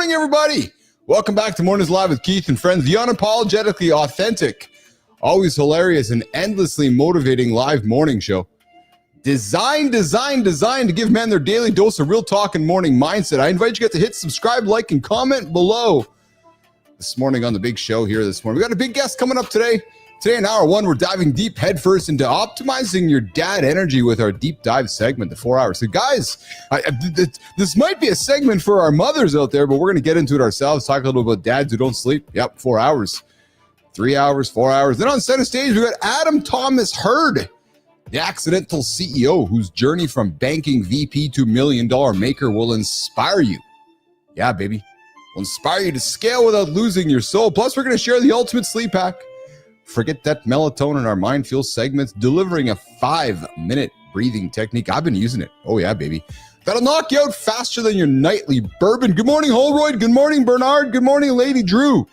morning, everybody. Welcome back to Mornings Live with Keith and friends. The unapologetically authentic, always hilarious, and endlessly motivating live morning show. Designed to give men their daily dose of real talk and morning mindset. I invite you guys to hit subscribe, like, and comment below. This morning on the big show here this morning, we got a big guest coming up today. Today in hour one, we're diving deep headfirst into optimizing your dad energy with our deep dive segment, the 4 hours. So guys, this might be a segment for our mothers out there, but we're going to get into it ourselves, talk a little about dads who don't sleep. Yep, 4 hours, 3 hours, 4 hours. Then on center stage, we got Adam Thomas Hurd, the accidental CEO whose journey from banking VP to $1 million maker will inspire you. Yeah, baby. Will inspire you to scale without losing your soul. Plus, we're going to share the ultimate sleep hack. Forget that melatonin, our mind fuel segments, delivering a 5-minute breathing technique. I've been using it. Oh, yeah, baby. That'll knock you out faster than your nightly bourbon. Good morning, Holroyd. Good morning, Bernard. Good morning, Lady Drew.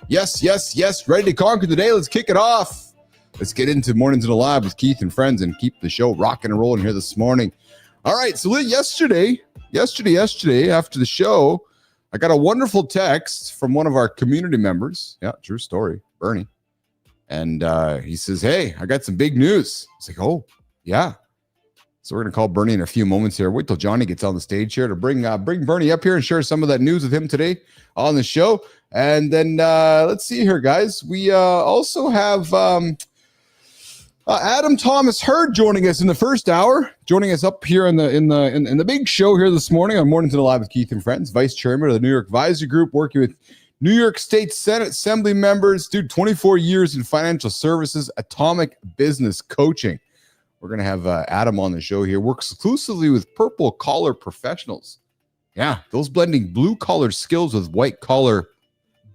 Yes. Ready to conquer the day. Let's kick it off. Let's get into Mornings in the Lab with Keith and friends and keep the show rocking and rolling here this morning. All right, so yesterday, after the show, I got a wonderful text from one of our community members. Yeah, true story, Bernie. And he says, hey, I got some big news. It's like, oh, yeah. So we're going to call Bernie in a few moments here. Wait till Johnny gets on the stage here to bring Bernie up here and share some of that news with him today on the show. And then let's see here, guys. We also have Adam Thomas Hurd joining us in the first hour, joining us up here in the big show here this morning on Mornings in the Live with Keith and Friends, Vice Chairman of the New York Advisory Group, working with New York State Senate Assembly members, 24 years in financial services, atomic business coaching. We're going to have Adam on the show here, works exclusively with purple collar professionals. Yeah, those blending blue collar skills with white collar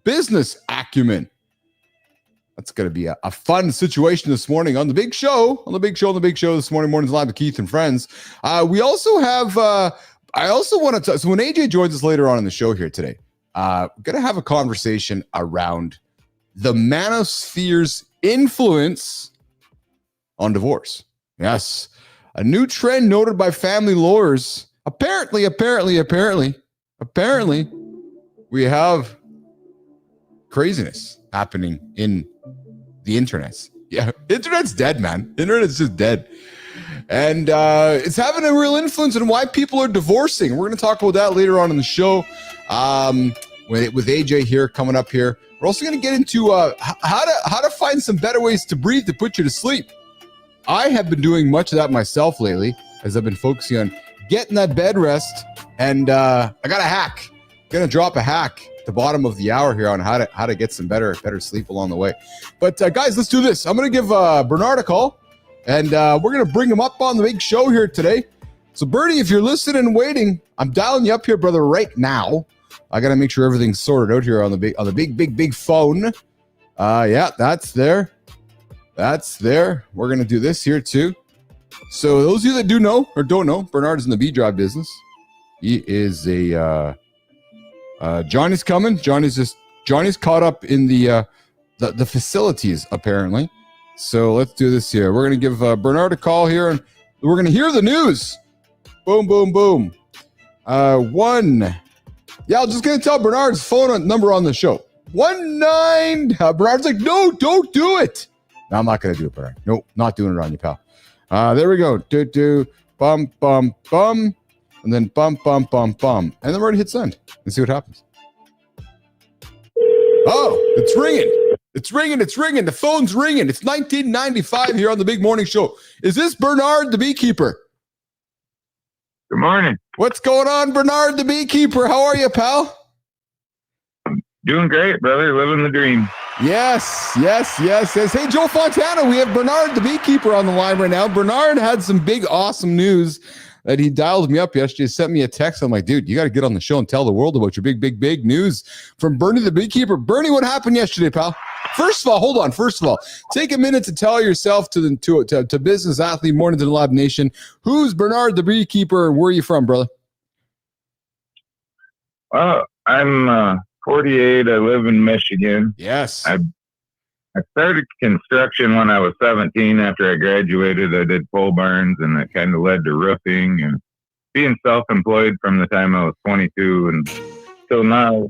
business acumen. That's going to be a fun situation this morning on the big show, this morning, Mornings Live with Keith and friends. We also have, I also want to, so when AJ joins us later on in the show here today, we're going to have a conversation around the manosphere's influence on divorce. Yes. A new trend noted by family lawyers. Apparently, we have craziness happening in the internet. Yeah, internet's dead, man. Internet's just dead. And it's having a real influence on why people are divorcing. We're going to talk about that later on in the show. With AJ here coming up here. We're also going to get into how to find some better ways to breathe to put you to sleep. I have been doing much of that myself lately as I've been focusing on getting that bed rest. And I got a hack. Going to drop a hack at the bottom of the hour here on how to get some better sleep along the way. But guys, let's do this. I'm going to give Bernard a call, and we're going to bring him up on the big show here today. So Bernie, if you're listening and waiting, I'm dialing you up here, brother, right now. I got to make sure everything's sorted out here on the big phone. Yeah, that's there. We're going to do this here too. So those of you that do know or don't know, Bernard is in the B-Drive business. He is Johnny's coming. Johnny's caught up in the facilities apparently. So let's do this here. We're going to give Bernard a call here and we're going to hear the news. Boom, boom, boom. Yeah, I'm just going to tell Bernard's phone number on the show. 19. Bernard's like, no, don't do it. No, I'm not going to do it, Bernard. Nope, not doing it on you, pal. There we go. Do, bum, bum, bum. And then bum, bum, bum, bum. And then we're going to hit send and see what happens. Oh, it's ringing. The phone's ringing. It's 1995 here on the Big Morning Show. Is this Bernard the Beekeeper? Good morning. What's going on, Bernard the Beekeeper? How are you, pal? Doing great, brother. Living the dream. Yes. Hey, Joe Fontana, we have Bernard the Beekeeper on the line right now. Bernard had some big, awesome news that he dialed me up yesterday, sent me a text. I'm like, dude, you got to get on the show and tell the world about your big news from Bernie the Beekeeper. Bernie, what happened yesterday, pal? First of all, take a minute to tell yourself to business athlete, Mornings in the Lab Nation, who's Bernard the Beekeeper and where are you from, brother? Well, I'm 48. I live in Michigan. Yes. I started construction when I was 17. After I graduated, I did pole barns, and it kind of led to roofing and being self-employed from the time I was 22. And till now,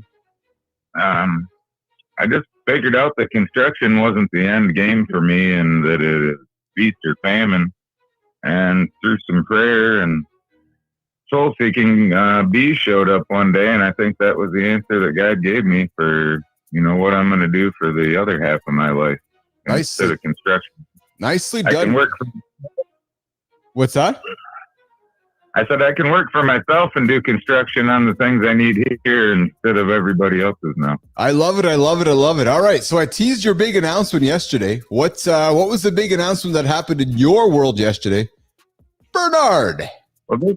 I just figured out that construction wasn't the end game for me, and that it is feast or famine. And through some prayer and soul seeking, bees showed up one day, and I think that was the answer that God gave me for, what I'm going to do for the other half of my life instead of construction. Nicely done. I can work What's that? I said I can work for myself and do construction on the things I need here instead of everybody else's now. I love it. I love it. I love it. All right. So I teased your big announcement yesterday. What was the big announcement that happened in your world yesterday? Bernard. Well,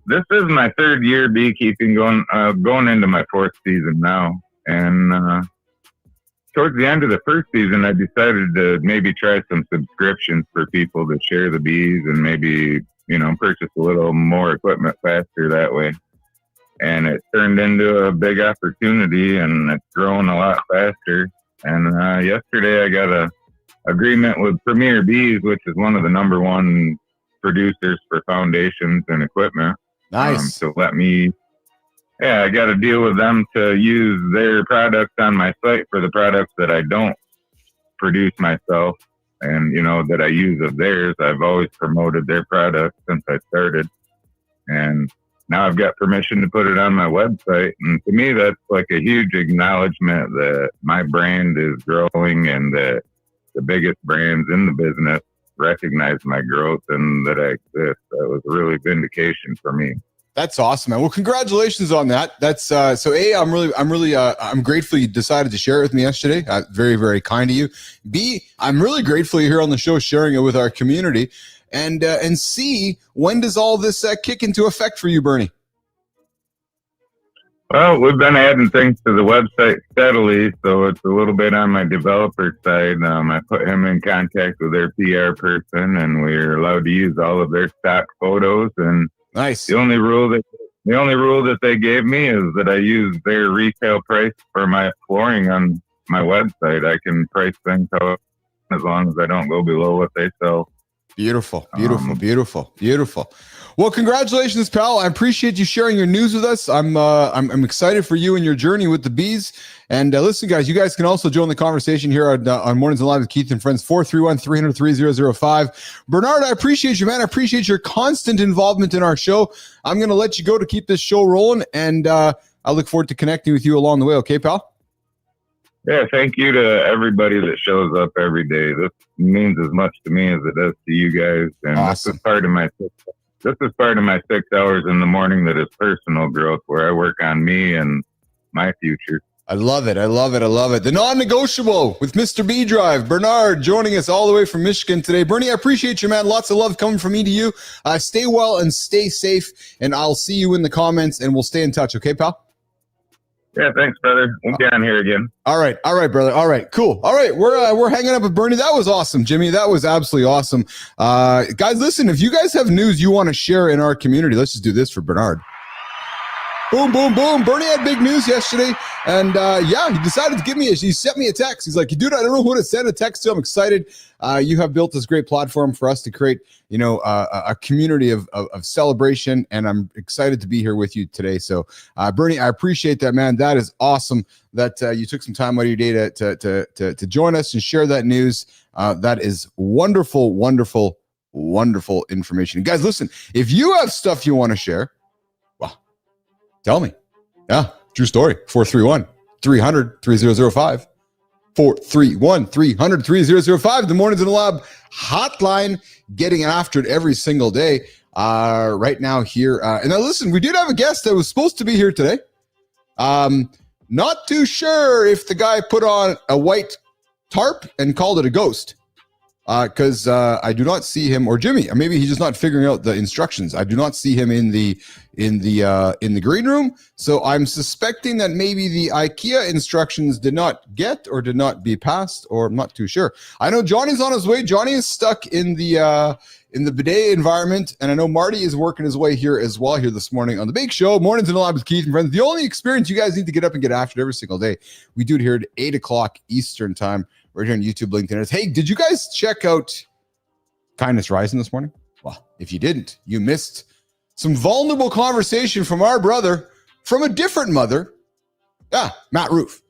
this is my third year beekeeping, going into my fourth season now. And towards the end of the first season, I decided to maybe try some subscriptions for people to share the bees and maybe purchase a little more equipment faster that way. And it turned into a big opportunity, and it's growing a lot faster. And yesterday I got a agreement with Premier Bees, which is one of the number one producers for foundations and equipment. Nice. To let me, I got a deal with them to use their products on my site for the products that I don't produce myself. And, that I use of theirs. I've always promoted their products since I started. And now I've got permission to put it on my website. And to me, that's like a huge acknowledgement that my brand is growing and that the biggest brands in the business recognize my growth and that I exist. That was really vindication for me. That's awesome, man. Well, congratulations on that. That's so A, I'm grateful you decided to share it with me yesterday. Very, very kind of you. B, I'm really grateful you're here on the show sharing it with our community. And C, when does all this kick into effect for you, Bernie? Well, we've been adding things to the website steadily, so it's a little bit on my developer side. I put him in contact with their PR person, and we're allowed to use all of their stock photos. And nice. The only rule that they gave me is that I use their retail price for my flooring on my website. I can price things out as long as I don't go below what they sell. Beautiful. Well, congratulations, pal. I appreciate you sharing your news with us. I'm excited for you and your journey with the bees. And listen, guys, you guys can also join the conversation here on Mornings Alive with Keith and Friends, 431-300-3005. Bernard, I appreciate you, man. I appreciate your constant involvement in our show. I'm going to let you go to keep this show rolling, and I look forward to connecting with you along the way. Okay, pal? Yeah, thank you to everybody that shows up every day. This means as much to me as it does to you guys. And awesome. This is part of my 6 hours in the morning that is personal growth, where I work on me and my future. I love it. The non-negotiable with Mr. B Drive. Bernard joining us all the way from Michigan today. Bernie, I appreciate you, man. Lots of love coming from me to you. Stay well and stay safe, and I'll see you in the comments, and we'll stay in touch. Okay, pal? Yeah, thanks, brother. We'll be on here again. All right, brother. All right, cool. All right, we're hanging up with Bernie. That was awesome, Jimmy. That was absolutely awesome. Guys, listen, if you guys have news you want to share in our community, let's just do this for Bernard. Boom, boom, boom. Bernie had big news yesterday. And he decided to he sent me a text. He's like, dude, I don't know who to send a text to. I'm excited. You have built this great platform for us to create, a community of celebration. And I'm excited to be here with you today. So Bernie, I appreciate that, man. That is awesome that you took some time out of your day to join us and share that news. That is wonderful, wonderful, wonderful information. And guys, listen, if you have stuff you want to share, well, tell me. Yeah. True story. 431-300-3005. 431-300-3005. The Mornings in the Lab hotline, getting after it every single day. Right now here. And now listen, we did have a guest that was supposed to be here today. Not too sure if the guy put on a white tarp and called it a ghost. Because I do not see him, or Jimmy, or maybe he's just not figuring out the instructions. I do not see him in the green room, so I'm suspecting that maybe the IKEA instructions did not get or did not be passed, or I'm not too sure. I know Johnny's on his way. Johnny is stuck in the bidet environment, and I know Marty is working his way here as well here this morning on the Big Show. Mornings in the Lab with Keith and Friends. The only experience you guys need to get up and get after it every single day. We do it here at 8 o'clock Eastern time. Right here on YouTube, LinkedIn. Hey, did you guys check out Kindness Rising this morning? Well, if you didn't, you missed some vulnerable conversation from our brother, from a different mother. Matt Roof.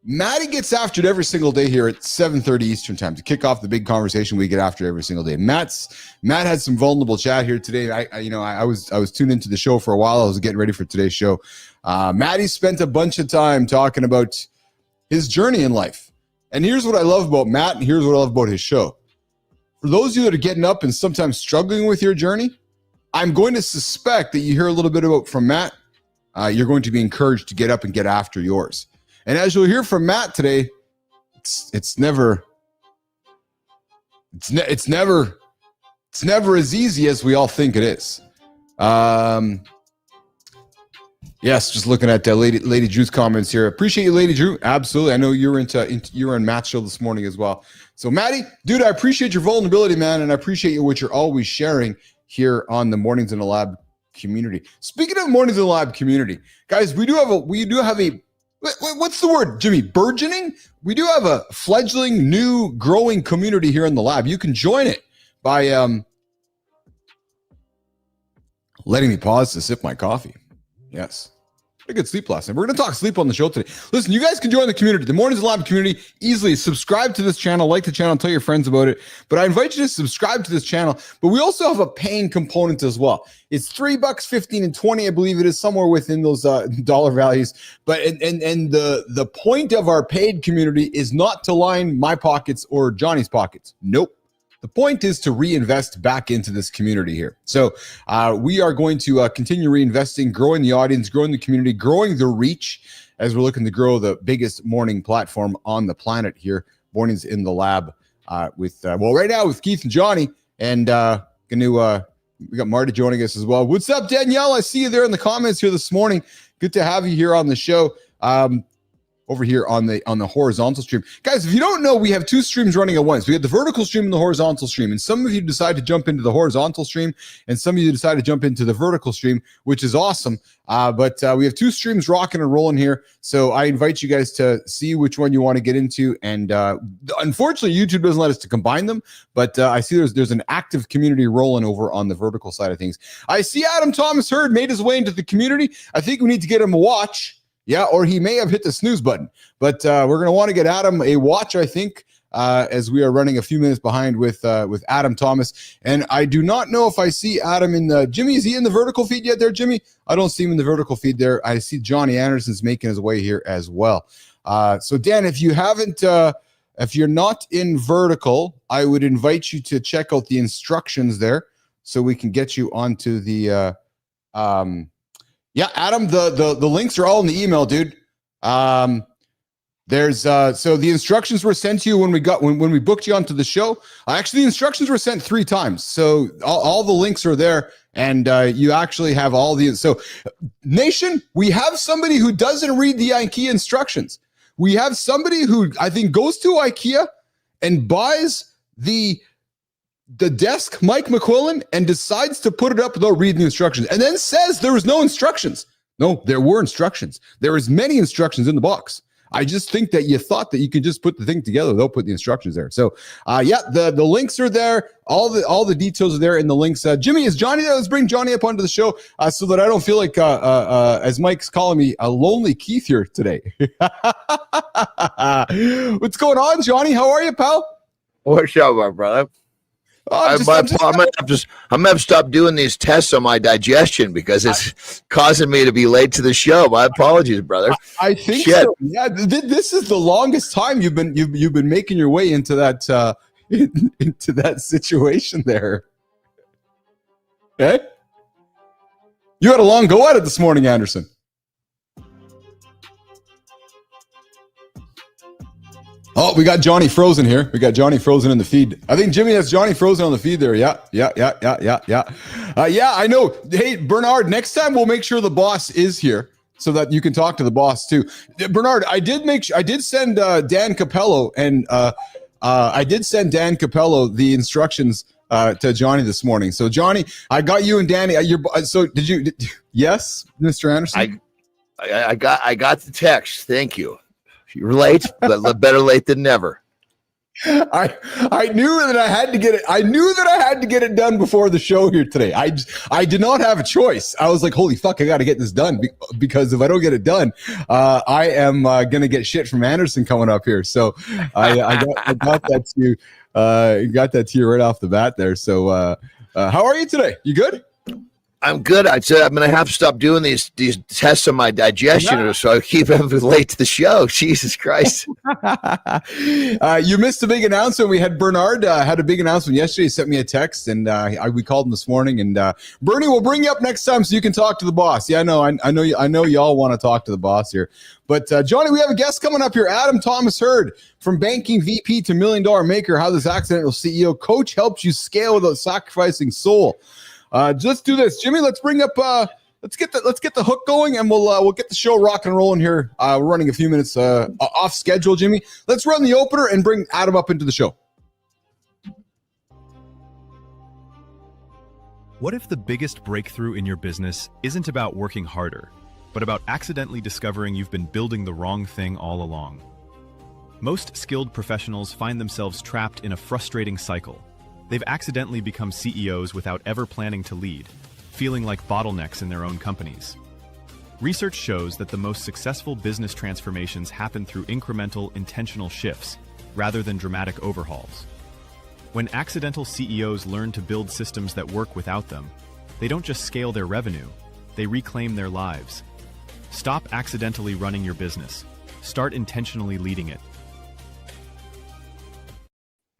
Matty gets after it every single day here at 7:30 Eastern time to kick off the big conversation we get after every single day. Matt had some vulnerable chat here today. I was tuned into the show for a while. I was getting ready for today's show. Matty spent a bunch of time talking about his journey in life. And here's what I love about Matt, and here's what I love about his show. For those of you that are getting up and sometimes struggling with your journey, I'm going to suspect that you hear a little bit about from Matt. You're going to be encouraged to get up and get after yours. And as you'll hear from Matt today, it's never as easy as we all think it is. Yes, just looking at Lady Drew's comments here. Appreciate you, Lady Drew. Absolutely. I know you were in Matt's show this morning as well. So, Matty, dude, I appreciate your vulnerability, man, and I appreciate what you're always sharing here on the Mornings in the Lab community. Speaking of Mornings in the Lab community, guys, we do have a what's the word, Jimmy? Burgeoning? We do have a fledgling, new, growing community here in the lab. You can join it by letting me pause to sip my coffee. Yes. Pretty good sleep last night. We're going to talk sleep on the show today. Listen, you guys can join the community, the Mornings in the Lab community, easily. Subscribe to this channel, like the channel, tell your friends about it. But I invite you to subscribe to this channel. But we also have a paying component as well. It's $3, $15, and $20, I believe it is, somewhere within those dollar values. But and the point of our paid community is not to line my pockets or Johnny's pockets. Nope. The point is to reinvest back into this community here. So we are going to continue reinvesting, growing the audience, growing the community, growing the reach as we're looking to grow the biggest morning platform on the planet here, Mornings in the Lab right now with Keith and Johnny. And we got Marty joining us as well. What's up, Danielle? I see you there in the comments here this morning. Good to have you here on the show. Over here on the horizontal stream. Guys, if you don't know, we have two streams running at once. We have the vertical stream and the horizontal stream. And some of you decide to jump into the horizontal stream, and some of you decide to jump into the vertical stream, which is awesome. But we have two streams rocking and rolling here. So I invite you guys to see which one you want to get into. And unfortunately, YouTube doesn't let us to combine them. But I see there's an active community rolling over on the vertical side of things. I see Thomas Hurd made his way into the community. I think we need to get him a watch. Yeah, or he may have hit the snooze button. But we're going to want to get Adam a watch, I think, as we are running a few minutes behind with Adam Thomas. And I do not know if I see Adam in the... Jimmy, is he in the vertical feed yet there, Jimmy? I don't see him in the vertical feed there. I see Johnny Andersen's making his way here as well. So, Dan, if you haven't... if you're not in vertical, I would invite you to check out the instructions there so we can get you onto the... Yeah, Adam, the links are all in the email, dude. There's so the instructions were sent to you when we booked you onto the show. Actually, the instructions were sent 3 times. So all the links are there, and you actually have all the... So, Nation, we have somebody who doesn't read the IKEA instructions. We have somebody who, I think, goes to IKEA and buys the desk, Mike McQuillan, and decides to put it up without reading the instructions, and then says there was no instructions. No, there were instructions. There was many instructions in the box. I just think that you thought that you could just put the thing together without putting the instructions there. So, the links are there. All the details are there in the links. Jimmy, is Johnny there? Let's bring Johnny up onto the show so that I don't feel like, as Mike's calling me, a lonely Keith here today. What's going on, Johnny? How are you, pal? What's up, my brother? I'm gonna have to stop doing these tests on my digestion because it's causing me to be late to the show. My apologies, brother. I think so. Yeah, this is the longest time you've been making your way into that into that situation there. Okay, you had a long go at it this morning, Andersen. Oh, we got Johnny Frozen here. We got Johnny Frozen in the feed. I think Jimmy has Johnny Frozen on the feed there. Yeah, I know. Hey, Bernard, next time we'll make sure the boss is here so that you can talk to the boss too. Bernard, I did send Dan Capello and the instructions to Johnny this morning. So Johnny, I got you and Danny. So did you? Yes, Mr. Andersen. I got the text. Thank you. You're late, but better late than never. I knew that I had to get it. I knew that I had to get it done before the show here today. I did not have a choice. I was like, holy fuck, I got to get this done because if I don't get it done, I am gonna get shit from Andersen coming up here. So I got that to you. Got that to you right off the bat there. So how are you today? You good? I'm good. I'd say I'm going to have to stop doing these tests on my digestion, so I keep everything late to the show. Jesus Christ! You missed a big announcement. We had Bernard had a big announcement yesterday. He sent me a text, and we called him this morning. And Bernie, we'll bring you up next time so you can talk to the boss. Yeah, I know you all want to talk to the boss here. But Johnny, we have a guest coming up here. Adam Thomas Hurd, from banking VP to $1 million maker. How this accidental CEO coach helps you scale without sacrificing soul. Let's do this, Jimmy. Let's bring up. Let's get the hook going, and we'll get the show rock and rolling here. We're running a few minutes off schedule, Jimmy. Let's run the opener and bring Adam up into the show. What if the biggest breakthrough in your business isn't about working harder, but about accidentally discovering you've been building the wrong thing all along? Most skilled professionals find themselves trapped in a frustrating cycle. They've accidentally become CEOs without ever planning to lead, feeling like bottlenecks in their own companies. Research shows that the most successful business transformations happen through incremental, intentional shifts, rather than dramatic overhauls. When accidental CEOs learn to build systems that work without them, they don't just scale their revenue, they reclaim their lives. Stop accidentally running your business. Start intentionally leading it.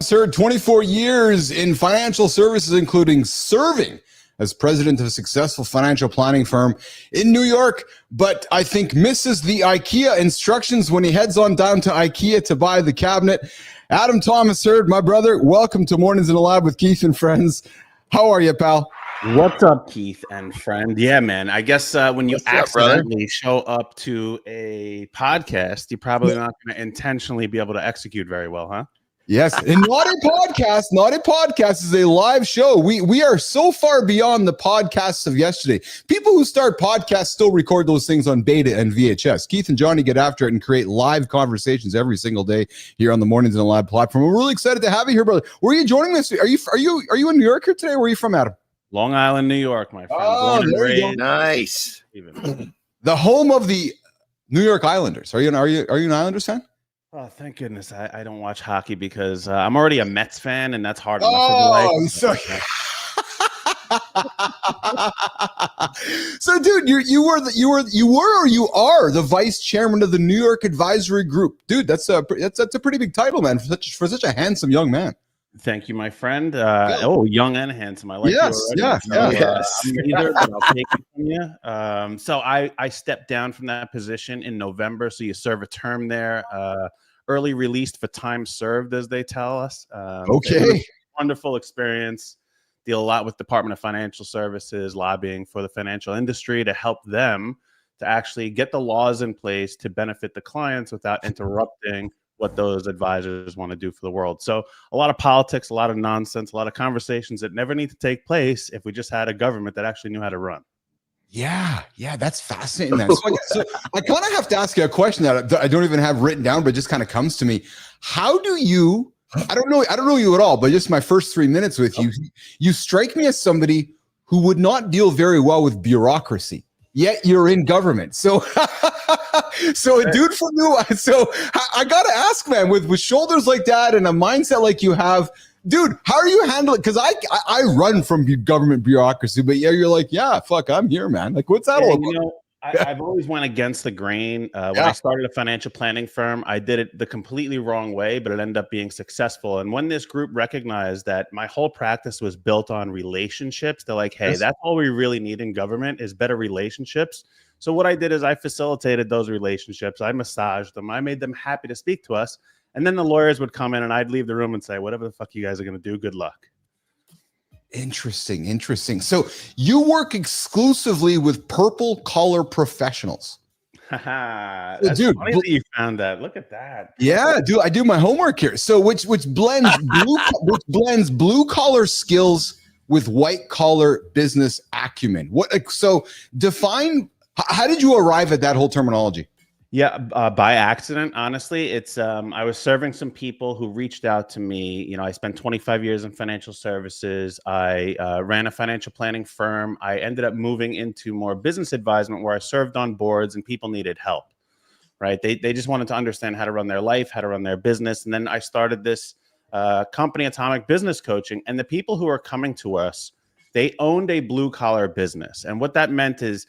Sir, 24 years in financial services, including serving as president of a successful financial planning firm in New York, but I think misses the IKEA instructions when he heads on down to IKEA to buy the cabinet. Adam Thomas Hurd, my brother, welcome to Mornings in the Lab with Keith and Friends. How are you, pal? What's up, Keith and friend? Yeah, man. I guess when you accidentally show up to a podcast, you're probably not going to intentionally be able to execute very well, huh? Yes, and not a podcast. Not a podcast is a live show. We are so far beyond the podcasts of yesterday. People who start podcasts still record those things on beta and VHS. Keith and Johnny get after it and create live conversations every single day here on the Mornings in the Lab platform. We're really excited to have you here, brother. Where are you joining us? Are you in New York here today? Where are you from, Adam? Long Island, New York, my friend. Oh, there you go. Nice. The home of the New York Islanders. Are you an Islanders fan? Oh, thank goodness I don't watch hockey because I'm already a Mets fan, and that's hard enough. Oh, so dude, you are the vice chairman of the New York Advisory Group, dude. That's a pretty big title, man, for such a handsome young man. Thank you, my friend. Young and handsome. I like yes, you already. Yes. I'm neither, but I'll take it from you. So I stepped down from that position in November. So you serve a term there, early released for time served, as they tell us. Okay. Wonderful experience. Deal a lot with Department of Financial Services, lobbying for the financial industry to help them to actually get the laws in place to benefit the clients without interrupting what those advisors want to do for the world. So a lot of politics, a lot of nonsense, a lot of conversations that never need to take place if we just had a government that actually knew how to run. Yeah, that's fascinating, man. So I kind of have to ask you a question that I don't even have written down, but it just kind of comes to me. How do you, I don't know you at all, but just my first 3 minutes with you, you strike me as somebody who would not deal very well with bureaucracy, yet you're in government. So a dude from New, so I got to ask, man, with shoulders like that and a mindset like you have, dude, how are you handling? Because I run from government bureaucracy, but yeah, you're like, yeah, fuck, I'm here, man. Like, what's that all about? I've always went against the grain. When I started a financial planning firm, I did it the completely wrong way, but it ended up being successful. And when this group recognized that my whole practice was built on relationships, they're like, hey, that's all we really need in government is better relationships. So what I did is I facilitated those relationships. I massaged them. I made them happy to speak to us. And then the lawyers would come in and I'd leave the room and say, whatever the fuck you guys are going to do, good luck. Interesting. So you work exclusively with purple collar professionals. That's dude, funny that you found that. Look at that. Yeah, I do my homework here. So which blends blue collar skills with white collar business acumen. So define, how did you arrive at that whole terminology? Yeah, by accident, honestly. It's I was serving some people who reached out to me. You know, I spent 25 years in financial services. I ran a financial planning firm. I ended up moving into more business advisement where I served on boards and people needed help, right? They just wanted to understand how to run their life, how to run their business. And then I started this company, Atomic Business Coaching. And the people who are coming to us, they owned a blue collar business. And what that meant is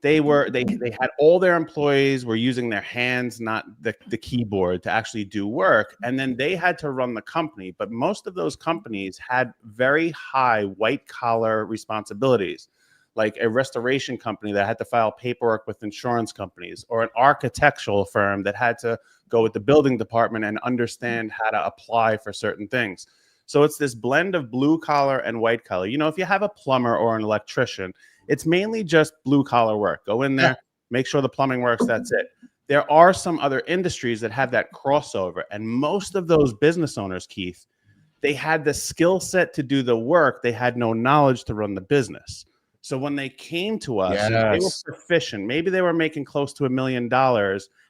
they had all their employees were using their hands, not the keyboard, to actually do work. And then they had to run the company. But most of those companies had very high white collar responsibilities, like a restoration company that had to file paperwork with insurance companies, or an architectural firm that had to go with the building department and understand how to apply for certain things. So it's this blend of blue collar and white collar. You know, if you have a plumber or an electrician, it's mainly just blue collar work. Go in there, make sure the plumbing works, that's it. There are some other industries that have that crossover. And most of those business owners, Keith, they had the skill set to do the work. They had no knowledge to run the business. So when they came to us, they were proficient. Maybe they were making close to $1 million,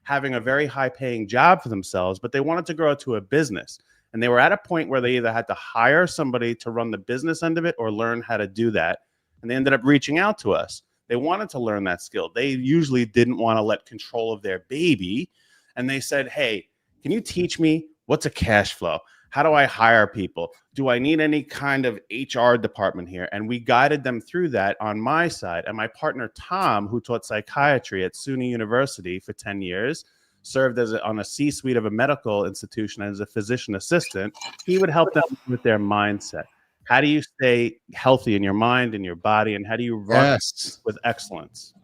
having a very high paying job for themselves, but they wanted to grow it to a business. And they were at a point where they either had to hire somebody to run the business end of it or learn how to do that. And they ended up reaching out to us. They wanted to learn that skill. They usually didn't want to let control of their baby. And they said, hey, can you teach me what's a cash flow? How do I hire people? Do I need any kind of HR department here? And we guided them through that on my side. And my partner, Tom, who taught psychiatry at SUNY University for 10 years, served on a C-suite of a medical institution as a physician assistant. He would help them with their mindset. How do you stay healthy in your mind and your body? And how do you run with excellence?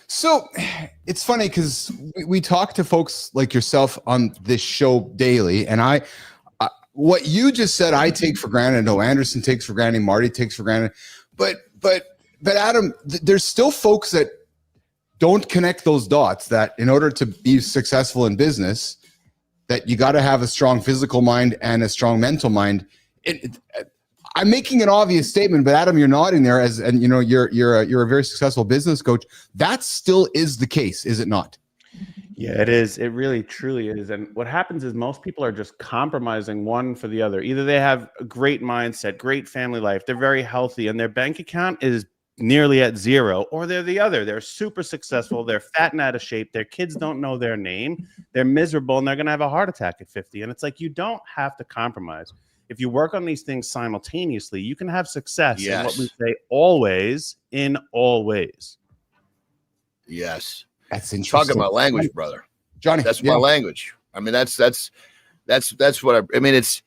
So it's funny because we talk to folks like yourself on this show daily. And what you just said, I take for granted. I know Andersen takes for granted. Marty takes for granted. But Adam, there's still folks that don't connect those dots, that in order to be successful in business, that you got to have a strong physical mind and a strong mental mind. I'm making an obvious statement, but Adam, you're nodding there and you know, you're a very successful business coach. That still is the case, is it not? Yeah, it is. It really, truly is. And what happens is most people are just compromising one for the other. Either they have a great mindset, great family life, they're very healthy, and their bank account is nearly at zero, or they're the other. They're super successful, they're fat and out of shape, their kids don't know their name, they're miserable, and they're going to have a heart attack at 50. And it's like, you don't have to compromise. If you work on these things simultaneously, you can have success in what we say, always, in all ways. Yes. That's interesting. Talking about language, brother. Johnny. That's my language. I mean, that's what I mean, it's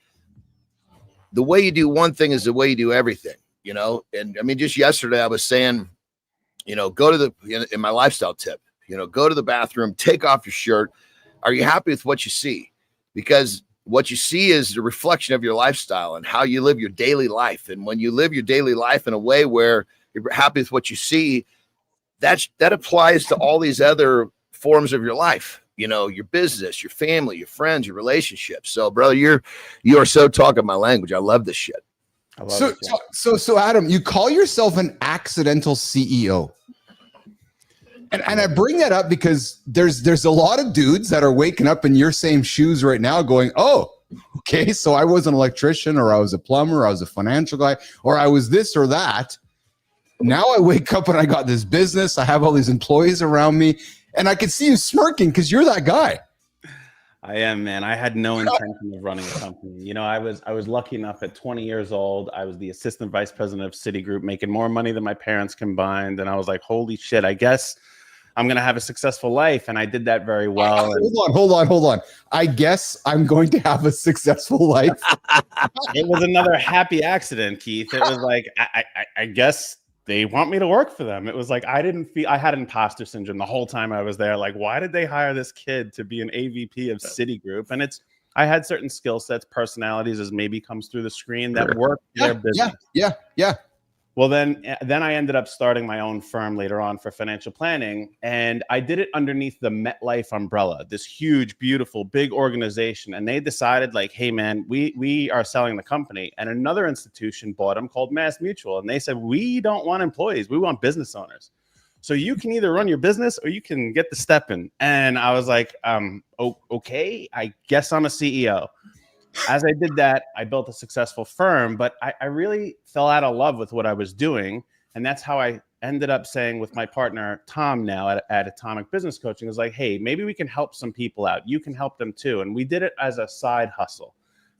the way you do one thing is the way you do everything, you know? And I mean, just yesterday I was saying, you know, go to in my lifestyle tip, you know, go to the bathroom, take off your shirt. Are you happy with what you see? Because what you see is the reflection of your lifestyle and how you live your daily life. And when you live your daily life in a way where you're happy with what you see, that applies to all these other forms of your life, you know, your business, your family, your friends, your relationships. So, brother, you are so talking my language. I love this shit. I love it. So Adam, you call yourself an accidental CEO. And I bring that up because there's a lot of dudes that are waking up in your same shoes right now going, oh, okay, so I was an electrician, or I was a plumber, or I was a financial guy, or I was this or that. Now I wake up and I got this business. I have all these employees around me, and I can see you smirking because you're that guy. I am, man. I had no intention of running a company. You know, I was lucky enough at 20 years old. I was the assistant vice president of Citigroup, making more money than my parents combined. And I was like, holy shit, I guess I'm going to have a successful life. And I did that very well. Hold on. I guess I'm going to have a successful life. It was another happy accident, Keith. It was like, I guess they want me to work for them. It was like, I had imposter syndrome the whole time I was there. Like, why did they hire this kid to be an AVP of Citigroup? And I had certain skill sets, personalities, as maybe comes through the screen, that worked their business. Yeah. Well, then I ended up starting my own firm later on for financial planning, and I did it underneath the MetLife umbrella, this huge, beautiful, big organization. And they decided, like, hey, man, we are selling the company. And another institution bought them called Mass Mutual. And they said, we don't want employees. We want business owners. So you can either run your business or you can get the step in. And I was like, okay, I guess I'm a CEO. As I did that, I built a successful firm, but I really fell out of love with what I was doing. And that's how I ended up saying with my partner, Tom, now at Atomic Business Coaching, is like, hey, maybe we can help some people out. You can help them too. And we did it as a side hustle.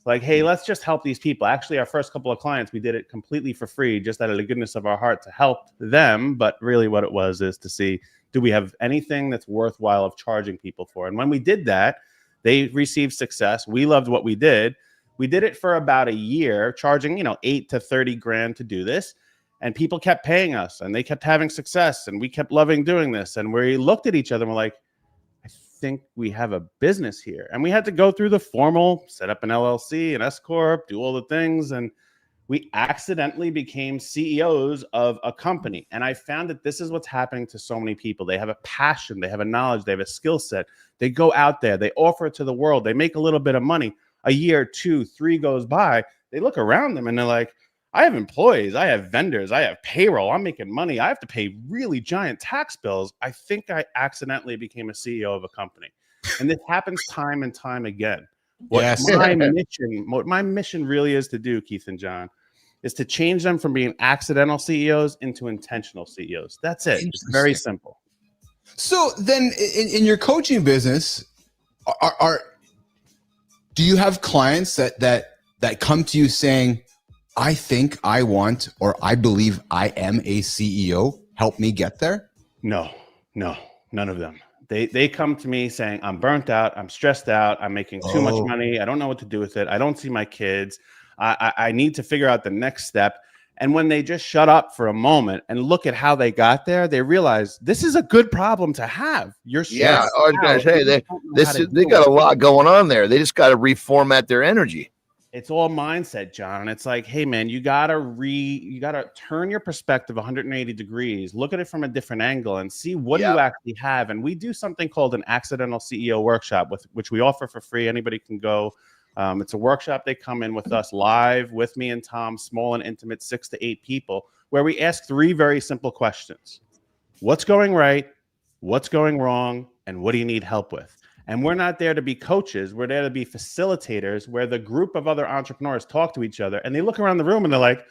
Like, hey, let's just help these people. Actually, our first couple of clients, we did it completely for free, just out of the goodness of our heart to help them. But really what it was is to see, do we have anything that's worthwhile of charging people for? And when we did that, they received success. We loved what we did. We did it for about a year, charging, 8 to 30 grand to do this. And people kept paying us and they kept having success. And we kept loving doing this. And we looked at each other and we're like, I think we have a business here. And we had to go through the formal, set up an LLC, an S Corp, do all the things. And we accidentally became CEOs of a company. And I found that this is what's happening to so many people. They have a passion, they have a knowledge, they have a skill set. They go out there, they offer it to the world, they make a little bit of money. A year, 2, 3 goes by, they look around them and they're like, I have employees, I have vendors, I have payroll, I'm making money, I have to pay really giant tax bills. I think I accidentally became a CEO of a company. And this happens time and time again. What my mission really is to do, Keith and John, is to change them from being accidental CEOs into intentional CEOs. That's it. It's very simple. So then in your coaching business, do you have clients that come to you saying, I think I want, or I believe I am a CEO, help me get there? No, none of them. They come to me saying, I'm burnt out, I'm stressed out, I'm making too much money, I don't know what to do with it, I don't see my kids, I need to figure out the next step. And when they just shut up for a moment and look at how they got there, they realize this is a good problem to have. You're I was going to say they got a lot going on there. They just got to reformat their energy. It's all mindset, John. It's like, hey man, you gotta turn your perspective 180 degrees, look at it from a different angle and see what you actually have. And we do something called an accidental CEO workshop, which we offer for free. Anybody can go. It's a workshop. They come in with us live with me and Tom, small and intimate, 6 to 8 people, where we ask 3 very simple questions. What's going right? What's going wrong? And what do you need help with? And we're not there to be coaches. We're there to be facilitators, where the group of other entrepreneurs talk to each other and they look around the room and they're like,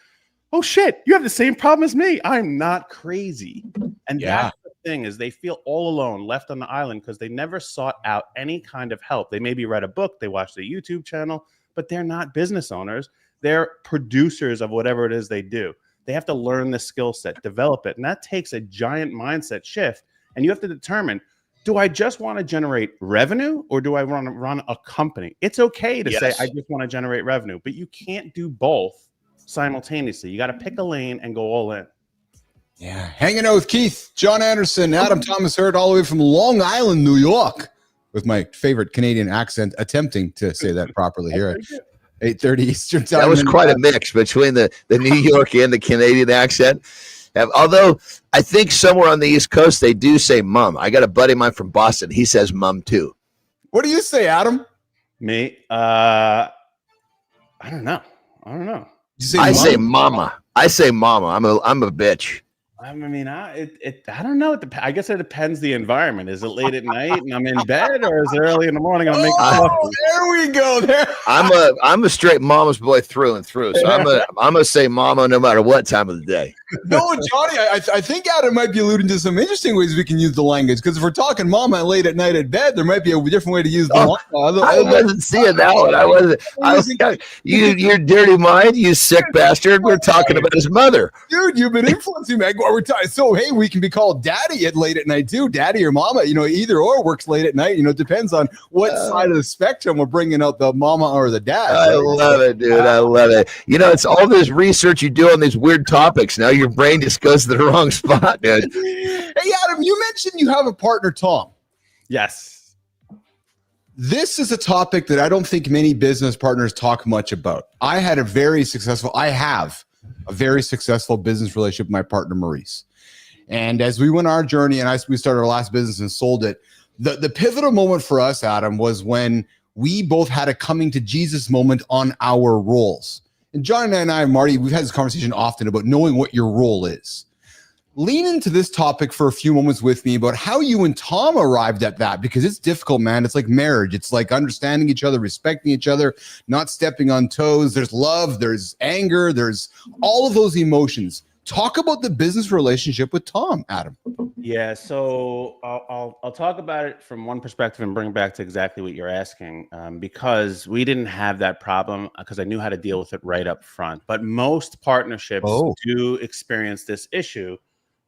oh shit, you have the same problem as me. I'm not crazy. And that's the thing, is they feel all alone, left on the island, because they never sought out any kind of help. They maybe read a book, they watched a YouTube channel, but they're not business owners. They're producers of whatever it is they do. They have to learn the skill set, develop it. And that takes a giant mindset shift. And you have to determine, do I just want to generate revenue, or do I want to run a company? It's okay to say, I just want to generate revenue, but you can't do both simultaneously. You got to pick a lane and go all in. Yeah. Hanging out with Keith, John Andersen, Adam Thomas Hurd, all the way from Long Island, New York, with my favorite Canadian accent, attempting to say that properly here at 8:30 Eastern time. That was quite a mix between the New York and the Canadian accent. Although I think somewhere on the East Coast, they do say mum. I got a buddy of mine from Boston. He says mum too. What do you say, Adam? Me? I don't know. I say mama. I say mama. I'm a bitch. I mean, I don't know. I guess it depends the environment. Is it late at night and I'm in bed, or is it early in the morning? I'm making coffee. There we go. There. I'm a straight mama's boy through and through. So I'm gonna say mama no matter what time of the day. No, Johnny, I think Adam might be alluding to some interesting ways we can use the language. Because if we're talking mama late at night at bed, there might be a different way to use the mama. I wasn't seeing that one. I wasn't. Your dirty mind, you sick bastard. We're talking about his mother. Dude, you've been influencing me. So, hey, we can be called daddy at late at night too. Daddy or mama, either or works late at night. It depends on what side of the spectrum we're bringing out, the mama or the dad. I love it, dude. I love it. It's all this research you do on these weird topics. Now your brain just goes to the wrong spot, dude. Hey, Adam, you mentioned you have a partner, Tom. Yes. This is a topic that I don't think many business partners talk much about. I have a very successful business relationship with my partner, Maurice. And as we went our journey and we started our last business and sold it, the pivotal moment for us, Adam, was when we both had a coming to Jesus moment on our roles. And John and I, Marty, we've had this conversation often about knowing what your role is. lean into this topic for a few moments with me about how you and Tom arrived at that, because it's difficult, man. It's like marriage. It's like understanding each other, respecting each other, not stepping on toes. There's love, there's anger, there's all of those emotions. Talk about the business relationship with Tom, Adam. Yeah, so I'll talk about it from one perspective and bring it back to exactly what you're asking, because we didn't have that problem because I knew how to deal with it right up front. But most partnerships do experience this issue,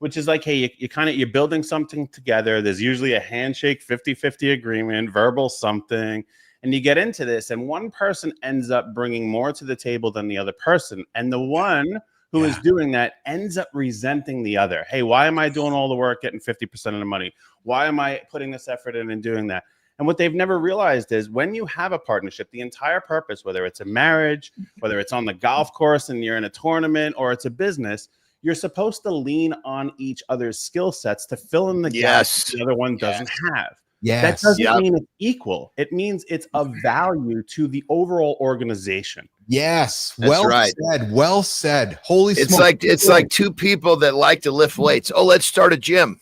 which is like, hey, you're building something together. There's usually a handshake, 50-50 agreement, verbal something, and you get into this, and one person ends up bringing more to the table than the other person, and the one who is doing that ends up resenting the other. Hey, why am I doing all the work, getting 50% of the money? Why am I putting this effort in and doing that? And what they've never realized is when you have a partnership, the entire purpose, whether it's a marriage, whether it's on the golf course and you're in a tournament, or it's a business, you're supposed to lean on each other's skill sets to fill in the gaps the other one doesn't have. That doesn't mean it's equal. It means it's of value to the overall organization. Yes, said. Well said. Holy smokes. It's like two people that like to lift weights. Oh, let's start a gym.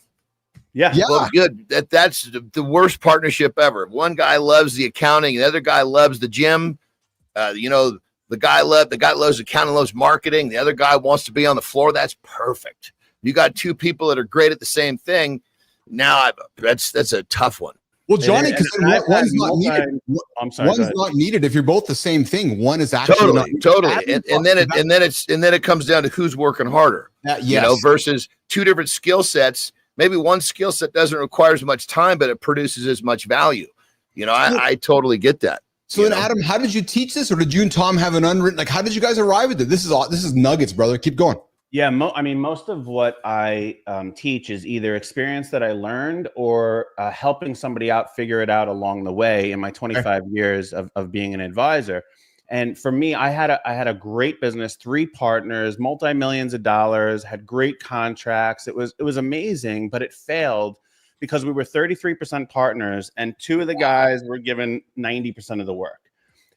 Yeah. Well, good. That's the worst partnership ever. One guy loves the accounting, the other guy loves the gym. The guy loves accounting, loves marketing. The other guy wants to be on the floor. That's perfect. You got two people that are great at the same thing. Now that's a tough one. Well, Johnny, because one's not needed. One's not needed if you're both the same thing. One is actually totally. And then it comes down to who's working harder. Versus two different skill sets. Maybe one skill set doesn't require as much time, but it produces as much value. I totally get that. So then, Adam, how did you teach this, or did you and Tom have an unwritten? Like, how did you guys arrive at it? This is nuggets, brother. Keep going. Yeah, most of what I teach is either experience that I learned or helping somebody out figure it out along the way in my 25 years of being an advisor. And for me, I had a great business, 3 partners, multi-millions of dollars, had great contracts. It was amazing, but it failed because we were 33% partners and 2 of the guys were given 90% of the work.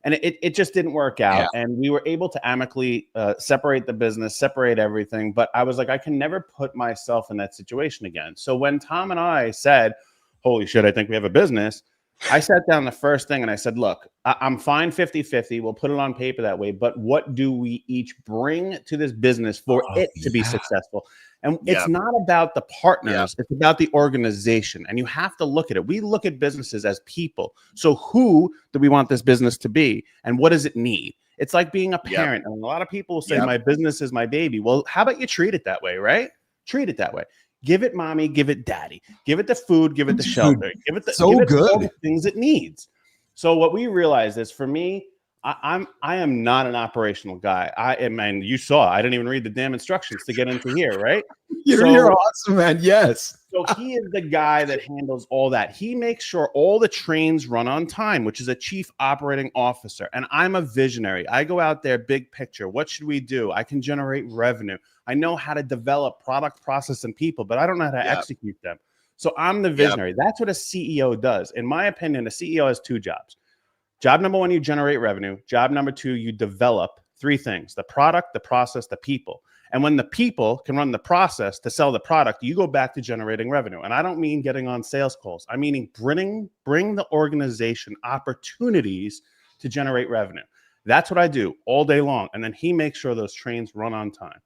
And it just didn't work out. Yeah. And we were able to amicably separate the business, separate everything. But I was like, I can never put myself in that situation again. So when Tom and I said, holy shit, I think we have a business, I sat down the first thing and I said, look, I'm fine 50-50. We'll put it on paper that way. But what do we each bring to this business for it to be successful? And it's not about the partners. It's about the organization. And you have to look at it. We look at businesses as people. So who do we want this business to be? And what does it need? It's like being a parent. And a lot of people say, my business is my baby. Well, how about you treat it that way, right? Treat it that way. Give it mommy, give it daddy. Give it the food, give it the shelter. Give it all the things it needs. So what we realized is, for me, I am not an operational guy. And you saw, I didn't even read the damn instructions to get into here, right? You're awesome, man. Yes. So he is the guy that handles all that. He makes sure all the trains run on time, which is a chief operating officer. And I'm a visionary. I go out there, big picture. What should we do? I can generate revenue. I know how to develop product, process, and people, but I don't know how to execute them. So I'm the visionary. That's what a CEO does. In my opinion, a CEO has 2 jobs. Job number 1, you generate revenue. Job number 2, you develop 3 things: the product, the process, the people. And when the people can run the process to sell the product, you go back to generating revenue. And I don't mean getting on sales calls. I mean bring the organization opportunities to generate revenue. That's what I do all day long. And then he makes sure those trains run on time.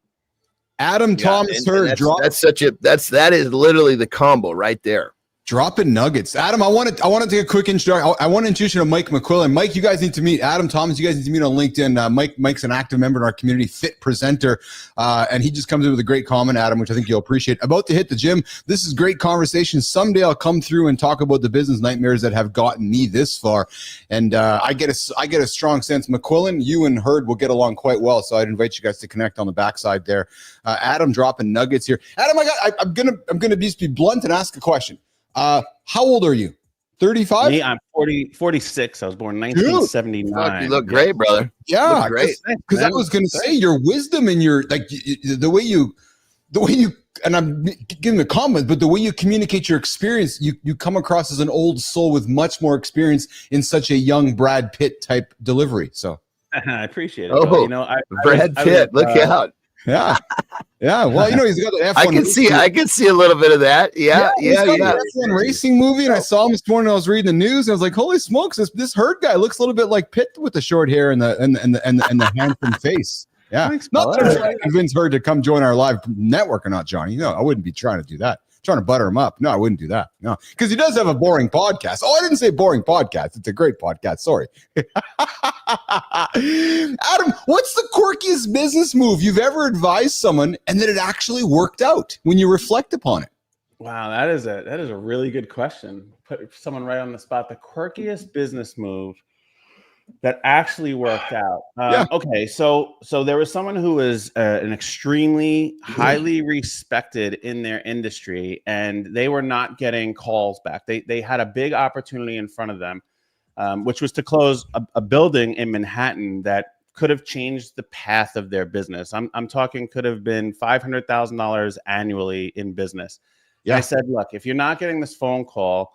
Adam, Thomas Hurd, that is literally the combo right there. Dropping nuggets. Adam, I want to take a quick introduction. I want to introduce you to Mike McQuillan. Mike, you guys need to meet. Adam, Thomas, you guys need to meet on LinkedIn. Mike's an active member in our community, fit presenter. And he just comes in with a great comment, Adam, which I think you'll appreciate. About to hit the gym. This is great conversation. Someday I'll come through and talk about the business nightmares that have gotten me this far. And I get a strong sense. McQuillan, you and Hurd will get along quite well. So I'd invite you guys to connect on the backside there. Adam dropping nuggets here. Adam, I'm gonna just be blunt and ask a question. How old are you? 35? Me, I'm 46. I was born in 1979. You look great, brother. Yeah, great. Because I was going to say your wisdom and your the way you, and I'm giving a comment, but the way you communicate your experience, you come across as an old soul with much more experience in such a young Brad Pitt type delivery. So I appreciate it. Brad Pitt, look out. Yeah. Yeah. Well, he's got the F1. I can see a little bit of that. Yeah. The F1 racing movie, and I saw him this morning. I was reading the news, and I was like, "Holy smokes! This Hurd guy looks a little bit like Pitt with the short hair and the handsome face." Yeah. Not that I'm trying to convince Hurd to come join our live network or not, Johnny. No, I wouldn't be trying to do that. Trying to butter him up. No, I wouldn't do that. No, because he does have a boring podcast. Oh, I didn't say boring podcast. It's a great podcast. Sorry. Adam, what's the quirkiest business move you've ever advised someone and that it actually worked out when you reflect upon it? Wow, that is a really good question. Put someone right on the spot. The quirkiest business move that actually worked out. Okay, so there was someone who was an extremely highly respected in their industry, and they were not getting calls back. They had a big opportunity in front of them, which was to close a building in Manhattan that could have changed the path of their business. I'm talking could have been $500,000 annually in business. Yeah. I said, look, if you're not getting this phone call,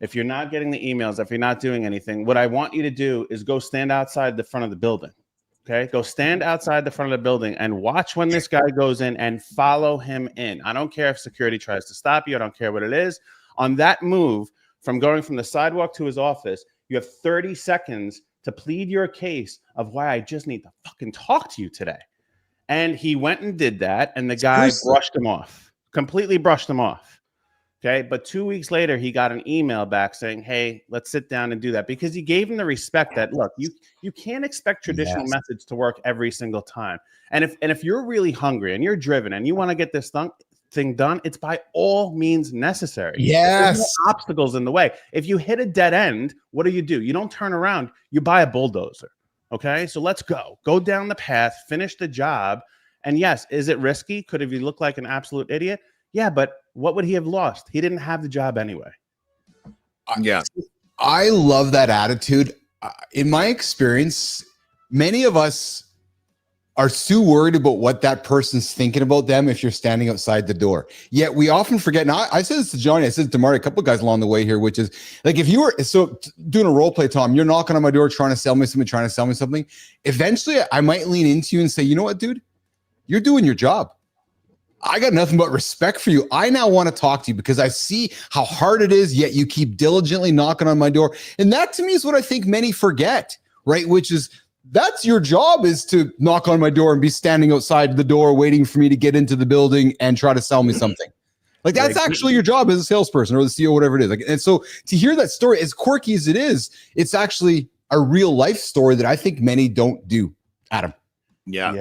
if you're not getting the emails, if you're not doing anything, what I want you to do is go stand outside the front of the building. Okay. Go stand outside the front of the building and watch when this guy goes in and follow him in. I don't care if security tries to stop you. I don't care what it is. On that move from going from the sidewalk to his office, you have 30 seconds to plead your case of why I just need to fucking talk to you today. And he went and did that. And the guy brushed him off, completely brushed him off. Okay. But 2 weeks later, he got an email back saying, hey, let's sit down and do that, because he gave him the respect that, look, you can't expect traditional methods to work every single time. And if you're really hungry and you're driven and you want to get this thing done, it's by all means necessary. Yes. There's no obstacles in the way. If you hit a dead end, what do? You don't turn around, you buy a bulldozer. Okay. So let's go down the path, finish the job. And yes, is it risky? Could have you looked like an absolute idiot? Yeah, but what would he have lost? He didn't have the job anyway. Yeah. I love that attitude. In my experience, many of us are too worried about what that person's thinking about them if you're standing outside the door. Yet we often forget. Now, I said this to Johnny, I said to Marty, a couple of guys along the way here, which is like, if you were doing a role play, Tom, you're knocking on my door trying to sell me something. Eventually, I might lean into you and say, you know what, dude? You're doing your job. I got nothing but respect for you. I now want to talk to you because I see how hard it is, yet you keep diligently knocking on my door. And that to me is what I think many forget, right? Which is, that's your job, is to knock on my door and be standing outside the door waiting for me to get into the building and try to sell me something. Like, that's actually your job as a salesperson or the CEO, whatever it is. Like, and so to hear that story, as quirky as it is, it's actually a real life story that I think many don't do. Adam. Yeah.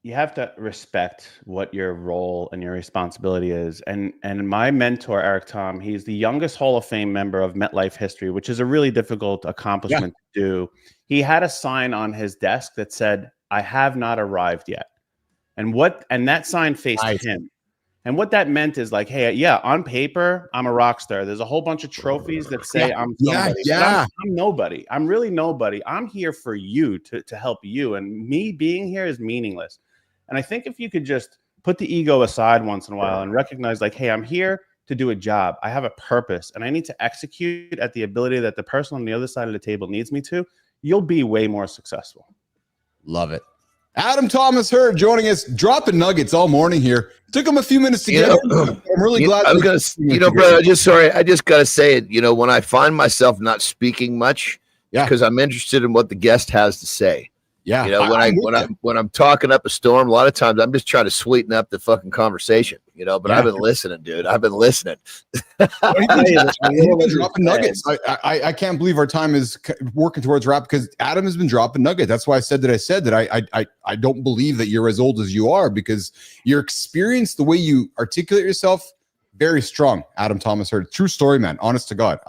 You have to respect what your role and your responsibility is. And my mentor, Eric Tom, he's the youngest Hall of Fame member of MetLife history, which is a really difficult accomplishment to do. He had a sign on his desk that said, I have not arrived yet. And that sign faced him. And what that meant is like, hey, yeah, on paper, I'm a rock star. There's a whole bunch of trophies that say I'm somebody. I'm nobody. I'm really nobody. I'm here for you to help you. And me being here is meaningless. And I think if you could just put the ego aside once in a while and recognize like, hey, I'm here to do a job. I have a purpose and I need to execute at the ability that the person on the other side of the table needs me to, you'll be way more successful. Love it. Adam Thomas Hurd joining us, dropping nuggets all morning here. Took him a few minutes to get in. I'm really glad. I'm gonna, brother, I just got to say it. When I find myself not speaking much, because I'm interested in what the guest has to say. Yeah. When I'm talking up a storm, a lot of times I'm just trying to sweeten up the fucking conversation, but I've been listening, dude. I've been listening. Dropping nuggets. I can't believe our time is working towards wrap because Adam has been dropping nuggets. That's why I said that I don't believe that you're as old as you are, because your experience, the way you articulate yourself, very strong. Adam Thomas Hurd, true story, man. Honest to God.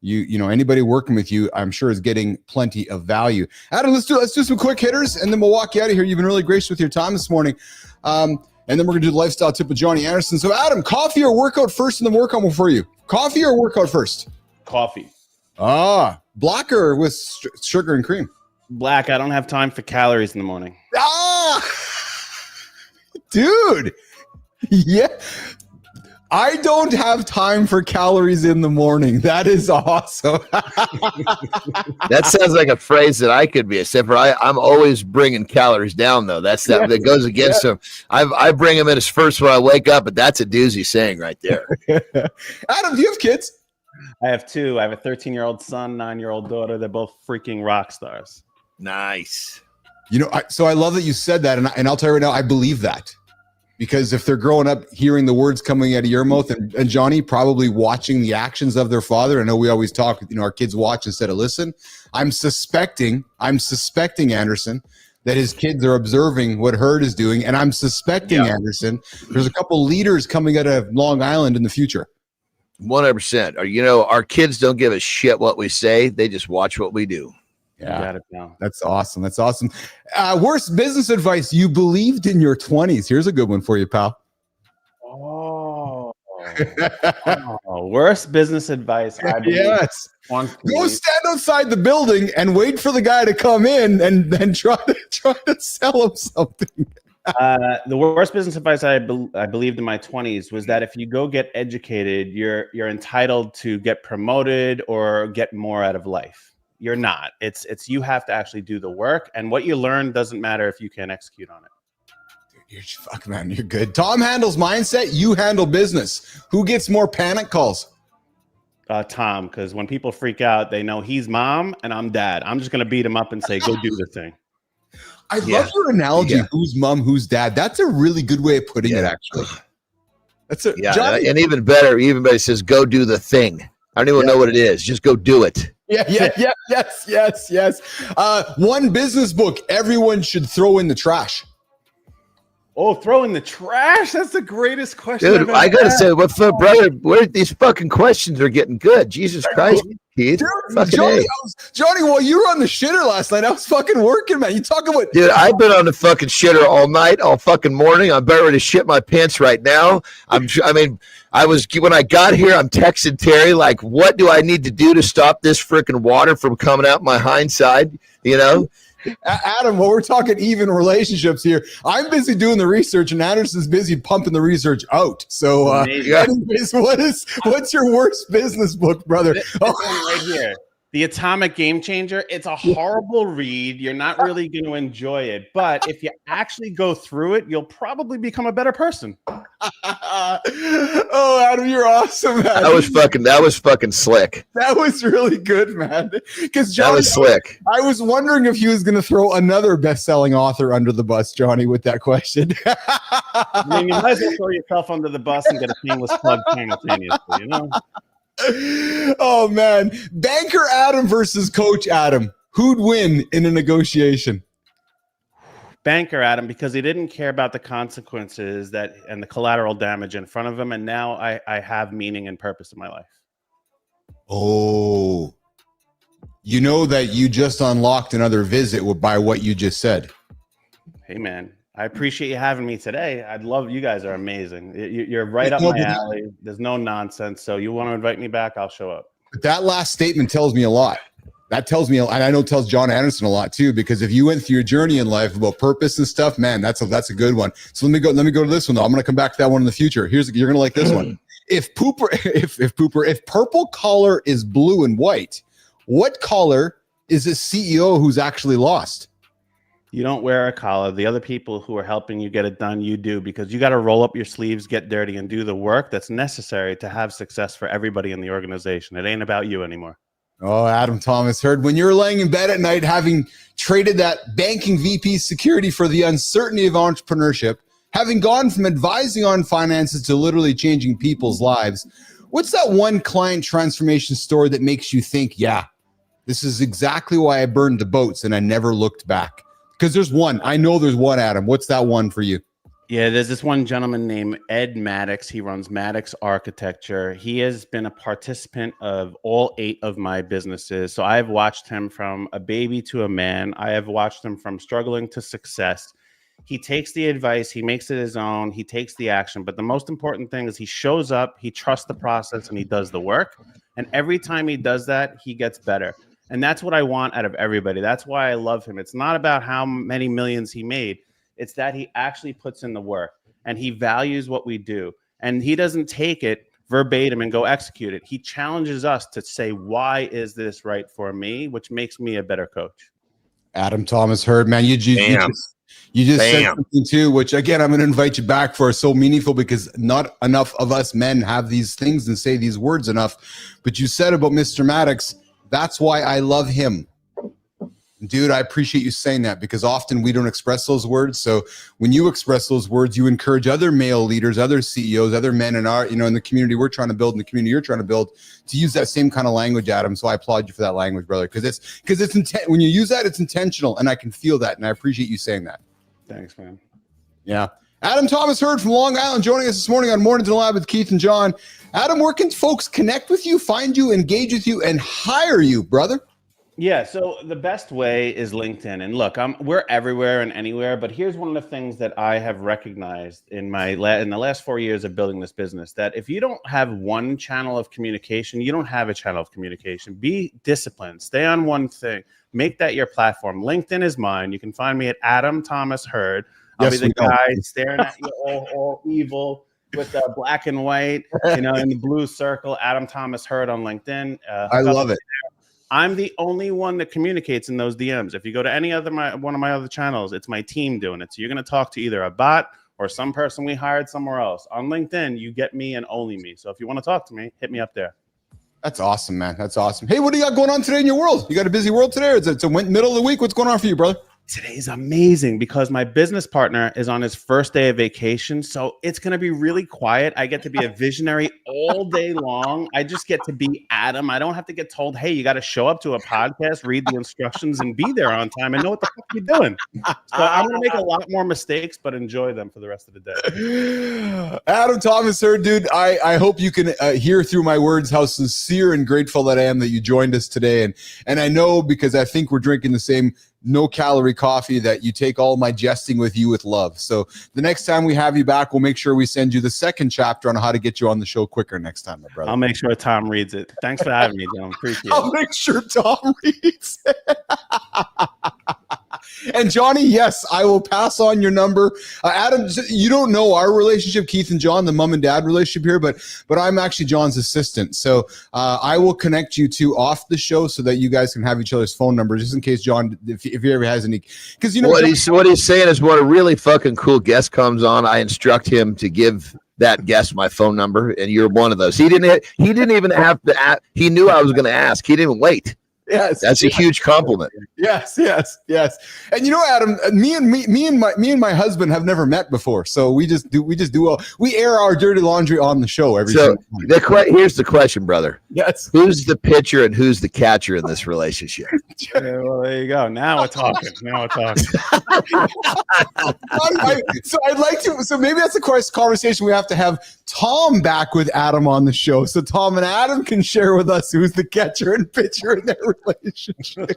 Anybody working with you, I'm sure is getting plenty of value. Adam, let's do some quick hitters and then we'll walk you out of here. You've been really gracious with your time this morning. And then we're gonna do the lifestyle tip with Johnny Andersen. So Adam, coffee or workout first and then workout for you? Coffee or workout first? Coffee. Black or with sugar and cream? Black. I don't have time for calories in the morning. Dude. Yeah. I don't have time for calories in the morning. That is awesome. That sounds like a phrase that I could be, except for I'm always bringing calories down, though. That goes against them. I bring them in as first when I wake up, but that's a doozy saying right there. Adam, do you have kids? I have two. I have a 13-year-old son, 9-year-old daughter. They're both freaking rock stars. Nice. You know, so I love that you said that, and I'll tell you right now, I believe that. Because if they're growing up hearing the words coming out of your mouth, and Johnny probably watching the actions of their father, I know we always talk, you know, our kids watch instead of listen. I'm suspecting, Andersen, that his kids are observing what Hurd is doing, and I'm suspecting, Andersen, there's a couple leaders coming out of Long Island in the future. 100%. You know, our kids don't give a shit what we say; they just watch what we do. Yeah, You got it now. That's awesome. That's awesome. Worst business advice you believed in your 20s. Here's a good one for you, pal. Worst business advice. I believe. Yes. Go stand outside the building and wait for the guy to come in and then try to sell him something. The worst business advice I believed in my 20s was that if you go get educated, you're entitled to get promoted or get more out of life. You're not. It's you have to actually do the work, and what you learn doesn't matter if you can't execute on it. Dude, fuck, man, you're good. Tom handles mindset. You handle business. Who gets more panic calls? Tom, because when people freak out, they know he's mom and I'm dad. I'm just gonna beat him up and say, "Go do the thing." I love your analogy. Who's mom? Who's dad? That's a really good way of putting it. Actually, that's it. Yeah, Johnny, and even better, says, "Go do the thing." I don't even know what it is. Just go do it. Yes. One business book everyone should throw in the trash. Oh, throw in the trash? That's the greatest question. Dude, I gotta say, brother, where these fucking questions are getting good. Jesus Christ, Keith. Dude, Johnny, while you were on the shitter last night, I was fucking working, man. You talking about? Dude, I've been on the fucking shitter all night, all fucking morning. I'm about ready to shit my pants right now. When I got here, I'm texting Terry like, what do I need to do to stop this freaking water from coming out my hindside? You know? Adam, well, we're talking even relationships here. I'm busy doing the research, and Andersen's busy pumping the research out. So, anyways, what's your worst business book, brother? This one right here, The Atomic Game Changer. It's a horrible read. You're not really going to enjoy it, but if you actually go through it, you'll probably become a better person. Oh, Adam, you're awesome, man. That was fucking slick. That was really good, man. Because that was slick. I was wondering if he was going to throw another best-selling author under the bus, Johnny, with that question. I mean, you might as well throw yourself under the bus and get a shameless plug simultaneously, you know? Oh, man. Banker Adam versus Coach Adam. Who'd win in a negotiation? Banker Adam, because he didn't care about the consequences and the collateral damage in front of him, and now I have meaning and purpose in my life. Oh, you know that you just unlocked another visit by what you just said. Hey, man, I appreciate you having me today. I'd love you guys are amazing. You're right up my alley. There's no nonsense. So you want to invite me back, I'll show up. But that last statement tells me a lot. That tells me, and I know it tells John Andersen a lot too, because if you went through your journey in life about purpose and stuff, man, that's a good one. So let me go to this one though. I'm going to come back to that one in the future. You're going to like this one. If purple collar is blue and white, what color is a CEO who's actually lost? You don't wear a collar. The other people who are helping you get it done, you do, because you got to roll up your sleeves, get dirty, and do the work that's necessary to have success for everybody in the organization. It ain't about you anymore. Oh, Adam Thomas Hurd, when you're laying in bed at night, having traded that banking VP security for the uncertainty of entrepreneurship, having gone from advising on finances to literally changing people's lives, what's that one client transformation story that makes you think, yeah, this is exactly why I burned the boats and I never looked back? Because there's one. I know there's one, Adam. What's that one for you? Yeah, there's this one gentleman named Ed Maddox. He runs Maddox Architecture. He has been a participant of all 8 of my businesses. So I've watched him from a baby to a man. I have watched him from struggling to success. He takes the advice, he makes it his own, he takes the action. But the most important thing is he shows up, he trusts the process, and he does the work. And every time he does that, he gets better. And that's what I want out of everybody. That's why I love him. It's not about how many millions he made. It's that he actually puts in the work and he values what we do. and he doesn't take it verbatim and go execute it. He challenges us to say, why is this right for me, which makes me a better coach. Adam Thomas Hurd, man, you just said something too, which again, I'm going to invite you back for. So meaningful, because not enough of us men have these things and say these words enough. But you said about Mr. Maddox, that's why I love him. Dude, I appreciate you saying that, because often we don't express those words. So when you express those words, you encourage other male leaders, other CEOs, other men in our, in the community we're trying to build, in the community you're trying to build, to use that same kind of language, Adam. So I applaud you for that language, brother, because it's intent. When you use that, it's intentional, and I can feel that, and I appreciate you saying that. Thanks, man. Yeah. Adam Thomas Hurd from Long Island joining us this morning on Mornings in the Lab with Keith and John. Adam, where can folks connect with you, find you, engage with you, and hire you, brother? Yeah, so the best way is LinkedIn. And look, we're everywhere and anywhere, but here's one of the things that I have recognized in the last 4 years of building this business, that if you don't have one channel of communication, you don't have a channel of communication. Be disciplined. Stay on one thing. Make that your platform. LinkedIn is mine. You can find me at Adam Thomas Hurd. I'll be the guy staring at you all evil with the black and white, in the blue circle, Adam Thomas Hurd on LinkedIn. I love it. I'm the only one that communicates in those DMs. If you go to any other one of my other channels, it's my team doing it. So you're going to talk to either a bot or some person we hired somewhere else. On LinkedIn, you get me and only me. So if you want to talk to me, hit me up there. That's awesome, man. That's awesome. Hey, what do you got going on today in your world? You got a busy world today, or it's a middle of the week? What's going on for you, brother? Today's amazing because my business partner is on his first day of vacation. So it's going to be really quiet. I get to be a visionary all day long. I just get to be Adam. I don't have to get told, hey, you got to show up to a podcast, read the instructions, and be there on time and know what the fuck you're doing. So I'm going to make a lot more mistakes, but enjoy them for the rest of the day. Adam Thomas Hurd, dude, I hope you can hear through my words how sincere and grateful that I am that you joined us today. And I know, because I think we're drinking the same no-calorie coffee, that you take all my jesting with you with love. So the next time we have you back, we'll make sure we send you the second chapter on how to get you on the show quicker next time, my brother. I'll make sure Tom reads it. Thanks for having me, John. Appreciate it. I'll make sure Tom reads it. And Johnny, yes, I will pass on your number. Adam, you don't know our relationship, Keith and John, the mom and dad relationship here, but I'm actually John's assistant. So I will connect you two off the show so that you guys can have each other's phone numbers, just in case John, if he ever has any. Because what he's saying is, when a really fucking cool guest comes on, I instruct him to give that guest my phone number, and you're one of those. He didn't even have to. He knew I was going to ask. He didn't wait. Yes, that's a huge compliment. Yes. And Adam, me and my husband have never met before, so we just do well. We air our dirty laundry on the show every so here's the question, brother. Yes. Who's the pitcher and who's the catcher in this relationship? Yeah, well, there you go. Now we're talking. So I'd like to. So maybe that's the conversation we have to have Tom back with Adam on the show, so Tom and Adam can share with us who's the catcher and pitcher in their relationship.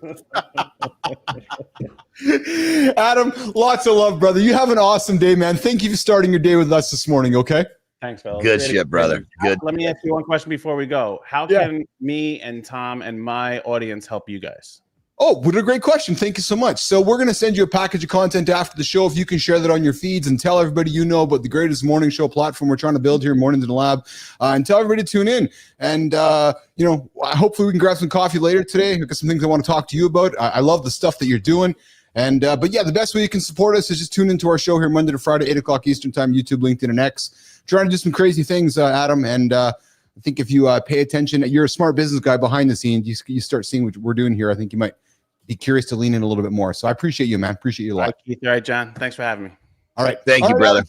Adam, lots of love, brother. You have an awesome day, man. Thank you for starting your day with us this morning. Okay. Thanks, fellas. Good shit, brother. Good. Let me ask you one question before we go. How can me and Tom and my audience help you guys? Oh, what a great question. Thank you so much. So we're going to send you a package of content after the show. If you can share that on your feeds and tell everybody about the greatest morning show platform we're trying to build here, Mornings in the Lab, and tell everybody to tune in. And, hopefully we can grab some coffee later today. I've got some things I want to talk to you about. I love the stuff that you're doing. And but the best way you can support us is just tune into our show here Monday to Friday, 8 o'clock Eastern time, YouTube, LinkedIn, and X. Trying to do some crazy things, Adam. And I think if you pay attention, you're a smart business guy behind the scenes. You start seeing what we're doing here. I think you might be curious to lean in a little bit more. So I appreciate you, man. Appreciate you a lot. Keith. All right, John. Thanks for having me. All right. Thank you, brother.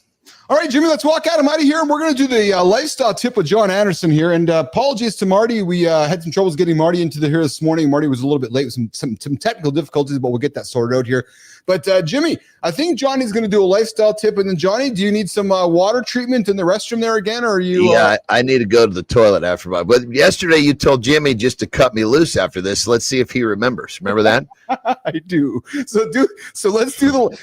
All right, Jimmy, let's walk Adam out of here. And we're going to do the lifestyle tip with John Andersen here. And apologies to Marty. We had some troubles getting Marty into here this morning. Marty was a little bit late with some technical difficulties, but we'll get that sorted out here. But Jimmy, I think Johnny's going to do a lifestyle tip. And then Johnny, do you need some water treatment in the restroom there again? Or are you? Yeah, I need to go to the toilet after but yesterday you told Jimmy just to cut me loose after this. Let's see if he remembers. Remember that? I do. So let's do the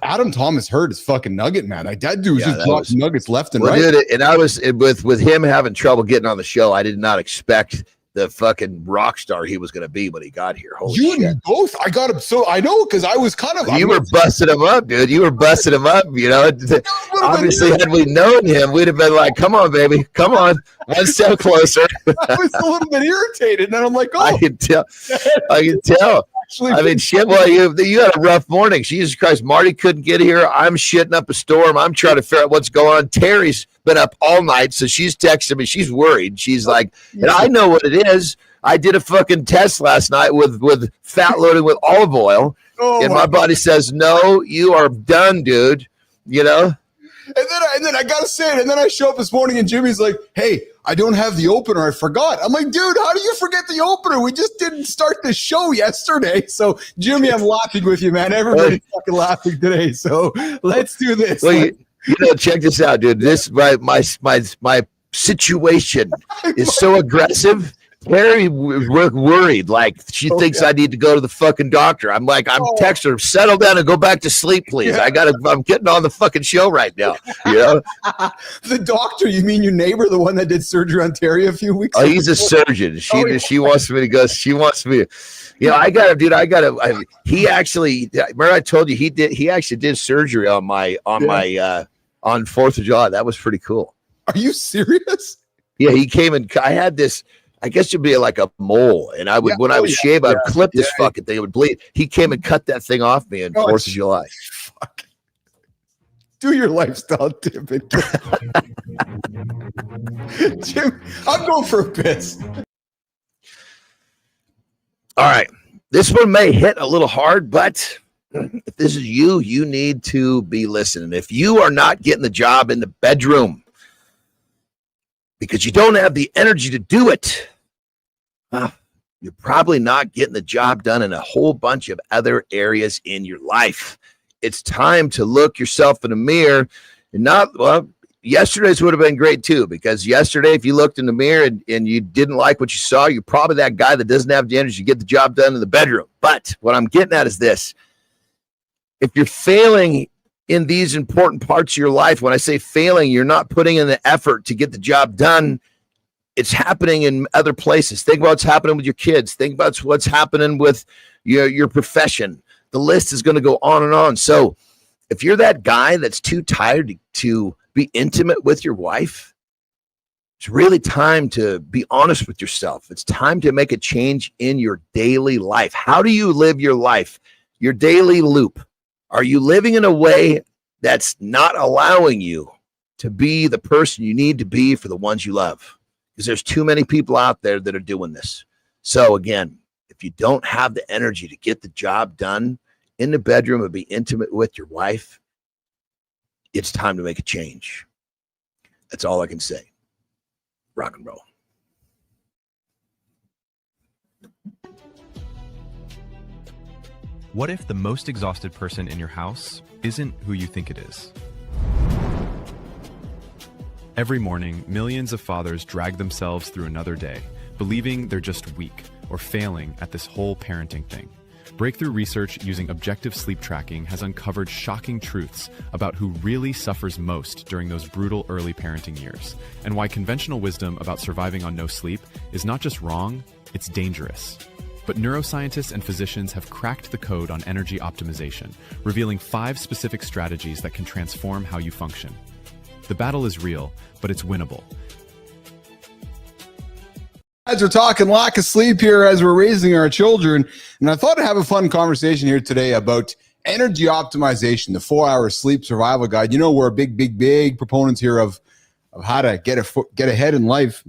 Adam Thomas Hurd is fucking nugget, man. That dude was just dropping nuggets left and right. Dude, and I was with him having trouble getting on the show. I did not expect the fucking rock star he was going to be when he got here. Holy You shit. and me both. I got him. So I know because I was kind of. You were busting him up, dude. You were busting him up, you know. Obviously, had we known him, we'd have been like, come on, baby. Come on. One step closer. I was a little bit irritated. And then I'm like, oh. I can tell. I can tell. Actually, I mean, shit, well, you had a rough morning. Jesus Christ. Marty couldn't get here. I'm shitting up a storm. I'm trying to figure out what's going on. Terry's been up all night, so she's texting me. She's worried. She's like, and I know what it is. I did a fucking test last night with fat loading with olive oil, and my body says, no, you are done, dude. You know? And then I gotta say it. And then I show up this morning and Jimmy's like, hey, I don't have the opener. I forgot. I'm like, dude, how do you forget the opener? We just didn't start the show yesterday. So Jimmy, I'm laughing with you, man. Everybody's fucking laughing today. So let's do this. Well, you know, check this out, dude. This my situation is so aggressive. Terry worried, like she thinks I need to go to the fucking doctor. I'm like, I'm texting her, settle down and go back to sleep, please. Yeah. I'm getting on the fucking show right now. You know, the doctor. You mean your neighbor, the one that did surgery on Terry a few weeks ago? He's a surgeon. She wants me to go. She wants me. You know, I got to. He actually. Remember, I told you he actually did surgery on my on 4th of July. That was pretty cool. Are you serious? Yeah, he came and I had this. I guess it'd be like a mole, and I would when I would shave, I'd clip this fucking thing. It would bleed. He came and cut that thing off me on 4th of July. Fuck. Do your lifestyle tip. Jim, I'm going for a piss. All right. This one may hit a little hard, but if this is you, you need to be listening. If you are not getting the job in the bedroom because you don't have the energy to do it, you're probably not getting the job done in a whole bunch of other areas in your life. It's time to look yourself in the mirror and yesterday's would have been great too, because yesterday, if you looked in the mirror and you didn't like what you saw, you're probably that guy that doesn't have the energy to get the job done in the bedroom. But what I'm getting at is this. If you're failing in these important parts of your life, when I say failing, you're not putting in the effort to get the job done. It's happening in other places. Think about what's happening with your kids. Think about what's happening with your profession. The list is going to go on and on. So if you're that guy that's too tired to be intimate with your wife, it's really time to be honest with yourself. It's time to make a change in your daily life. How do you live your life? Your daily loop. Are you living in a way that's not allowing you to be the person you need to be for the ones you love? Because there's too many people out there that are doing this. So again, if you don't have the energy to get the job done in the bedroom and be intimate with your wife, it's time to make a change. That's all I can say. Rock and roll. What if the most exhausted person in your house isn't who you think it is? Every morning, millions of fathers drag themselves through another day, believing they're just weak or failing at this whole parenting thing. Breakthrough research using objective sleep tracking has uncovered shocking truths about who really suffers most during those brutal early parenting years, and why conventional wisdom about surviving on no sleep is not just wrong, it's dangerous. But neuroscientists and physicians have cracked the code on energy optimization, revealing 5 specific strategies that can transform how you function. The battle is real, but it's winnable. As we're talking lack of sleep here as we're raising our children, and I thought I'd have a fun conversation here today about energy optimization, the 4-hour sleep survival guide. You know, we're big proponents here of how to get ahead in life.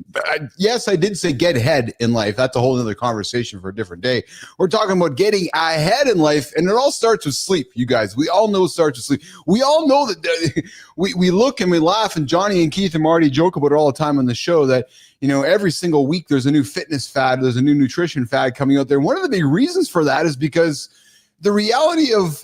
Yes, I did say get ahead in life. That's a whole other conversation for a different day. We're talking about getting ahead in life, and it all starts with sleep, you guys. We all know it starts with sleep. We all know that we look and we laugh, and Johnny and Keith and Marty joke about it all the time on the show that, you know, every single week there's a new fitness fad, there's a new nutrition fad coming out there. One of the big reasons for that is because the reality of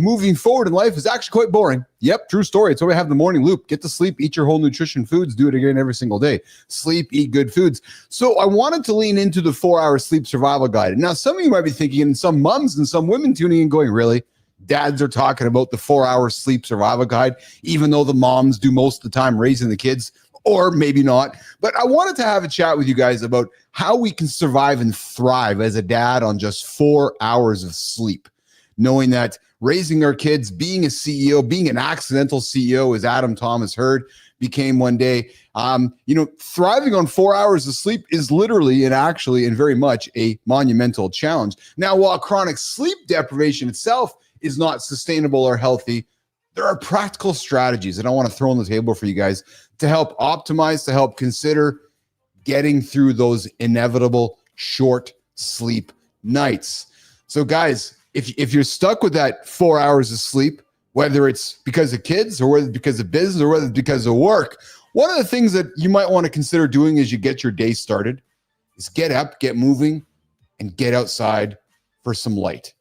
moving forward in life is actually quite boring. Yep, true story. It's why we have the morning loop. Get to sleep, eat your whole nutrition foods, do it again every single day. Sleep, eat good foods. So I wanted to lean into the 4-hour sleep survival guide. Now, some of you might be thinking, and some moms and some women tuning in going, really? Dads are talking about the 4-hour sleep survival guide, even though the moms do most of the time raising the kids. or maybe not. But I wanted to have a chat with you guys about how we can survive and thrive as a dad on just 4 hours of sleep, knowing that raising our kids, being a CEO, being an accidental CEO, as Adam Thomas Hurd became one day, thriving on 4 hours of sleep is literally and actually and very much a monumental challenge. Now, while chronic sleep deprivation itself is not sustainable or healthy, there are practical strategies that I want to throw on the table for you guys to help optimize, to help consider getting through those inevitable short sleep nights. So guys, if you're stuck with that 4 hours of sleep, whether it's because of kids or whether it's because of business or whether it's because of work, one of the things that you might want to consider doing as you get your day started is get up, get moving, and get outside for some light,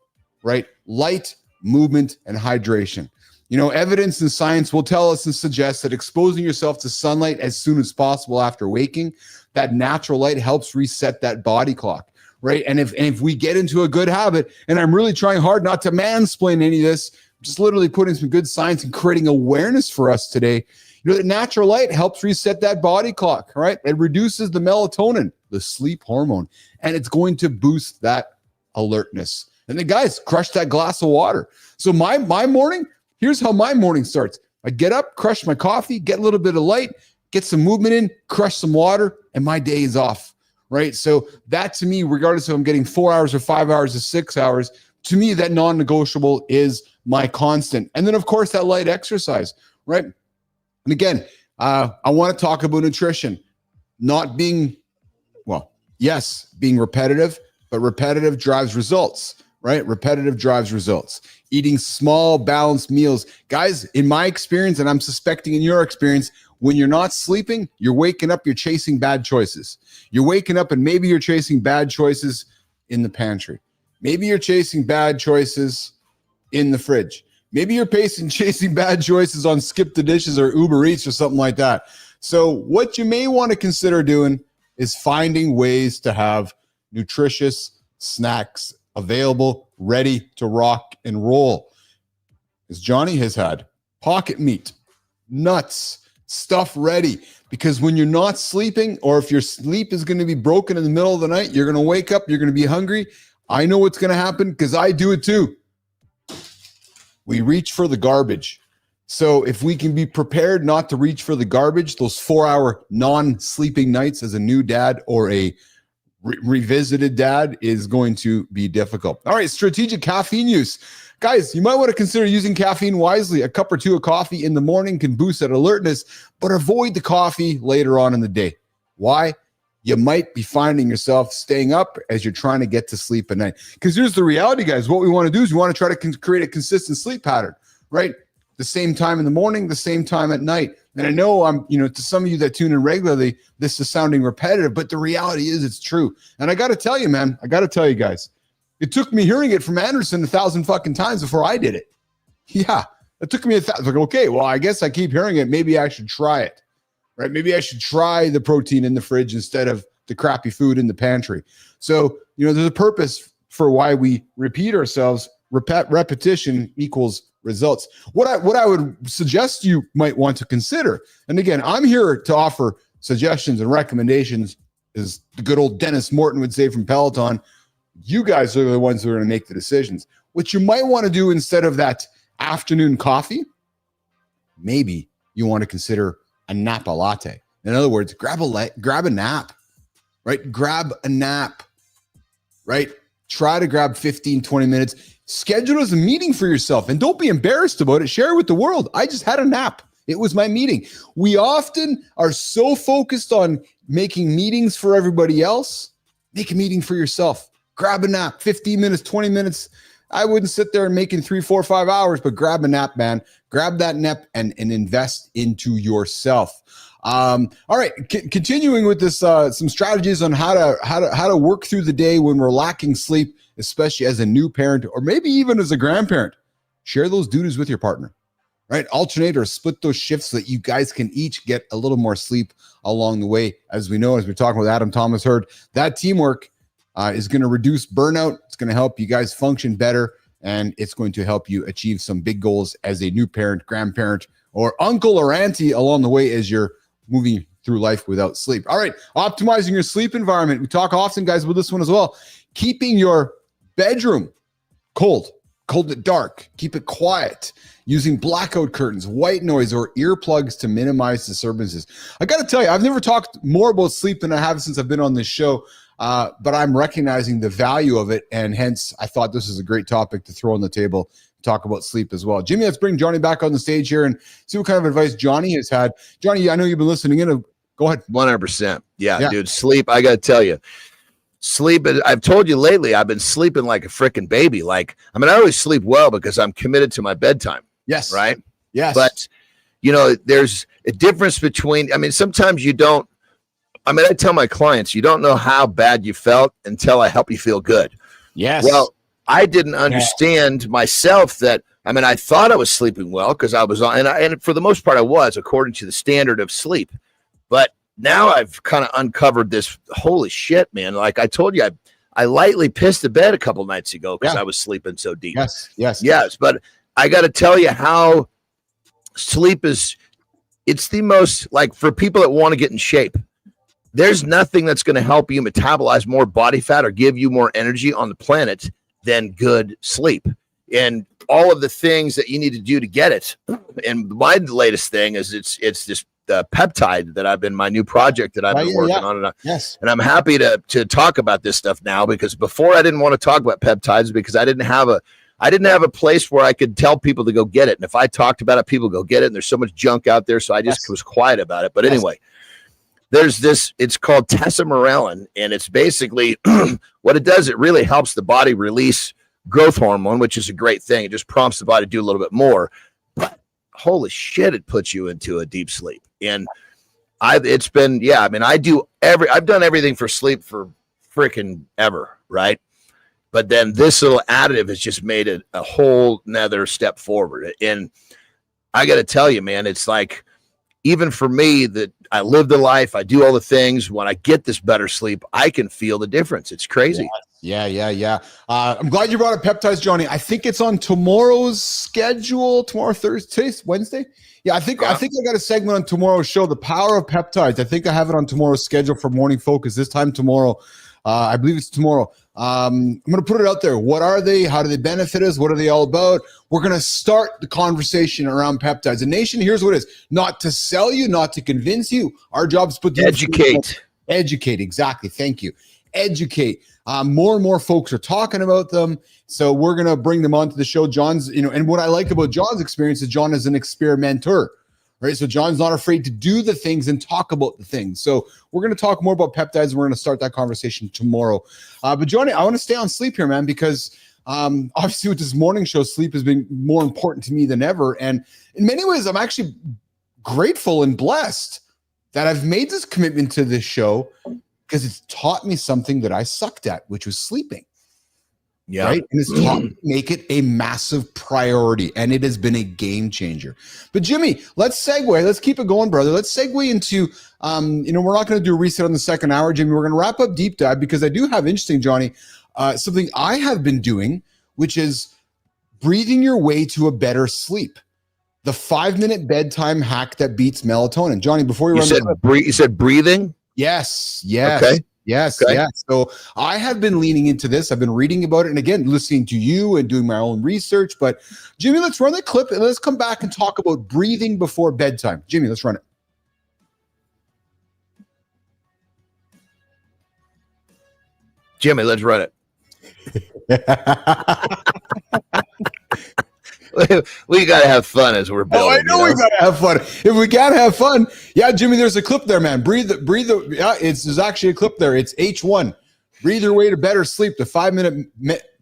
right? Light, movement, and hydration. Evidence and science will tell us and suggest that exposing yourself to sunlight as soon as possible after waking, that natural light helps reset that body clock, right? And if we get into a good habit, and I'm really trying hard not to mansplain any of this, just literally putting some good science and creating awareness for us today, that natural light helps reset that body clock, right? It reduces the melatonin, the sleep hormone, and it's going to boost that alertness. And then guys, crush that glass of water. So my morning, here's how my morning starts. I get up, crush my coffee, get a little bit of light, get some movement in, crush some water, and my day is off, right? So that to me, regardless if I'm getting 4 hours or 5 hours or 6 hours, to me, that non-negotiable is my constant. And then of course, that light exercise, right? And again, I want to talk about nutrition, not being, being repetitive, but repetitive drives results, right? Repetitive drives results. Eating small, balanced meals. Guys, in my experience, and I'm suspecting in your experience, when you're not sleeping, you're waking up, you're chasing bad choices. You're waking up and maybe you're chasing bad choices in the pantry. Maybe you're chasing bad choices in the fridge. Maybe you're chasing bad choices on Skip the Dishes or Uber Eats or something like that. So what you may want to consider doing is finding ways to have nutritious snacks available, ready to rock and roll. As Johnny has had pocket meat, nuts, stuff ready. Because when you're not sleeping, or if your sleep is going to be broken in the middle of the night, you're going to wake up, you're going to be hungry. I know what's going to happen because I do it too. We reach for the garbage. So if we can be prepared not to reach for the garbage, those 4 hour non-sleeping nights as a new dad or a revisited dad is going to be difficult. All right, strategic caffeine use. Guys, you might want to consider using caffeine wisely. A cup or two of coffee in the morning can boost that alertness, but avoid the coffee later on in the day. Why? You might be finding yourself staying up as you're trying to get to sleep at night. Because here's the reality, guys. What we want to do is we want to try to create a consistent sleep pattern, right? The same time in the morning, the same time at night. And I know to some of you that tune in regularly, this is sounding repetitive, but the reality is it's true. And I got to tell you, man, guys, it took me hearing it from Andersen 1,000 fucking times before I did it. Yeah, it took me 1,000. Like, okay, well, I guess I keep hearing it. Maybe I should try it, right? Maybe I should try the protein in the fridge instead of the crappy food in the pantry. So, there's a purpose for why we repeat ourselves. Repetition equals results. What I would suggest you might want to consider, and again, I'm here to offer suggestions and recommendations, as the good old Dennis Morton would say from Peloton. You guys are the ones who are going to make the decisions. What you might want to do instead of that afternoon coffee, maybe you want to consider a Nap-a-latte. In other words, grab a nap, right? Grab a nap, right? Try to grab 15, 20 minutes. Schedule as a meeting for yourself and don't be embarrassed about it. Share it with the world. I just had a nap. It was my meeting. We often are so focused on making meetings for everybody else. Make a meeting for yourself. Grab a nap, 15 minutes, 20 minutes. I wouldn't sit there and make it 3, 4, 5 hours, but grab a nap, man. Grab that nap and invest into yourself. All right, continuing with this, some strategies on how to work through the day when we're lacking sleep, especially as a new parent or maybe even as a grandparent. Share those duties with your partner, right? Alternate or split those shifts so that you guys can each get a little more sleep along the way. As we know, as we're talking with Adam Thomas Hurd, that teamwork is going to reduce burnout. It's going to help you guys function better, and it's going to help you achieve some big goals as a new parent, grandparent, or uncle or auntie along the way as you're moving through life without sleep. All right, optimizing your sleep environment. We talk often, guys, about this one as well. Keeping your bedroom cold it dark, keep it quiet, using blackout curtains, white noise, or earplugs to minimize disturbances. I got to tell you, I've never talked more about sleep than I have since I've been on this show, but I'm recognizing the value of it, and hence I thought this is a great topic to throw on the table, talk about sleep as well. Jimmy, let's bring Johnny back on the stage here and see what kind of advice Johnny has had. Johnny, I know you've been listening in. Go ahead. 100%. Yeah, dude, sleep, I got to tell you. Sleep, I've told you lately, I've been sleeping like a freaking baby. Like, I mean, I always sleep well because I'm committed to my bedtime. Yes. Right? Yes. But, you know, there's a difference between, I mean, sometimes you don't, I mean, I tell my clients, you don't know how bad you felt until I help you feel good. Yes. Well, I didn't understand myself that, I mean, I thought I was sleeping well because I was on, and for the most part I was, according to the standard of sleep. But now I've kind of uncovered this. Holy shit, man. Like I told you, I lightly pissed the bed a couple nights ago because I was sleeping so deep. Yes. But I got to tell you how sleep is, it's the most, like, for people that want to get in shape, there's nothing that's going to help you metabolize more body fat or give you more energy on the planet than good sleep. And all of the things that you need to do to get it. And my latest thing is it's this peptide that I've been, my new project that I've been working on. And I'm happy to talk about this stuff now, because before I didn't want to talk about peptides because I didn't have a place where I could tell people to go get it. And if I talked about it, people go get it. And there's so much junk out there. So I just was quiet about it. But anyway, there's this, it's called tesamorelin. And it's basically what it does. It really helps the body release growth hormone, which is a great thing. It just prompts the body to do a little bit more. But holy shit, it puts you into a deep sleep. And I've done everything for sleep for freaking ever, right? But then this little additive has just made it a whole nother step forward. And I got to tell you, man, it's like, even for me that I live the life, I do all the things, when I get this better sleep, I can feel the difference. It's crazy. Yeah. I'm glad you brought up peptides, Johnny. I think it's on tomorrow's schedule. Tomorrow, Thursday, Wednesday. Yeah, I think I got a segment on tomorrow's show, The Power of Peptides. I think I have it on tomorrow's schedule for Morning Focus this time tomorrow. I believe it's tomorrow. I'm going to put it out there. What are they? How do they benefit us? What are they all about? We're going to start the conversation around peptides. And Nation, here's what it is. Not to sell you, not to convince you. Our job is to put Educate. Exactly. Thank you. Educate. More and more folks are talking about them. So we're going to bring them onto the show. John's, and what I like about John's experience is John is an experimenter, right? So John's not afraid to do the things and talk about the things. So we're going to talk more about peptides, and we're going to start that conversation tomorrow. But Johnny, I want to stay on sleep here, man, because obviously with this morning show, sleep has been more important to me than ever. And in many ways, I'm actually grateful and blessed that I've made this commitment to this show, because it's taught me something that I sucked at, which was sleeping. Yeah. Right. And it's taught me to make it a massive priority, and it has been a game changer. But Jimmy, let's segue. Let's keep it going, brother. Let's segue into, we're not going to do a reset on the second hour, Jimmy. We're going to wrap up deep dive, because I do have interesting, Johnny, something I have been doing, which is breathing your way to a better sleep. The 5-minute bedtime hack that beats melatonin. Johnny, before you said breathing? Yes. Okay. Yes. So I have been leaning into this. I've been reading about it, and again, listening to you and doing my own research. But Jimmy, let's run the clip and let's come back and talk about breathing before bedtime. Jimmy, let's run it. Jimmy, let's run it. We got to have fun as we're building. Oh, I know we got to have fun. If we can't have fun, yeah, Jimmy, there's a clip there, man. Yeah, there's actually a clip there. It's H1. Breathe your way to better sleep. The 5-minute.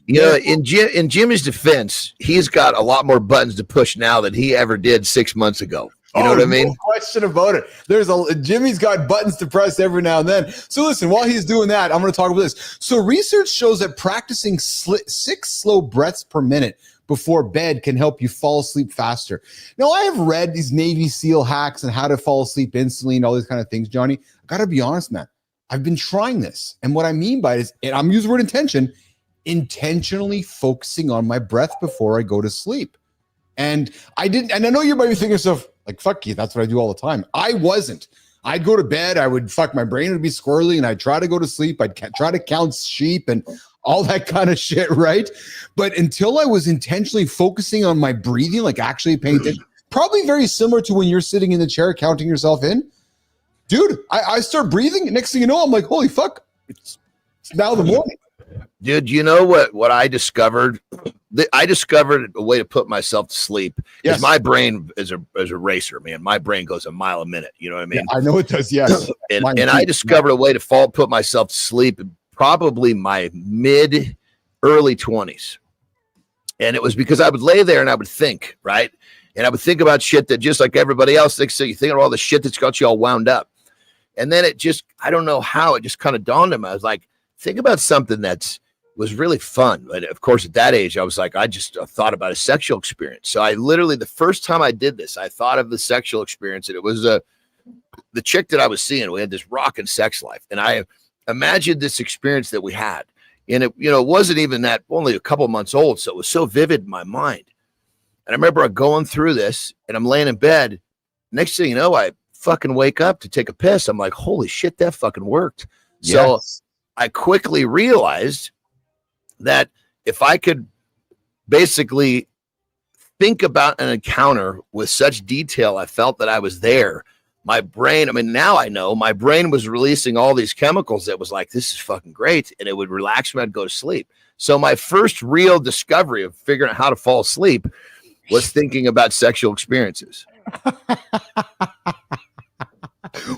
In Jimmy's defense, he's got a lot more buttons to push now than he ever did 6 months ago. You know what I mean? No question about it. Jimmy's got buttons to press every now and then. So listen, while he's doing that, I'm going to talk about this. So research shows that practicing 6 slow breaths per minute before bed can help you fall asleep faster. Now, I have read these Navy SEAL hacks and how to fall asleep instantly and all these kind of things, Johnny. I got to be honest, man. I've been trying this. And what I mean by it is, and I'm using the word intentionally focusing on my breath before I go to sleep. And I know you might be thinking to yourself, like, fuck you, that's what I do all the time. I wasn't. I'd go to bed. My brain would be squirrely, and I'd try to go to sleep. I'd try to count sheep and all that kind of shit, right? But until I was intentionally focusing on my breathing, like actually paying attention, probably very similar to when you're sitting in the chair counting yourself in, dude, I start breathing, and next thing you know, I'm like, holy fuck, it's now the morning. Dude, you know what I discovered? I discovered a way to put myself to sleep. Yes. My brain is a racer, man. My brain goes a mile a minute. You know what I mean? Yeah, I know it does, yes. and I discovered a way to put myself to sleep probably my early 20s. And it was because I would lay there and I would think, right? And I would think about shit that just like everybody else thinks. So you think of all the shit that's got you all wound up. And then I don't know how, it just kind of dawned on me. I was like, think about something was really fun. And of course, at that age, I was like, I just thought about a sexual experience. So I literally, the first time I did this, I thought of the sexual experience, and it was the chick that I was seeing. We had this rockin' sex life, and I imagined this experience that we had. And it wasn't even that, only a couple months old. So it was so vivid in my mind. And I remember going through this, and I'm laying in bed. Next thing you know, I fucking wake up to take a piss. I'm like, holy shit, that fucking worked. Yes. So I quickly realized that if I could basically think about an encounter with such detail, I felt that I was there. My brain, now I know my brain was releasing all these chemicals that was like, this is fucking great. And it would relax me. I'd go to sleep. So my first real discovery of figuring out how to fall asleep was thinking about sexual experiences.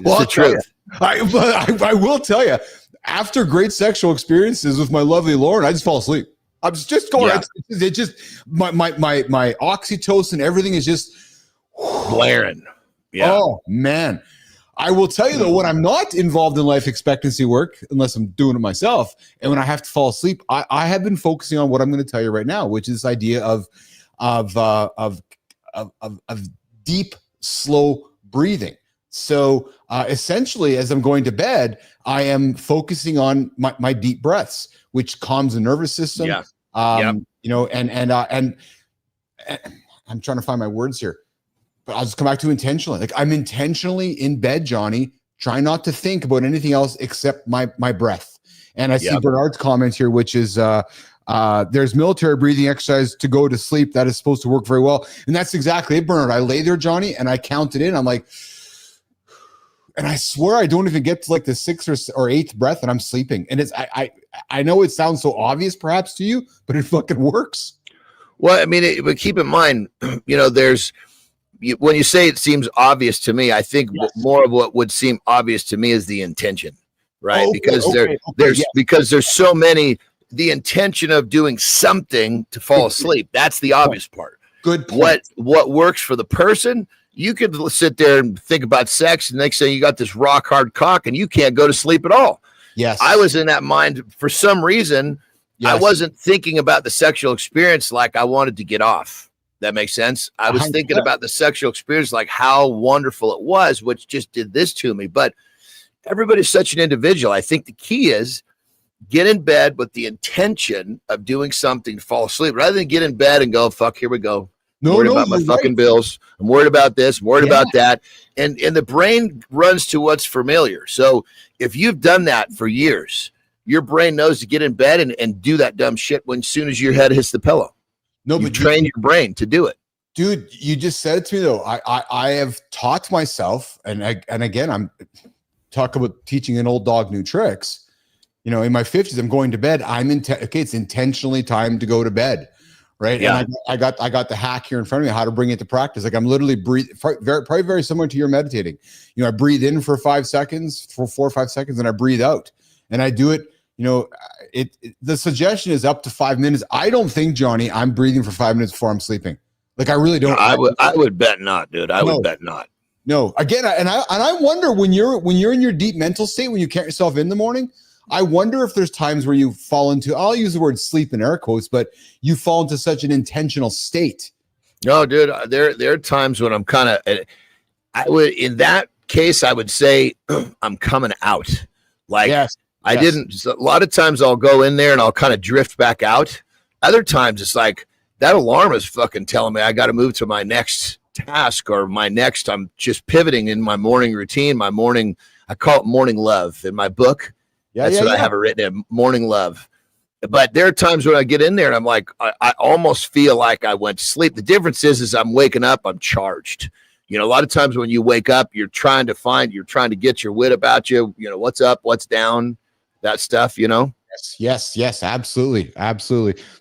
Well, the truth. I will tell you, after great sexual experiences with my lovely Lauren, I just fall asleep. I'm just going. Yeah. It just my oxytocin, everything is just blaring. Yeah. Oh man, I will tell you though, when I'm not involved in life expectancy work, unless I'm doing it myself, and when I have to fall asleep, I have been focusing on what I'm going to tell you right now, which is this idea of deep, slow breathing. So essentially, as I'm going to bed, I am focusing on my deep breaths, which calms the nervous system. Yeah. And I'm trying to find my words here, but I'll just come back to intentionally. Like I'm intentionally in bed, Johnny, trying not to think about anything else except my breath. And I see Bernard's comment here, which is there's military breathing exercise to go to sleep that is supposed to work very well. And that's exactly it, Bernard. I lay there, Johnny, and I count it in. I'm like, and I swear I don't even get to like the sixth or eighth breath and I'm sleeping. And it's, I know it sounds so obvious perhaps to you, but it fucking works. Well, but keep in mind, when you say it seems obvious to me, I think more of what would seem obvious to me is the intention, right? Because there's so many, the intention of doing something to fall asleep. That's the obvious part. Good point. What works for the person, you could sit there and think about sex, and next thing you got this rock hard cock and you can't go to sleep at all. Yes. I was in that mind for some reason. Yes. I wasn't thinking about the sexual experience like I wanted to get off. That makes sense. I was thinking about the sexual experience, like how wonderful it was, which just did this to me. But everybody's such an individual. I think the key is get in bed with the intention of doing something to fall asleep, rather than get in bed and go, fuck, here we go. I'm worried about my fucking bills. I'm worried about this. I'm worried about that. And the brain runs to what's familiar. So if you've done that for years, your brain knows to get in bed and do that dumb shit when as soon as your head hits the pillow. No, but train your brain to do it. Dude, you just said it to me though. I have taught myself, and again, I'm talking about teaching an old dog new tricks. In my 50s, I'm going to bed. It's intentionally time to go to bed. Right. Yeah. And I got the hack here in front of me, how to bring it to practice. Like I'm literally probably very similar to your meditating. I breathe in for 5 seconds, for 4 or 5 seconds, and I breathe out. And I do it, the suggestion is up to 5 minutes. I don't think, Johnny, I'm breathing for 5 minutes before I'm sleeping. Like I really don't. I would bet not, dude. I would bet not. No. Again, I wonder when you're in your deep mental state, when you count yourself in the morning, I wonder if there's times where you fall into, I'll use the word sleep in air quotes, but you fall into such an intentional state. No, dude, there are times when I'm kind of, in that case, I would say I'm coming out. Like a lot of times I'll go in there and I'll kind of drift back out. Other times it's like that alarm is fucking telling me I got to move to my next task or my next, I'm just pivoting in my morning routine, I call it morning love in my book. That's what I have it written in, morning love. But there are times when I get in there and I'm like, I almost feel like I went to sleep. The difference is I'm waking up, I'm charged. A lot of times when you wake up, you're trying to get your wit about you, what's up, what's down, that stuff, Yes, absolutely.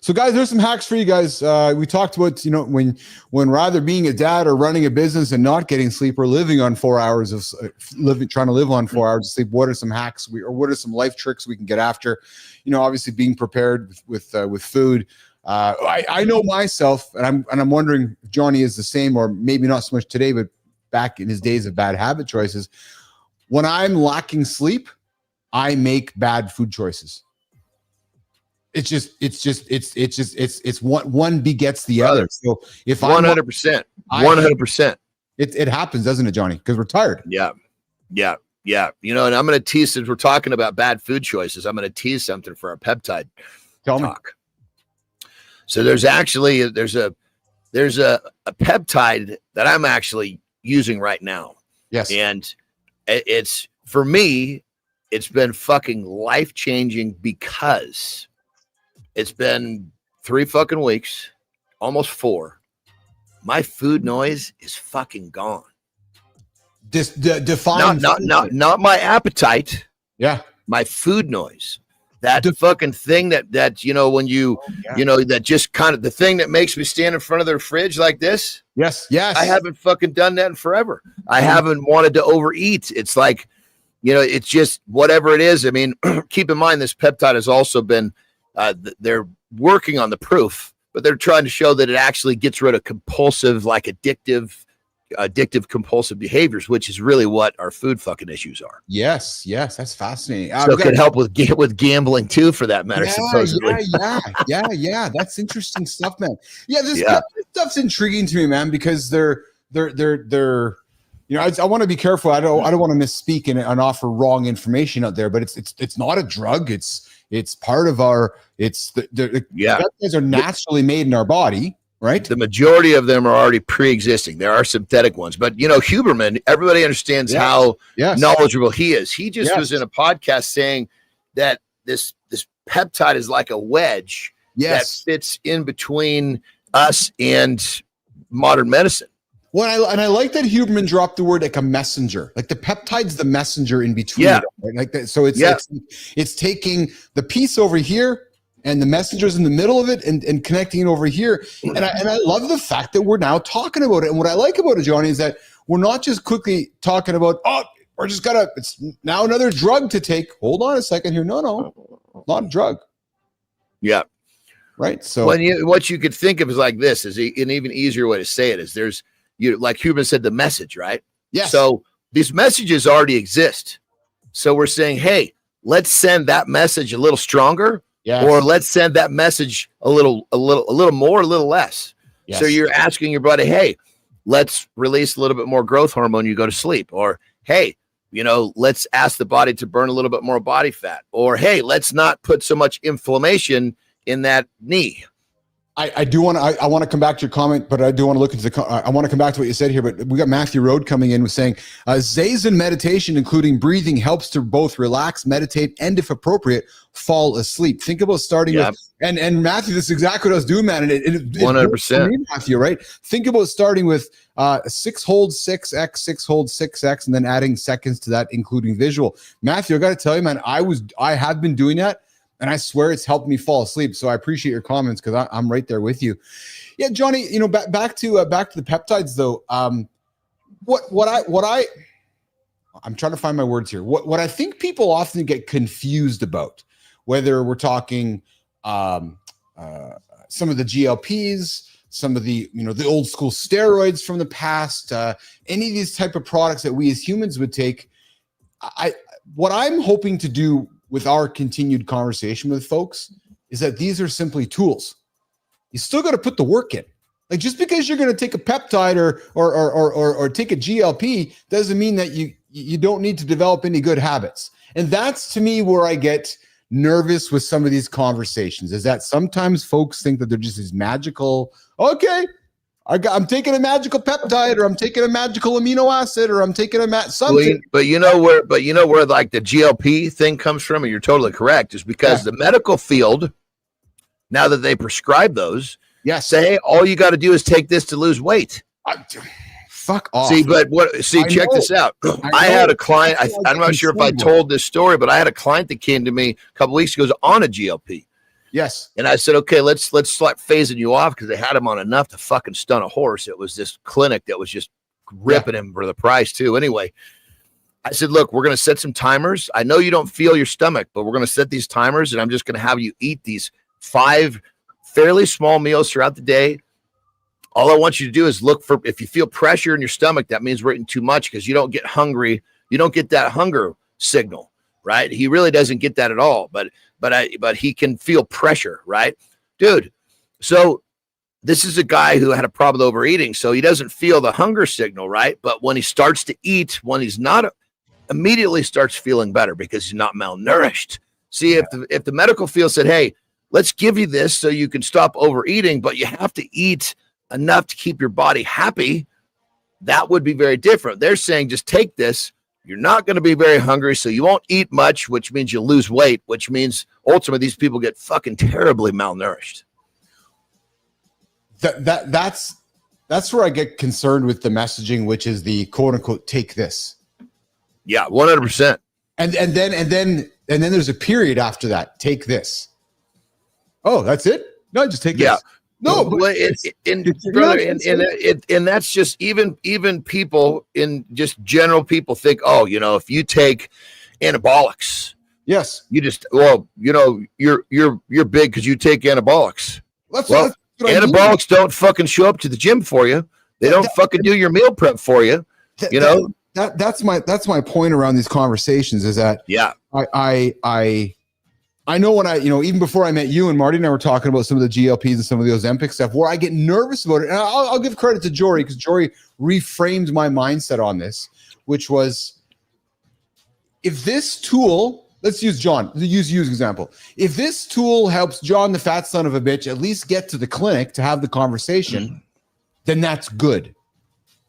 So guys, there's some hacks for you guys. We talked about, when rather being a dad or running a business and not getting sleep or living on 4 hours of trying to live on 4 hours of sleep, what are some hacks or what are some life tricks we can get after? Obviously being prepared with food. I know myself, and I'm wondering if Johnny is the same, or maybe not so much today, but back in his days of bad habit choices, when I'm lacking sleep, I make bad food choices. It's one begets the other. So if 100%, it happens, doesn't it, Johnny? Because we're tired. Yeah. And I'm going to tease, since we're talking about bad food choices, I'm going to tease something for our peptide talk. So there's a peptide that I'm actually using right now. Yes. And it's, for me, it's been fucking life-changing because it's been 3 fucking weeks, almost 4. My food noise is fucking gone. Define not my appetite. Yeah. My food noise. That fucking thing that when you that just kind of the thing that makes me stand in front of their fridge like this. Yes. I haven't fucking done that in forever. I haven't wanted to overeat. It's like, it's just whatever it is. I mean, keep in mind this peptide has also been they're working on the proof, but they're trying to show that it actually gets rid of compulsive, like addictive compulsive behaviors, which is really what our food fucking issues are. Yes, that's fascinating. So it could help with gambling too, for that matter. Supposedly. Yeah. That's interesting stuff, man. Yeah, this stuff's intriguing to me, man, because they're. I want to be careful. I don't want to misspeak and offer wrong information out there, but it's not a drug. It's part of our. Peptides are naturally made in our body. Right. The majority of them are already pre-existing. There are synthetic ones, but Huberman, everybody understands how knowledgeable he is. He just was in a podcast saying that this peptide is like a wedge that fits in between us and modern medicine. Well, I like that Huberman dropped the word like a messenger, like the peptide's the messenger in between. Yeah. Right? Like that. So it's taking the piece over here and the messenger's in the middle of it and connecting it over here. And I love the fact that we're now talking about it. And what I like about it, Johnny, is that we're not just quickly talking about, it's now another drug to take. Hold on a second here. No, not a drug. Yeah. Right. So what you could think of is like this is an even easier way to say it is there's, like Huberman said, the message, right? Yes. So these messages already exist. So we're saying, hey, let's send that message a little stronger. Yes. Or let's send that message a little more, a little less. Yes. So you're asking your body, hey, let's release a little bit more growth hormone. You go to sleep. Or, hey, let's ask the body to burn a little bit more body fat. Or, hey, let's not put so much inflammation in that knee. I want to come back to your comment, but I do want to look into I want to come back to what you said here, but we got Matthew Rode coming in with saying, Zazen meditation, including breathing, helps to both relax, meditate, and if appropriate, fall asleep. Think about starting with, and Matthew, this is exactly what I was doing, man. And it 100%. Matthew, right? Think about starting with 6 hold 6x, 6 hold 6x, and then adding seconds to that, including visual. Matthew, I got to tell you, man, I have been doing that. And I swear it's helped me fall asleep. So I appreciate your comments because I'm right there with you. Yeah, Johnny. Back to the peptides though. I'm trying to find my words here. What I think people often get confused about, whether we're talking some of the GLPs, some of the the old school steroids from the past, any of these type of products that we as humans would take. What I'm hoping to do with our continued conversation with folks is that these are simply tools. You still got to put the work in. Like just because you're going to take a peptide or take a GLP doesn't mean that you don't need to develop any good habits. And that's to me where I get nervous with some of these conversations is that sometimes folks think that they're just these magical, okay, I'm taking a magical peptide, or I'm taking a magical amino acid, or I'm taking something. But you know where like the GLP thing comes from, and you're totally correct, is because the medical field, now that they prescribe those, say, hey, all you got to do is take this to lose weight. Fuck off. Check this out. I had a client, I'm not sure if I told this story, but I had a client that came to me a couple weeks ago on a GLP. Yes. And I said, okay, let's start phasing you off, because they had him on enough to fucking stun a horse. It was this clinic that was just ripping him for the price too. Anyway, I said, look, we're going to set some timers. I know you don't feel your stomach, but we're going to set these timers, and I'm just going to have you eat these 5 fairly small meals throughout the day. All I want you to do is look for, if you feel pressure in your stomach, that means we're eating too much, because you don't get hungry. You don't get that hunger signal, right? He really doesn't get that at all, but he can feel pressure, right? Dude, so this is a guy who had a problem with overeating, so he doesn't feel the hunger signal, right? But when he starts to eat, when he's not, immediately starts feeling better because he's not malnourished. See, if the medical field said, hey, let's give you this so you can stop overeating, but you have to eat enough to keep your body happy, that would be very different. They're saying, just take this. You're not going to be very hungry, so you won't eat much, which means you lose weight, which means ultimately these people get fucking terribly malnourished. That's where I get concerned with the messaging, which is the quote unquote take this. Yeah, 100%. And then there's a period after that. Take this. Oh, that's it? No, just take this. No, but and that's just even people in just general people think, oh, if you take anabolics, yes, you just you're big because you take anabolics. That's what anabolics don't fucking show up to the gym for you. They don't fucking do your meal prep for you. That's my point around these conversations is that I know when even before I met you and Marty and I were talking about some of the GLPs and some of the Ozempic stuff, where I get nervous about it. And I'll give credit to Jory, because Jory reframed my mindset on this, which was, if this tool, let's use John, use you as an example. If this tool helps John, the fat son of a bitch, at least get to the clinic to have the conversation, then that's good,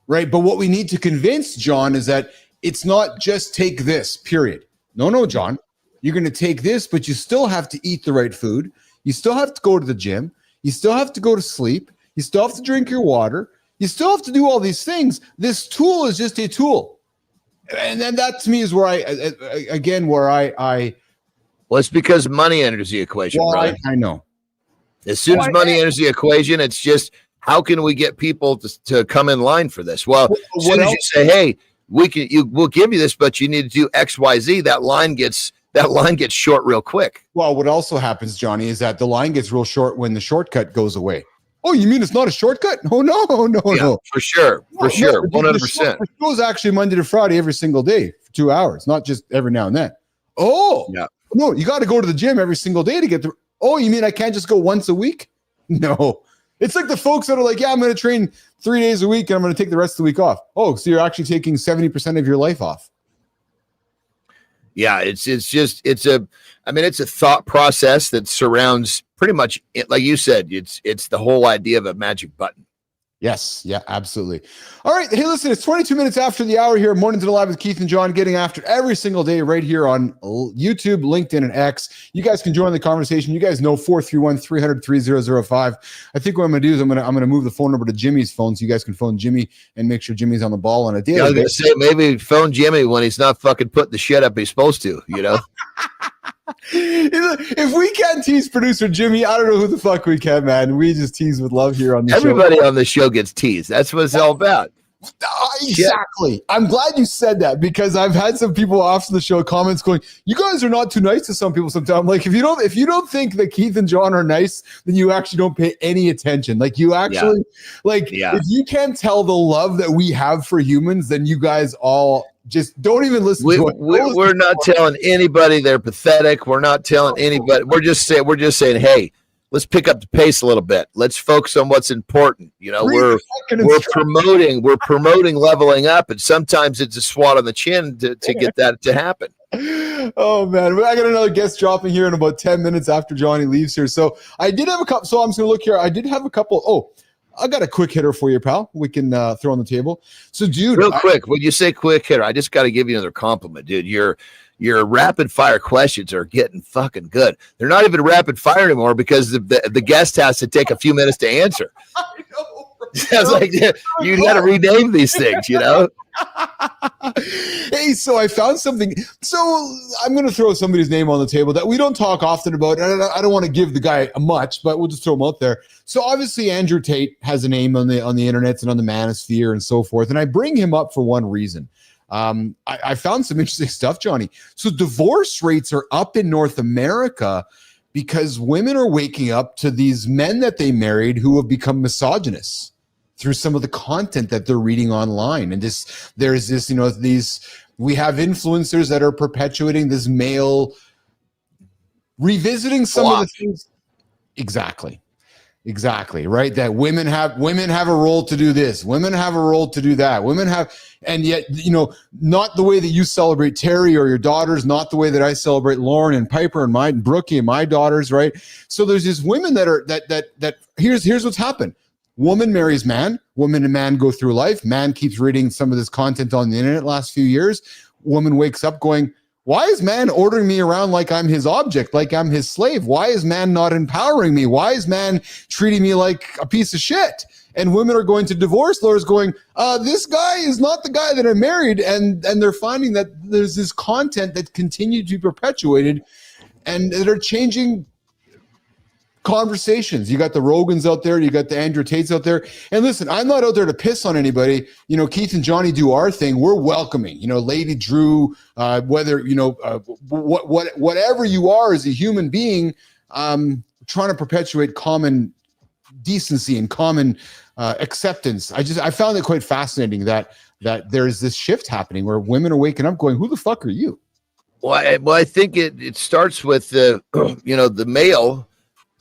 right? But what we need to convince John is that it's not just take this, period. No, John. You're going to take this, but you still have to eat the right food. You still have to go to the gym. You still have to go to sleep. You still have to drink your water. You still have to do all these things. This tool is just a tool. And then that to me is where well, it's because money enters the equation, right? I know. As soon as money enters the equation, it's just, how can we get people to come in line for this? Well, as soon as you say, hey, we'll give you this, but you need to do X, Y, Z, that line gets short real quick. Well, what also happens, Johnny, is that the line gets real short when the shortcut goes away. Oh, you mean it's not a shortcut? Oh, no. For sure. 100%. The show is actually Monday to Friday every single day for 2 hours, not just every now and then. Oh, yeah. No, you got to go to the gym every single day to get the. Oh, you mean I can't just go once a week? No. It's like the folks that are like, yeah, I'm going to train 3 days a week and I'm going to take the rest of the week off. Oh, so you're actually taking 70% of your life off. Yeah, it's a thought process that surrounds pretty much it, like you said, it's the whole idea of a magic button. Yes, yeah, absolutely. All right, hey, listen, it's 22 minutes after the hour here. Mornings at Live with Keith and John, getting after every single day right here on YouTube, LinkedIn, and X. You guys can join the conversation. You guys know 431-300-3005. I think what I'm going to do is I'm going to move the phone number to Jimmy's phone so you guys can phone Jimmy and make sure Jimmy's on the ball on a daily. I was going to say, maybe phone Jimmy when he's not fucking putting the shit up he's supposed to, If we can't tease producer Jimmy, I don't know who the fuck we can, man. We just tease with love here on the show. Everybody on the show gets teased. That's what it's all about. Exactly. Yeah. I'm glad you said that, because I've had some people after the show comments going, you guys are not too nice to some people sometimes. I'm like, if you don't think that Keith and John are nice, then you actually don't pay any attention. Like you actually if you can't tell the love that we have for humans, then you guys all just don't even listen to it. We're not telling anybody they're pathetic. We're not telling anybody. We're just saying, hey, let's pick up the pace a little bit. Let's focus on what's important. We're promoting leveling up, and sometimes it's a swat on the chin to get that to happen. Oh man, I got another guest dropping here in about 10 minutes after Johnny leaves here. So I did have a couple. So I'm just gonna look here. I did have a couple. Oh, I got a quick hitter for you, pal. We can throw on the table. So, dude, real quick, when you say quick hitter, I just got to give you another compliment, dude. Your rapid fire questions are getting fucking good. They're not even rapid fire anymore because the guest has to take a few minutes to answer. I know. I was like, you got to rename these things, you know? Hey, so I found something. So I'm going to throw somebody's name on the table that we don't talk often about. And I don't want to give the guy much, but we'll just throw him out there. So obviously Andrew Tate has a name on the internet and on the manosphere and so forth. And I bring him up for one reason. I found some interesting stuff, Johnny. So divorce rates are up in North America because women are waking up to these men that they married who have become misogynists through some of the content that they're reading online. And there's this, we have influencers that are perpetuating this male, revisiting some of the things. Exactly, right? That women have a role to do this. Women have a role to do that. And yet, not the way that you celebrate Terry or your daughters, not the way that I celebrate Lauren and Piper and Brookie and my daughters, right? So there's these women that here's what's happened. Woman marries man, woman and man go through life. Man keeps reading some of this content on the internet last few years. Woman wakes up going, why is man ordering me around like I'm his object, like I'm his slave? Why is man not empowering me? Why is man treating me like a piece of shit? And women are going to divorce lawyers going, this guy is not the guy that I married. And they're finding that there's this content that continued to be perpetuated and that are changing conversations. You got the Rogans out there, you got the Andrew Tates out there. And listen, I'm not out there to piss on anybody. Keith and Johnny do our thing. We're welcoming, Lady Drew, whether, whatever you are as a human being, trying to perpetuate common decency and common acceptance. I found it quite fascinating that there's this shift happening where women are waking up going, who the fuck are you? Well, I think it starts with the male.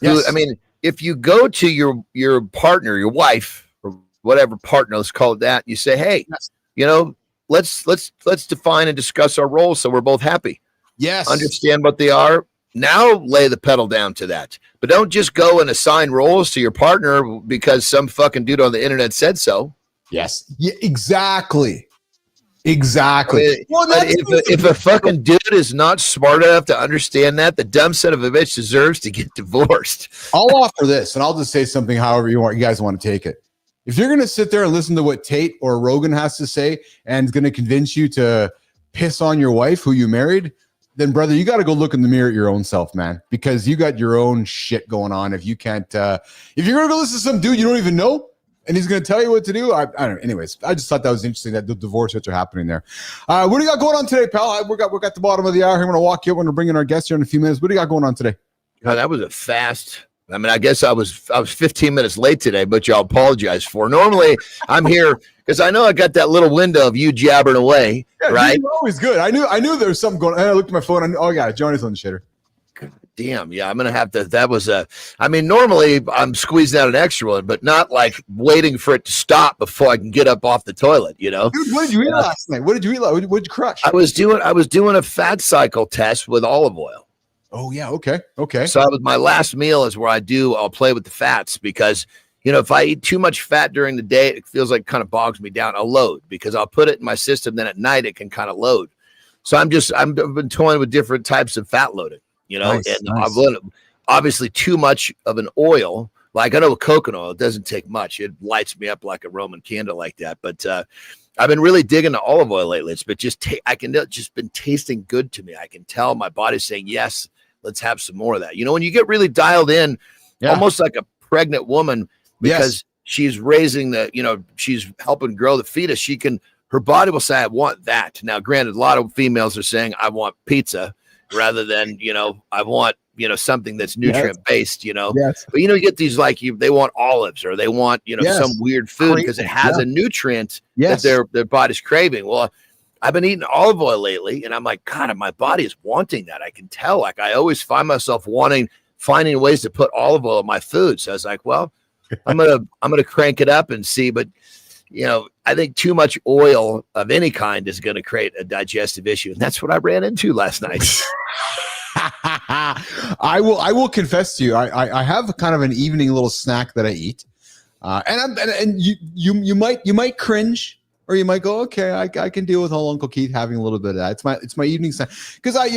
Yes. I mean, if you go to your partner, your wife, or whatever partner, let's call it that, you say, hey, let's define and discuss our roles so we're both happy. Yes. Understand what they are. Now lay the pedal down to that. But don't just go and assign roles to your partner because some fucking dude on the internet said so. Yes. Yeah, exactly. I mean, well, if a fucking dude is not smart enough to understand that, the dumb son of a bitch deserves to get divorced. I'll offer this, and I'll just say something however you guys want to take it. If you're going to sit there and listen to what Tate or Rogan has to say and is going to convince you to piss on your wife who you married, then brother, you got to go look in the mirror at your own self, man, because you got your own shit going on. If you can't, if you're going to go listen to some dude you don't even know, and he's going to tell you what to do. I don't know. Anyways, I just thought that was interesting that the divorce rates are happening there. What do you got going on today, pal? We got the bottom of the hour here. We're going to walk you up. We're going to bring in our guests here in a few minutes. What do you got going on today? God, that was a fast. I mean, I guess I was 15 minutes late today, but y'all apologize for. Normally, I'm here because I know I got that little window of you jabbering away, right? You're always good. I knew there was something going on. I looked at my phone. Oh, yeah, Johnny's on the shitter. Damn, yeah, I'm gonna have to. That was I mean, normally I'm squeezing out an extra one, but not like waiting for it to stop before I can get up off the toilet. Dude, what did you eat last night? What did you eat? What did you crush? I was doing a fat cycle test with olive oil. Oh yeah, okay. So that was my last meal is where I'll play with the fats because if I eat too much fat during the day, it feels like it kind of bogs me down. I'll load because I'll put it in my system. Then at night it can kind of load. So I've been toying with different types of fat loading. Nice. I've learned obviously too much of an oil. Like I know with coconut oil, it doesn't take much. It lights me up like a Roman candle like that. But I've been really digging the olive oil lately. It's been just been tasting good to me. I can tell my body's saying, yes, let's have some more of that. When you get really dialed in, almost like a pregnant woman, because she's raising she's helping grow the fetus. Her body will say, I want that. Now, granted, a lot of females are saying, I want pizza. Rather than, I want, something that's nutrient based, Yes. But, you get these they want olives or they want, some weird food because it has a nutrient that their body's craving. Well, I've been eating olive oil lately and I'm like, God, my body is wanting that. I can tell. Like I always find myself finding ways to put olive oil in my food. So I was like, well, I'm going to crank it up and see. But, I think too much oil of any kind is going to create a digestive issue. And that's what I ran into last night. I will confess to you, I have kind of an evening little snack that I eat. And you might cringe, or you might go, okay, I can deal with Uncle Keith having a little bit of that. It's my evening snack, because I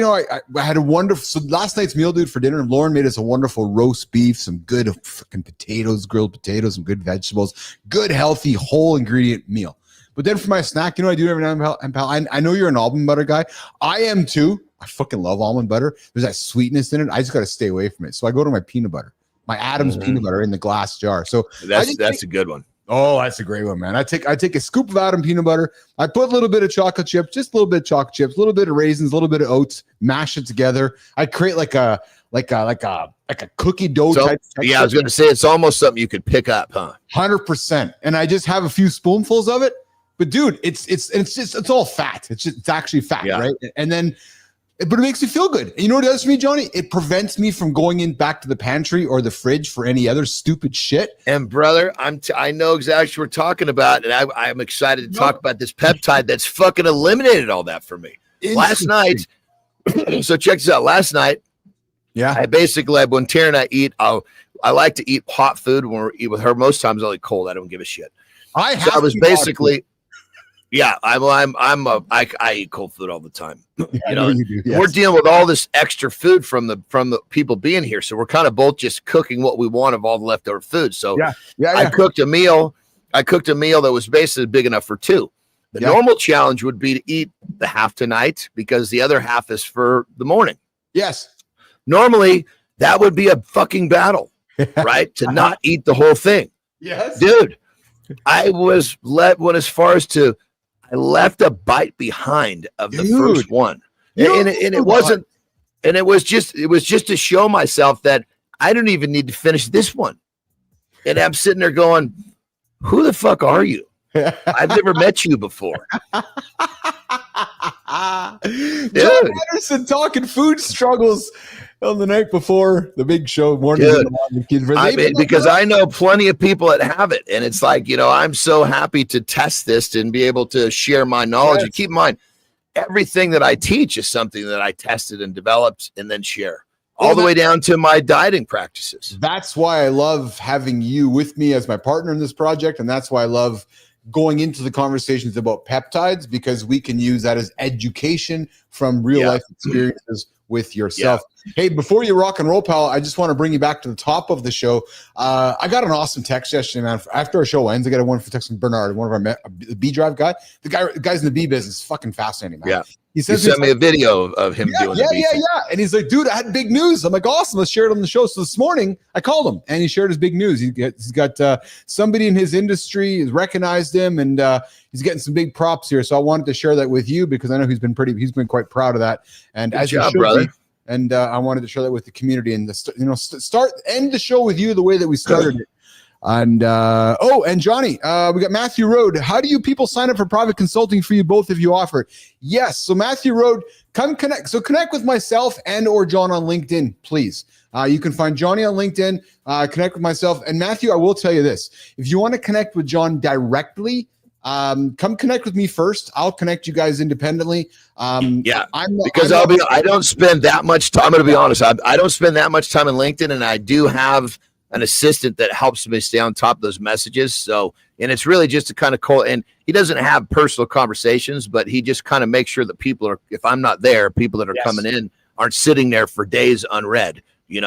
had a wonderful. So last night's meal, dude, for dinner, Lauren made us a wonderful roast beef, some good freaking potatoes, grilled potatoes, some good vegetables, good healthy whole ingredient meal. But then for my snack, I do every now and then. I know you're an almond butter guy. I am too. I fucking love almond butter. There's that sweetness in it. I just got to stay away from it. So I go to my peanut butter, my Adam's peanut butter in the glass jar. So that's a good one. Oh, that's a great one, man. I take a scoop of Adam peanut butter. I put a little bit of chocolate chips, just a little bit of chocolate chips, a little bit of raisins, a little bit of oats, mash it together. I create like a cookie dough type. Yeah, I was going to say it's almost something you could pick up, huh? 100%. And I just have a few spoonfuls of it. But dude, it's all fat. It's actually fat, right? And then, but it makes me feel good. And you know what it does for me, Johnny? It prevents me from going back to the pantry or the fridge for any other stupid shit. And brother, I know exactly what we're talking about, and I'm excited to talk about this peptide that's fucking eliminated all that for me. Last night, so check this out. Last night, I basically, when Tara and I eat, I like to eat hot food when we eat with her. Most times I like cold. I don't give a shit. I was basically. Yeah, I eat cold food all the time. You do, yes. We're dealing with all this extra food from the people being here, so we're kind of both just cooking what we want of all the leftover food. So I cooked a meal. I cooked a meal that was basically big enough for two. The normal challenge would be to eat the half tonight because the other half is for the morning. Yes. Normally that would be a fucking battle, right? To not eat the whole thing. Yes, dude. I was I left a bite behind of the first one, and it wasn't, and it was just to show myself that I don't even need to finish this one. And I'm sitting there going, "Who the fuck are you? I've never met you before." John Andersen talking food struggles on the night before the big show. Because I know plenty of people that have it, and it's like, I'm so happy to test this and be able to share my knowledge. And keep in mind, everything that I teach is something that I tested and developed and then share, all the way down to my dieting practices. That's why I love having you with me as my partner in this project, and that's why I love going into the conversations about peptides, because we can use that as education from real life experiences with yourself. Hey, before you rock and roll, pal, I just want to bring you back to the top of the show. I got an awesome text yesterday, man. After our show ends, I got a wonderful text from Bernard, one of our the B Drive guy. The guy's in the B business, fucking fascinating, man. Yeah. He says, you sent me a video of him doing the B thing. And he's like, dude, I had big news. I'm like, awesome, let's share it on the show. So this morning I called him and he shared his big news. He's got somebody in his industry has recognized him, and he's getting some big props here. So I wanted to share that with you because I know he's been quite proud of that. And good job, brother. And I wanted to share that with the community and end the show with you the way that we started it. And and Johnny, we got Matthew Road. How do you people sign up for private consulting for you both if you offer it? Yes. So Matthew Road, come connect. So connect with myself and or John on LinkedIn, please. You can find Johnny on LinkedIn, connect with myself. And Matthew, I will tell you this. If you want to connect with John directly, come connect with me first. I'll connect you guys independently. I don't spend that much time. I'm going to be honest. I don't spend that much time on LinkedIn, and I do have an assistant that helps me stay on top of those messages. So, and it's really just to kind of call, and he doesn't have personal conversations, but he just kind of makes sure that people are, if I'm not there, people that are coming in aren't sitting there for days unread.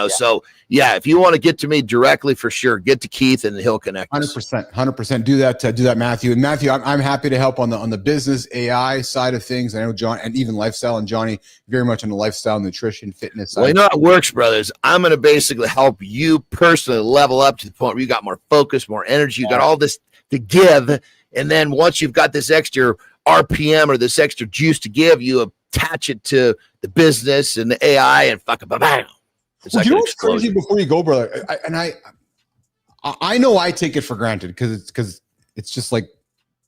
So if you want to get to me directly, for sure, get to Keith and he'll connect. 100%. Do that, Matthew. And Matthew, I'm happy to help on the business AI side of things. I know John, and even lifestyle, and Johnny very much on the lifestyle, nutrition, fitness side. Well, you know how it works, brothers. I'm going to basically help you personally level up to the point where you got more focus, more energy. You got all this to give, and then once you've got this extra RPM or this extra juice to give, you attach it to the business and the AI, and fucking bam. Well, you know what's crazy before you go, brother? I know I take it for granted because it's just like,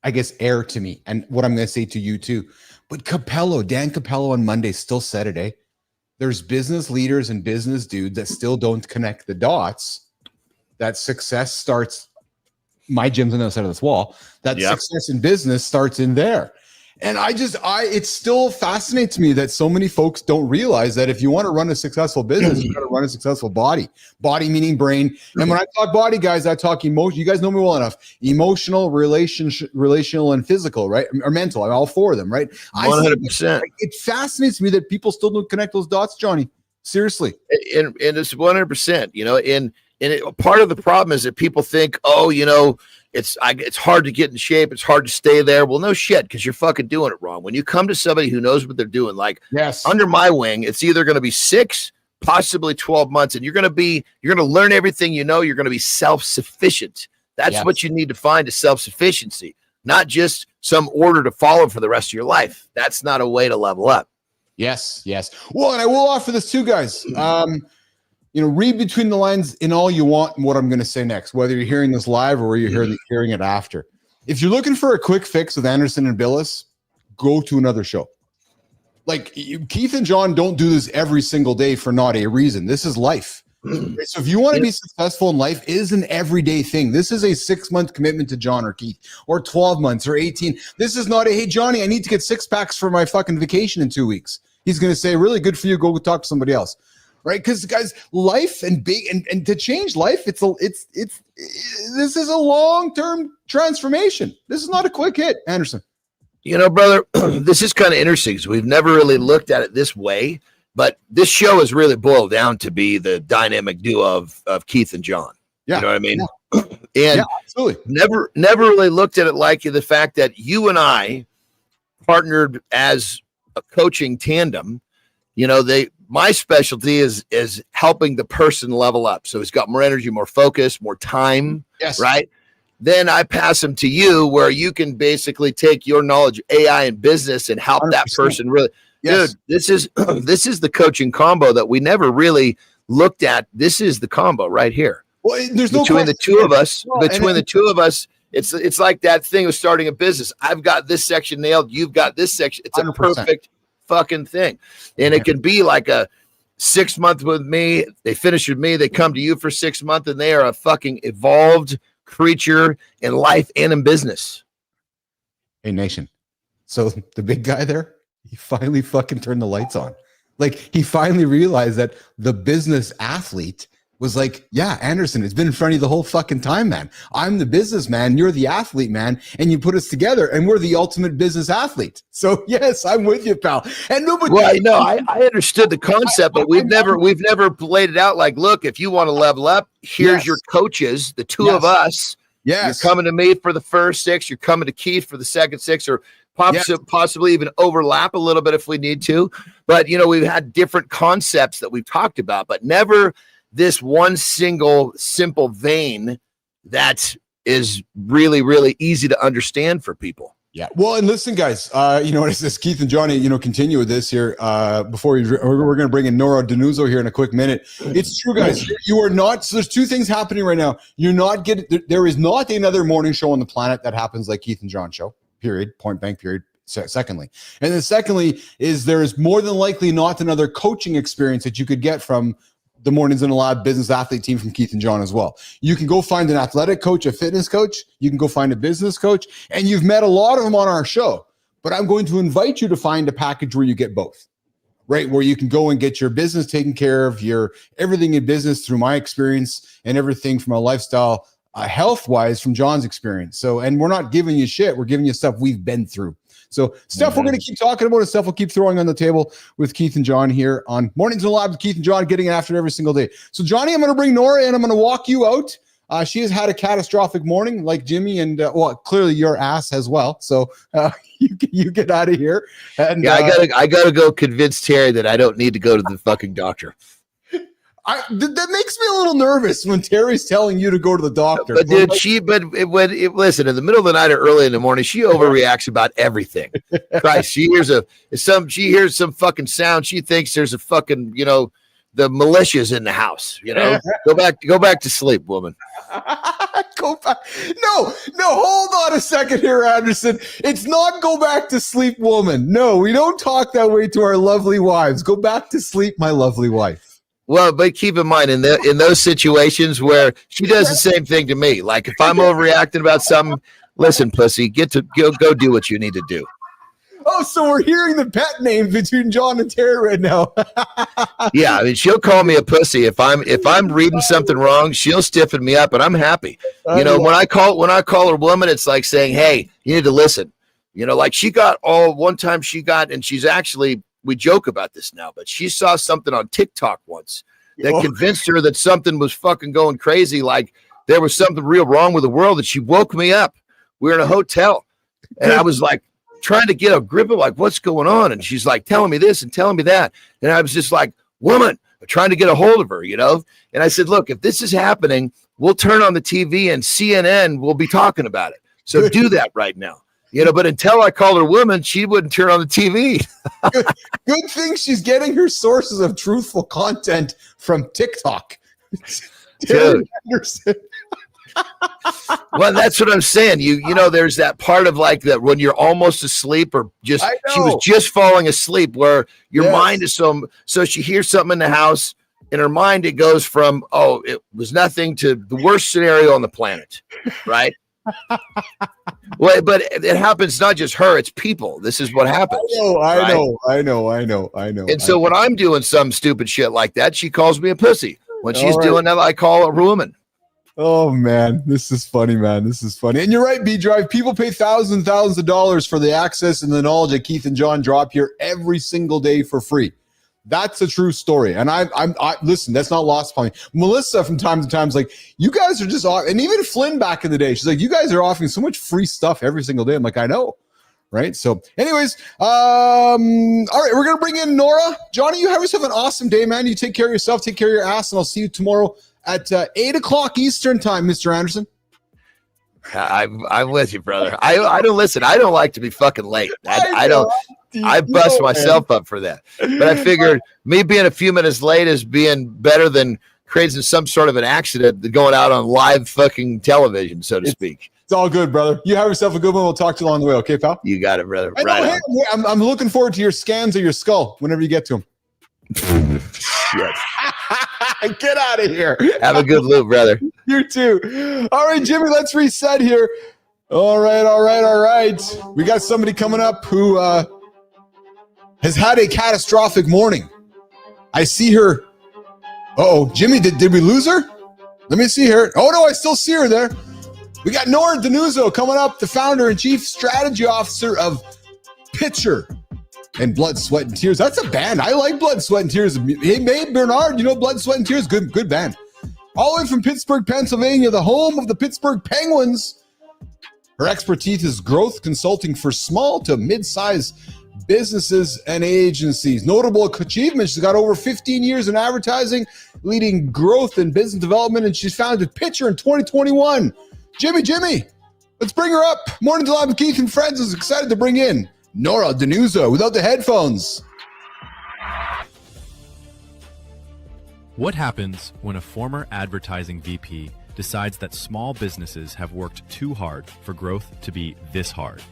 I guess, air to me, and what I'm going to say to you too. But Dan Capello on Monday still said it, eh? There's business leaders and business dudes that still don't connect the dots. That success starts. My gym's on the other side of this wall. That success in business starts in there. And it still fascinates me that so many folks don't realize that if you want to run a successful business, you got to run a successful body. Body meaning brain. And when I talk body, guys, I talk emotion. You guys know me well enough. Emotional, relational, and physical, right? Or mental. I'm all four of them, right? 100%. It fascinates me that people still don't connect those dots, Johnny. Seriously. And it's 100%, you know, and part of the problem is that people think, oh, you know, it's hard to get in shape. It's hard to stay there. Well, no shit, because you're fucking doing it wrong. When you come to somebody who knows what they're doing, like under my wing, it's either going to be 6, possibly 12 months, and you're going to learn everything you know. You're going to be self-sufficient. That's what you need to find is self-sufficiency, not just some order to follow for the rest of your life. That's not a way to level up. Yes. Well, and I will offer this too, guys. You know, read between the lines in all you want and what I'm going to say next, whether you're hearing this live or you're hearing it after. If you're looking for a quick fix with Andersen and Bilous, go to another show. Like Keith and John don't do this every single day for not a reason. This is life. So if you want to be successful in life, it is an everyday thing. This is a 6-month commitment to John or Keith, or 12 months or 18. This is not a, hey, Johnny, I need to get 6 packs for my fucking vacation in 2 weeks. He's going to say, really good for you. Go talk to somebody else. Right, because guys, life and big and to change life, this is a long-term transformation. This is not a quick hit, Andersen. You know, brother, this is kind of interesting because we've never really looked at it this way, but this show is really boiled down to be the dynamic duo of Keith and John. Yeah, you know what I mean? Yeah. And absolutely. Never really looked at it like the fact that you and I partnered as a coaching tandem. You know, my specialty is helping the person level up. So he's got more energy, more focus, more time. Yes. Right. Then I pass them to you where you can basically take your knowledge, AI and business, and help 100%. That person really. Yes. Dude, this is the coaching combo that we never really looked at. This is the combo right here. Well, there's no between the two of us. It's like that thing of starting a business. I've got this section nailed. You've got this section. It's 100%. A perfect fucking thing. And it can be like a 6 month with me. They finish with me. They come to you for 6 months, and they are a fucking evolved creature in life and in business. Hey, Nation. So the big guy there, he finally fucking turned the lights on. Like he finally realized that the business athlete was like, yeah, Andersen, it's been in front of you the whole fucking time, man. I'm the businessman, you're the athlete, man, and you put us together, and we're the ultimate business athlete. So yes, I'm with you, pal. And nobody. Well, no, I understood the concept, but we've never laid it out like, look, if you want to level up, here's your coaches, the two of us. Yes, you're coming to me for the first 6. You're coming to Keith for the second 6, or possibly even overlap a little bit if we need to. But you know, we've had different concepts that we've talked about, but never this one single simple vein that is really, really easy to understand for people. Yeah. Well, and listen, guys, you know, as Keith and Johnny, you know, continue with this here, before we're going to bring in Nora DiNuzzo here in a quick minute. It's true, guys. You are not, so there's 2 things happening right now. You're not getting, there is not another morning show on the planet that happens like Keith and John show, period, point blank, period. Secondly. And then secondly is there is more than likely not another coaching experience that you could get from the Mornings in the Lab business athlete team from Keith and John as well. You can go find an athletic coach, a fitness coach. You can go find a business coach, and you've met a lot of them on our show. But I'm going to invite you to find a package where you get both, right? Where you can go and get your business taken care of, your everything in business through my experience, and everything from a lifestyle, health-wise from John's experience. So, and we're not giving you shit. We're giving you stuff we've been through. So stuff we're going to keep talking about, and stuff we'll keep throwing on the table with Keith and John here on Mornings in the Lab with Keith and John, getting after it every single day. So Johnny, I'm going to bring Nora in. I'm going to walk you out. She has had a catastrophic morning like Jimmy, and well, clearly your ass as well. So you get out of here. And I gotta go convince Terry that I don't need to go to the fucking doctor. That makes me a little nervous when Terry's telling you to go to the doctor. But dude, listen, in the middle of the night or early in the morning, she overreacts about everything. Christ, she hears some fucking sound. She thinks there's a fucking, you know, the militia's in the house. You know, go back to sleep, woman. Go back. No, hold on a second here, Andersen. It's not go back to sleep, woman. No, we don't talk that way to our lovely wives. Go back to sleep, my lovely wife. Well, but keep in mind, in those situations where she does the same thing to me, like if I'm overreacting about something, listen, pussy, go do what you need to do. Oh, so we're hearing the pet name between John and Terry right now. Yeah, I mean, she'll call me a pussy if I'm reading something wrong. She'll stiffen me up, and I'm happy. You know, when I call her woman, it's like saying, "Hey, you need to listen." You know, like one time she got, and she's actually, we joke about this now, but she saw something on TikTok once that convinced her that something was fucking going crazy, like there was something real wrong with the world, and she woke me up. We were in a hotel, and I was like trying to get a grip of like, what's going on? And she's like telling me this and telling me that. And I was just like, woman, trying to get a hold of her, you know? And I said, look, if this is happening, we'll turn on the TV and CNN will be talking about it. So do that right now. You know, but until I called her woman, she wouldn't turn on the TV. Good thing she's getting her sources of truthful content from TikTok. Dude. Andersen. Well, that's what I'm saying. You know, there's that part of like that when you're almost asleep or just she was just falling asleep where your mind is so she hears something in the house. In her mind, it goes from, oh, it was nothing to the worst scenario on the planet, right? Well, but it happens not just her, it's people. This is what happens. I know. And so when I'm doing some stupid shit like that, she calls me a pussy. When she's doing that, I call her a woman. Oh, man. This is funny, man. This is funny. And you're right, B-Drive. People pay thousands and thousands of dollars for the access and the knowledge that Keith and John drop here every single day for free. That's a true story. And I listen, that's not lost upon me. Melissa from time to time is like, you guys are just off. And even Flynn back in the day, she's like, you guys are offering so much free stuff every single day. I'm like, I know. Right. So anyways, all right, we're going to bring in Nora. Johnny, you have yourself an awesome day, man. You take care of yourself, take care of your ass, and I'll see you tomorrow at 8 o'clock Eastern time, Mr. Andersen. I'm with you, brother. I don't listen. I don't like to be fucking late. I bust myself up for that. But I figured me being a few minutes late is being better than creating some sort of an accident going out on live fucking television, so to speak. It's all good, brother. You have yourself a good one. We'll talk to you along the way. Okay, pal? You got it, brother. I'm looking forward to your scans of your skull whenever you get to them. Shit. Get out of here. Have a good loop, brother. You too. All right, Jimmy, let's reset here. All right. We got somebody coming up who has had a catastrophic morning. I see her. Uh-oh, Jimmy, did we lose her? Let me see her. Oh, no, I still see her there. We got Nora DiNuzzo coming up, the founder and chief strategy officer of Pitcher and Blood, Sweat, and Tears. That's a band. I like Blood, Sweat, and Tears. Hey, Bernard, you know Blood, Sweat, and Tears? Good band. All the way from Pittsburgh, Pennsylvania, the home of the Pittsburgh Penguins. Her expertise is growth consulting for small to mid-size businesses and agencies. Notable achievements, she's got over 15 years in advertising, leading growth and business development, and she's founded Pitcher in 2021. Jimmy, let's bring her up. Morning Live with Keith and Friends is excited to bring in Nora DiNuzzo without the headphones. What happens when a former advertising VP decides that small businesses have worked too hard for growth to be this hard?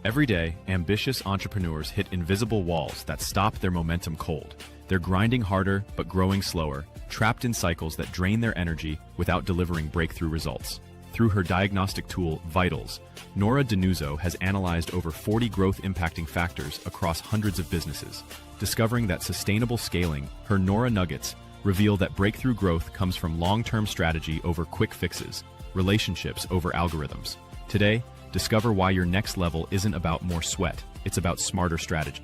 Every day, ambitious entrepreneurs hit invisible walls that stop their momentum cold. They're grinding harder but growing slower, trapped in cycles that drain their energy without delivering breakthrough results. Through her diagnostic tool, Vitals, Nora DiNuzzo has analyzed over 40 growth-impacting factors across hundreds of businesses. Discovering that sustainable scaling, her Nora Nuggets reveal that breakthrough growth comes from long-term strategy over quick fixes, relationships over algorithms. Today, discover why your next level isn't about more sweat, it's about smarter strategy.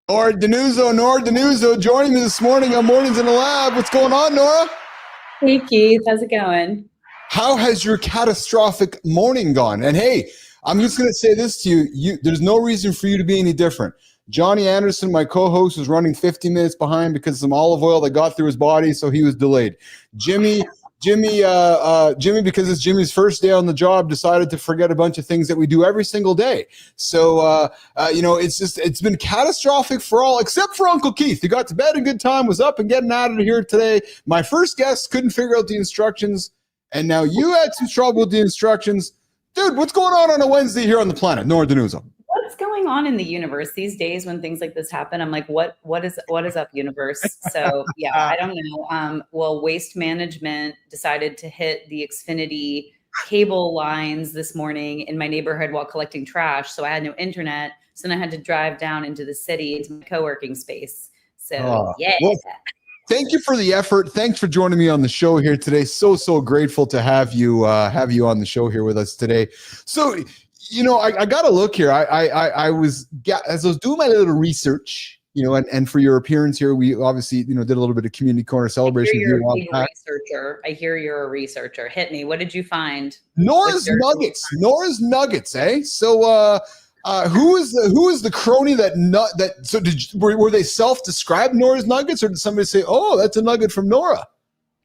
Nora DiNuzzo joining me this morning on Mornings in the Lab. What's going on, Nora? Hey, Keith. How's it going? How has your catastrophic morning gone? And hey, I'm just going to say this to you. There's no reason for you to be any different. Johnny Andersen, my co-host, was running 50 minutes behind because of some olive oil that got through his body, so he was delayed. Jimmy, because it's Jimmy's first day on the job, decided to forget a bunch of things that we do every single day. So, it's been catastrophic for all, except for Uncle Keith. He got to bed in good time, was up and getting out of here today. My first guest couldn't figure out the instructions, and now you had some trouble with the instructions. Dude, what's going on a Wednesday here on the planet? Nora DiNuzzo. What's going on in the universe these days when things like this happen? I'm like, what is up, universe? So yeah, I don't know. Well, Waste Management decided to hit the Xfinity cable lines this morning in my neighborhood while collecting trash. So I had no internet. So then I had to drive down into the city into my co-working space. So yeah. Well, thank you for the effort. Thanks for joining me on the show here today. So grateful to have you on the show here with us today. So, I got to look here. As I was doing my little research, and for your appearance here, we obviously, did a little bit of community corner celebration. I hear you're a researcher. Hit me. What did you find? Nora's Nuggets, eh? So, who is the crony were they self-described Nora's Nuggets, or did somebody say, "Oh, that's a nugget from Nora"?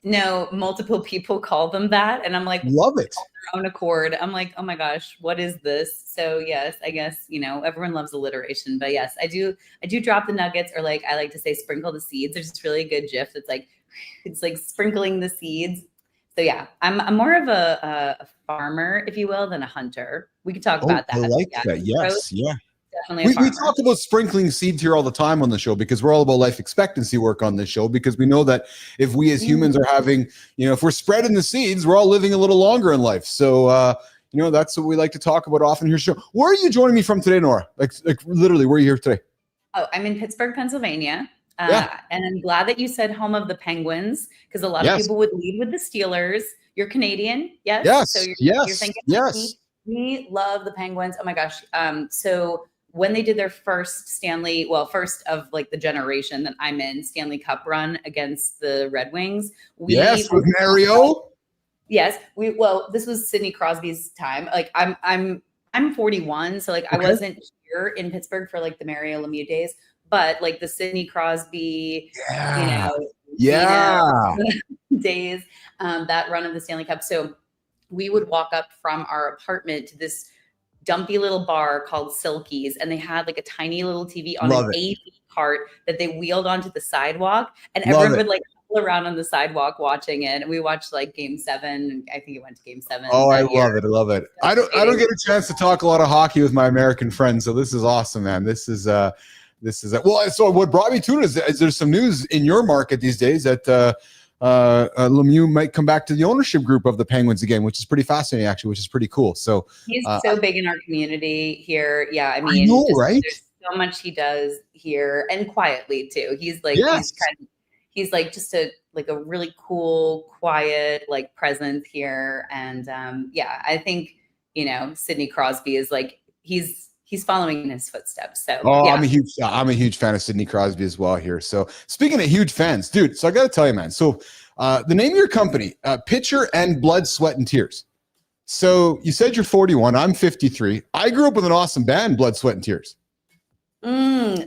No, multiple people call them that, and I'm like, love it. On their own accord. I'm like, oh my gosh, what is this? So yes, I guess everyone loves alliteration, but yes, I do drop the nuggets, or like I like to say, sprinkle the seeds. There's this really good GIF that's like, it's like sprinkling the seeds. So yeah, I'm more of a farmer, if you will, than a hunter. We can talk about that. I like that. Yes, yeah. Definitely we talk about sprinkling seeds here all the time on the show, because we're all about life expectancy work on this show, because we know that if we as humans are having, if we're spreading the seeds, we're all living a little longer in life. So, that's what we like to talk about often here. Show. Where are you joining me from today, Nora? Like literally, where are you here today? Oh, I'm in Pittsburgh, Pennsylvania. And I'm glad that you said home of the Penguins, because a lot of people would lead with the Steelers. You're Canadian, yes? Yes. So you're thinking, yes. We love the Penguins. Oh my gosh. So when they did their first first of like the generation that I'm in, Stanley Cup run against the Red Wings. With Mario. Yes. This was Sidney Crosby's time. Like I'm 41. So like I wasn't here in Pittsburgh for like the Mario Lemieux days, but like the Sidney Crosby, days, that run of the Stanley Cup. So we would walk up from our apartment to this dumpy little bar called Silky's, and they had like a tiny little TV on an AV cart that they wheeled onto the sidewalk, and everyone would like pull around on the sidewalk watching it. And we watched like Game 7. I think it went to Game 7. Oh, I love it. I don't get a chance to talk a lot of hockey with my American friends, so this is awesome, man. This is so what brought me to it is there's some news in your market these days that Lemieux might come back to the ownership group of the Penguins again, which is pretty fascinating, actually, which is pretty cool. So he's so big in our community here. Yeah, I mean, right? There's so much he does here, and quietly too. He's like, he's like just a really cool, quiet like presence here. And I think Sidney Crosby is like he's following in his footsteps. So I'm a huge fan of Sidney Crosby as well here. So speaking of huge fans, dude, so I got to tell you, man. So the name of your company, Pitcher and Blood, Sweat, and Tears. So you said you're 41. I'm 53. I grew up with an awesome band, Blood, Sweat, and Tears.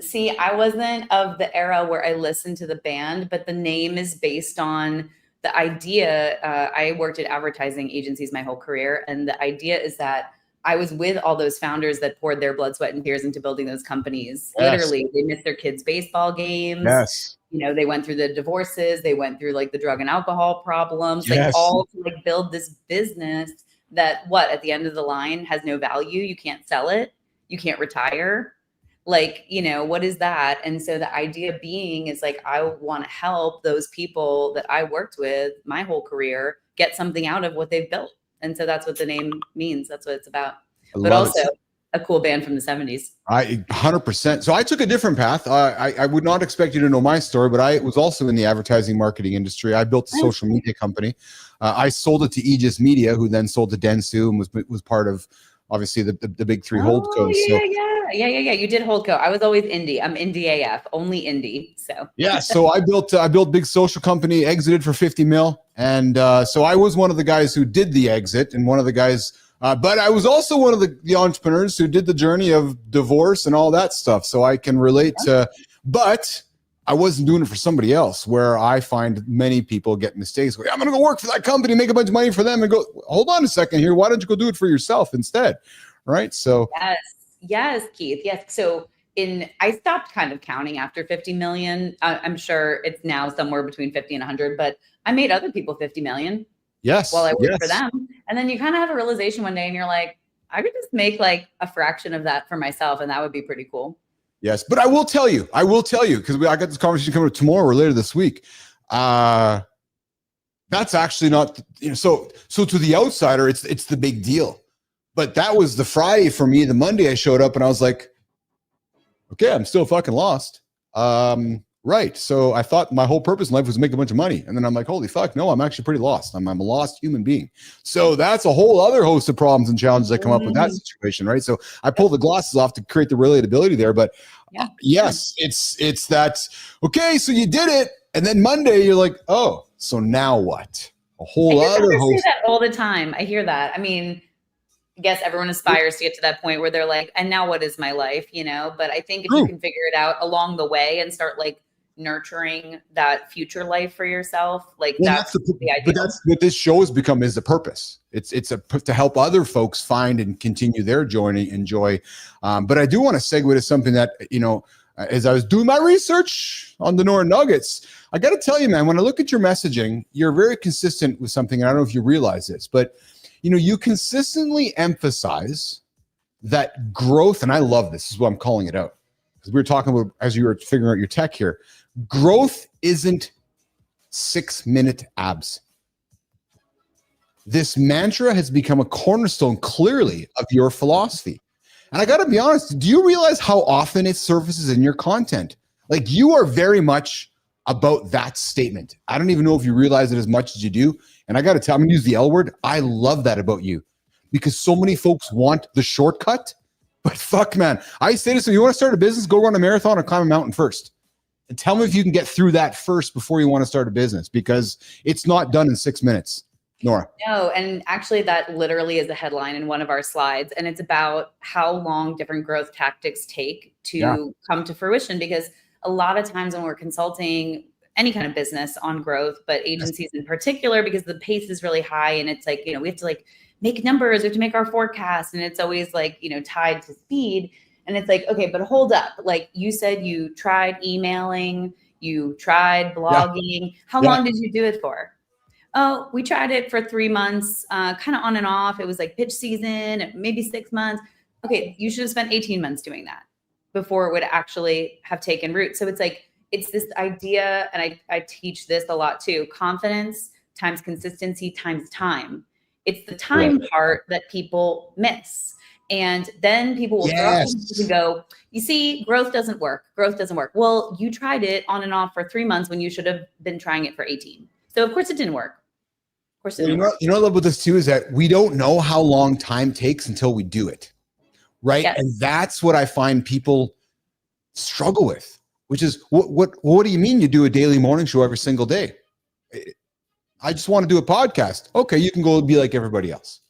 See, I wasn't of the era where I listened to the band, but the name is based on the idea. I worked at advertising agencies my whole career, and the idea is that I was with all those founders that poured their blood, sweat, and tears into building those companies. Yes. Literally, they missed their kids' baseball games. Yes. They went through the divorces. They went through like the drug and alcohol problems, like all to like build this business that at the end of the line has no value. You can't sell it. You can't retire. Like, what is that? And so the idea being is like, I want to help those people that I worked with my whole career get something out of what they've built. And so that's what the name means. That's what it's about. But also a cool band from the 70s. 100%. So I took a different path. I would not expect you to know my story, but I was also in the advertising marketing industry. I built a social media company. I sold it to Aegis Media, who then sold to Dentsu and was part of, obviously, the big three holdcos. Yeah. You did holdco. I was always indie. I'm indie AF, only indie. So so I built big social company, exited for 50 mil. And so I was one of the guys who did the exit, and one of the guys, but I was also one of the entrepreneurs who did the journey of divorce and all that stuff. So I can relate to, but I wasn't doing it for somebody else, where I find many people get mistakes. I'm going to go work for that company, make a bunch of money for them, and go, hold on a second here. Why don't you go do it for yourself instead? Right. So yes, Keith. Yes. So I stopped kind of counting after 50 million. I'm sure it's now somewhere between 50 and 100, but I made other people 50 million. Yes. While I worked for them. And then you kind of have a realization one day and you're like, I could just make like a fraction of that for myself. And that would be pretty cool. Yes. But I will tell you, because I got this conversation coming up tomorrow or later this week. The That's actually not, so to the outsider, it's the big deal. But that was the Friday for me. The Monday I showed up and I was like, okay, I'm still fucking lost. Right. So I thought my whole purpose in life was to make a bunch of money. And then I'm like, holy fuck, no, I'm actually pretty lost. I'm a lost human being. So that's a whole other host of problems and challenges that come up with that situation. Right. So I pulled the glasses off to create the relatability there. But yes, it's that, okay, so you did it. And then Monday you're like, oh, so now what? A whole other host. I say that all the time. I hear that. I mean, I guess everyone aspires to get to that point where they're like, and now what is my life? But I think if you can figure it out along the way and start like nurturing that future life for yourself, like that's the idea. But that's what this show has become, is the purpose. It's to help other folks find and continue their journey and joy. But I do want to segue to something that, as I was doing my research on the Nora Nuggets, I got to tell you, man, when I look at your messaging, you're very consistent with something. And I don't know if you realize this, but you consistently emphasize that growth, and I love this is what I'm calling it out, because we were talking about, as you were figuring out your tech here, growth isn't 6-minute abs. This mantra has become a cornerstone, clearly, of your philosophy. And I got to be honest, do you realize how often it surfaces in your content? Like, you are very much about that statement. I don't even know if you realize it as much as you do. And I got to tell, I'm going to use the L word. I love that about you, because so many folks want the shortcut. But fuck, man, I say this: if you want to start a business, go run a marathon or climb a mountain first. And tell me if you can get through that first before you want to start a business, because it's not done in 6 minutes. Nora. No, and actually that literally is a headline in one of our slides. And it's about how long different growth tactics take to come to fruition. Because a lot of times when we're consulting any kind of business on growth, but agencies in particular, because the pace is really high and it's like, we have to like make numbers, we have to make our forecast. And it's always like, tied to speed. And it's like, okay, but hold up. Like you said, you tried emailing, you tried blogging. How long did you do it for? Oh, we tried it for 3 months, kind of on and off. It was like pitch season, maybe 6 months. Okay, you should have spent 18 months doing that before it would actually have taken root. So it's like, it's this idea, and I teach this a lot too: confidence times consistency times time. It's the time part that people miss. And then people will throw up and go, you see, growth doesn't work. Growth doesn't work. Well, you tried it on and off for 3 months when you should have been trying it for 18. So of course it didn't work. Of course it didn't work. You know what I love about this too is that we don't know how long time takes until we do it. Right. Yes. And that's what I find people struggle with, which is what do you mean you do a daily morning show every single day? I just want to do a podcast. Okay, you can go be like everybody else.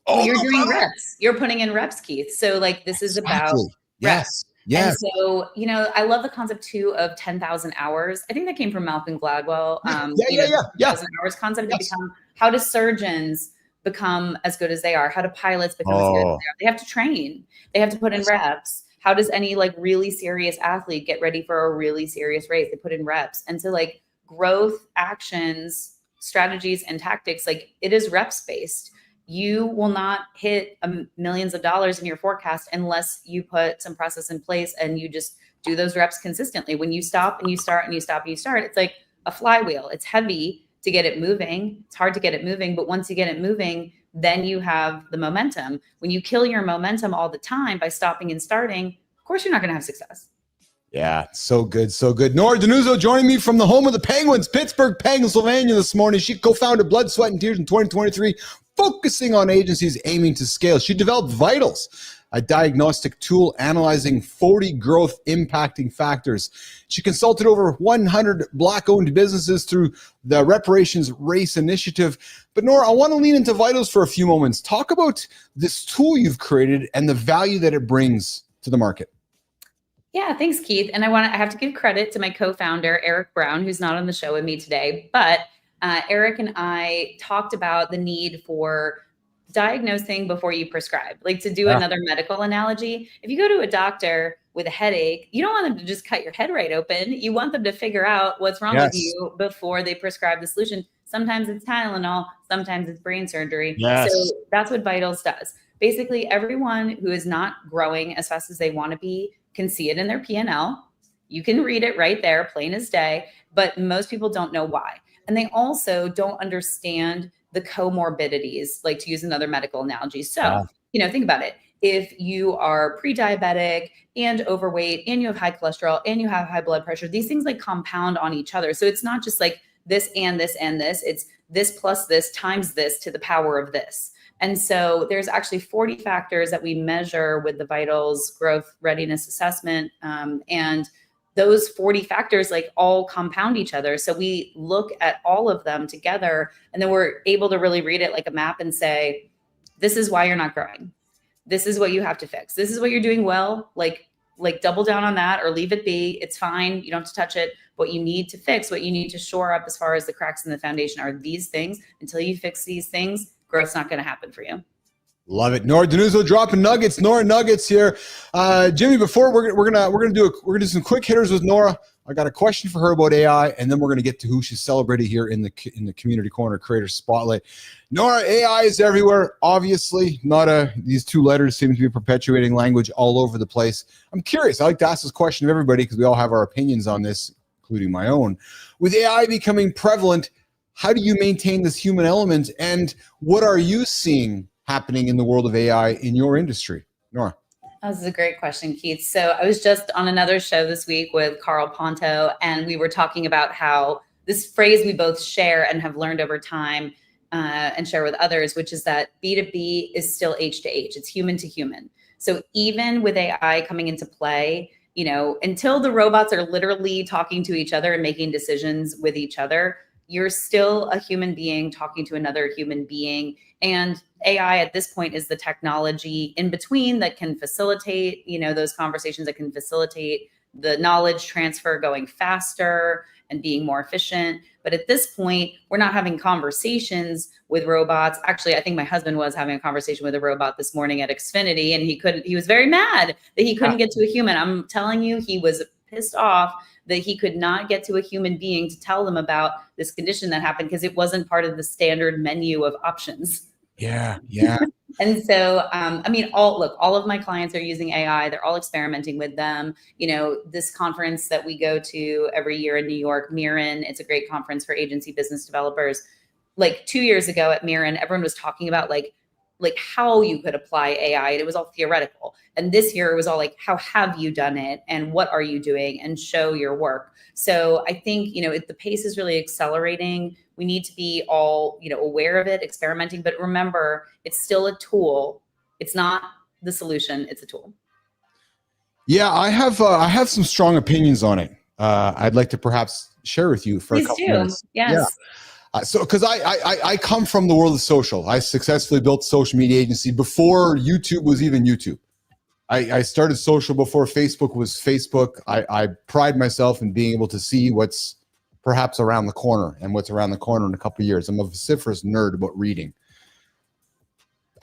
Oh, you're doing reps. You're putting in reps, Keith. So like this is about reps. Yes. And so, I love the concept too of 10,000 hours. I think that came from Malcolm Gladwell. 10,000 hours concept to become, how do surgeons become as good as they are? How do pilots become as good as they are? They have to train. They have to put in reps. How does any like really serious athlete get ready for a really serious race? They put in reps. And so like growth actions, strategies, and tactics, like it is reps based. You will not hit millions of dollars in your forecast unless you put some process in place and you just do those reps consistently. When you stop and you start and you stop and you start, it's like a flywheel. It's heavy to get it moving. It's hard to get it moving, but once you get it moving, then you have the momentum. When you kill your momentum all the time by stopping and starting, of course you're not going to have success. Yeah, so good, so good. Nora DiNuzzo joining me from the home of the Penguins, Pittsburgh, Pennsylvania this morning. She co-founded Blood, Sweat, and Tears in 2023, focusing on agencies aiming to scale. She developed Vitals, a diagnostic tool analyzing 40 growth impacting factors. She consulted over 100 Black-owned businesses through the Reparations Race Initiative. But Nora, I want to lean into Vitals for a few moments. Talk about this tool you've created and the value that it brings to the market. Yeah, thanks, Keith. And I have to give credit to my co-founder, Eric Brown, who's not on the show with me today. But Eric and I talked about the need for diagnosing before you prescribe. Like, to do another medical analogy, if you go to a doctor with a headache, you don't want them to just cut your head right open. You want them to figure out what's wrong with you before they prescribe the solution. Sometimes it's Tylenol, sometimes it's brain surgery. So that's what Vitals does. Basically, everyone who is not growing as fast as they want to be can see it in their P&L. You can read it right there, plain as day, but most people don't know why. And they also don't understand the comorbidities, like to use another medical analogy. So, think about it. If you are pre-diabetic and overweight and you have high cholesterol and you have high blood pressure, these things like compound on each other. So it's not just like this and this and this, it's this plus this times this to the power of this. And so there's actually 40 factors that we measure with the Vitals Growth Readiness Assessment. And those 40 factors like all compound each other. So we look at all of them together, and then we're able to really read it like a map and say, this is why you're not growing. This is what you have to fix. This is what you're doing well. Like double down on that or leave it be. It's fine. You don't have to touch it. What you need to fix, what you need to shore up as far as the cracks in the foundation are these things. Until you fix these things, growth's not going to happen for you. Love it. Nora DiNuzzo dropping nuggets. Nora Nuggets here. Jimmy, before we're gonna do some quick hitters with Nora. I got a question for her about AI, and then we're gonna get to who she's celebrated here in the community corner creator spotlight. Nora, AI is everywhere. Obviously, these two letters seem to be perpetuating language all over the place. I'm curious. I like to ask this question of everybody because we all have our opinions on this, including my own. With AI becoming prevalent, how do you maintain this human element, and what are you seeing happening in the world of AI in your industry? Nora. This is a great question, Keith. So I was just on another show this week with Carl Ponto, and we were talking about how this phrase we both share and have learned over time and share with others, which is that B2B is still H to H. It's human to human. So even with AI coming into play, until the robots are literally talking to each other and making decisions with each other, you're still a human being talking to another human being. And AI at this point is the technology in between that can facilitate, those conversations, that can facilitate the knowledge transfer going faster and being more efficient. But at this point, we're not having conversations with robots. Actually, I think my husband was having a conversation with a robot this morning at Xfinity, and he was very mad that he couldn't get to a human. I'm telling you, he was pissed off that he could not get to a human being to tell them about this condition that happened because it wasn't part of the standard menu of options. Yeah. And so, all of my clients are using AI. They're all experimenting with them. This conference that we go to every year in New York, Miran, it's a great conference for agency business developers. Like 2 years ago at Miran, everyone was talking about like how you could apply AI, and it was all theoretical. And this year it was all like, how have you done it, and what are you doing, and show your work. So I think, the pace is really accelerating. We need to be all, aware of it, experimenting, but remember, it's still a tool. It's not the solution. It's a tool. Yeah, I have some strong opinions on it. I'd like to perhaps share with you for a couple minutes. Yes. Yeah. Because I come from the world of social. I successfully built a social media agency before YouTube was even YouTube. I started social before Facebook was Facebook. I pride myself in being able to see what's perhaps around the corner and what's around the corner in a couple of years. I'm a vociferous nerd about reading.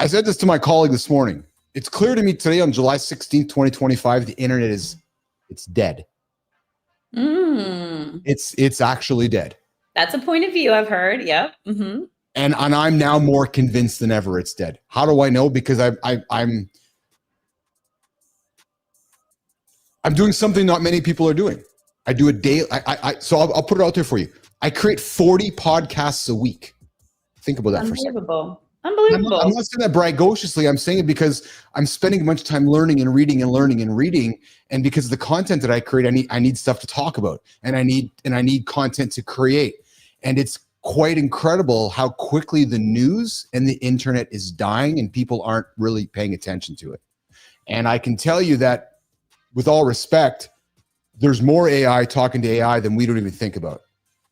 I said this to my colleague this morning. It's clear to me today on July 16th, 2025, the internet it's dead. It's actually dead. That's a point of view I've heard. Yep. Mm-hmm. And I'm now more convinced than ever it's dead. How do I know? Because I'm doing something not many people are doing. I do a day. So I'll put it out there for you. I create 40 podcasts a week. Think about that for a second. Unbelievable. I'm not saying that braggadociously. I'm saying it because I'm spending a bunch of time learning and reading and learning and reading. And because of the content that I create, I need stuff to talk about, and I need content to create. And it's quite incredible how quickly the news and the internet is dying, and people aren't really paying attention to it. And I can tell you that, with all respect, there's more AI talking to AI than we don't even think about.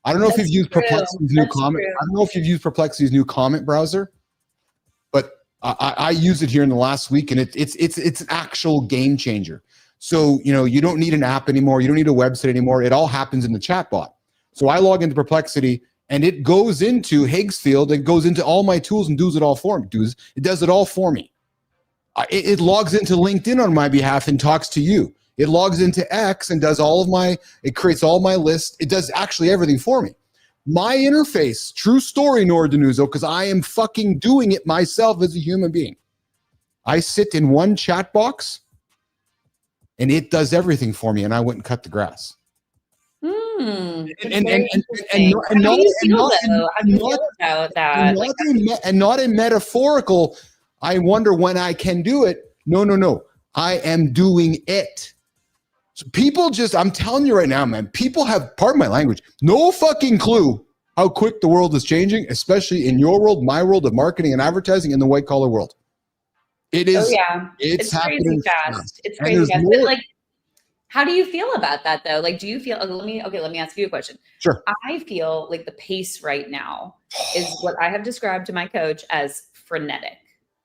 I don't know if you've used Perplexity's new comment. I don't know if you've used Perplexity's new comment browser, but I used it here in the last week, and it's an actual game changer. So, you don't need an app anymore. You don't need a website anymore. It all happens in the chatbot. So I log into Perplexity, and it goes into Higgsfield. It goes into all my tools and does it all for me. It does it all for me. It logs into LinkedIn on my behalf and talks to you. It logs into X and does it creates all my lists. It does actually everything for me. My interface, true story, Nora DiNuzzo, because I am fucking doing it myself as a human being. I sit in one chat box, and it does everything for me, and I wouldn't cut the grass. not a metaphorical, I wonder when I can do it. No. I am doing it. So people just, I'm telling you right now, man, people have, pardon my language, no fucking clue how quick the world is changing, especially in your world, my world of marketing and advertising, in the white collar world. It is. Oh yeah, it's crazy fast. It's crazy fast. But like, how do you feel about that though? Like, do you feel? Let me ask you a question. Sure. I feel like the pace right now is what I have described to my coach as frenetic.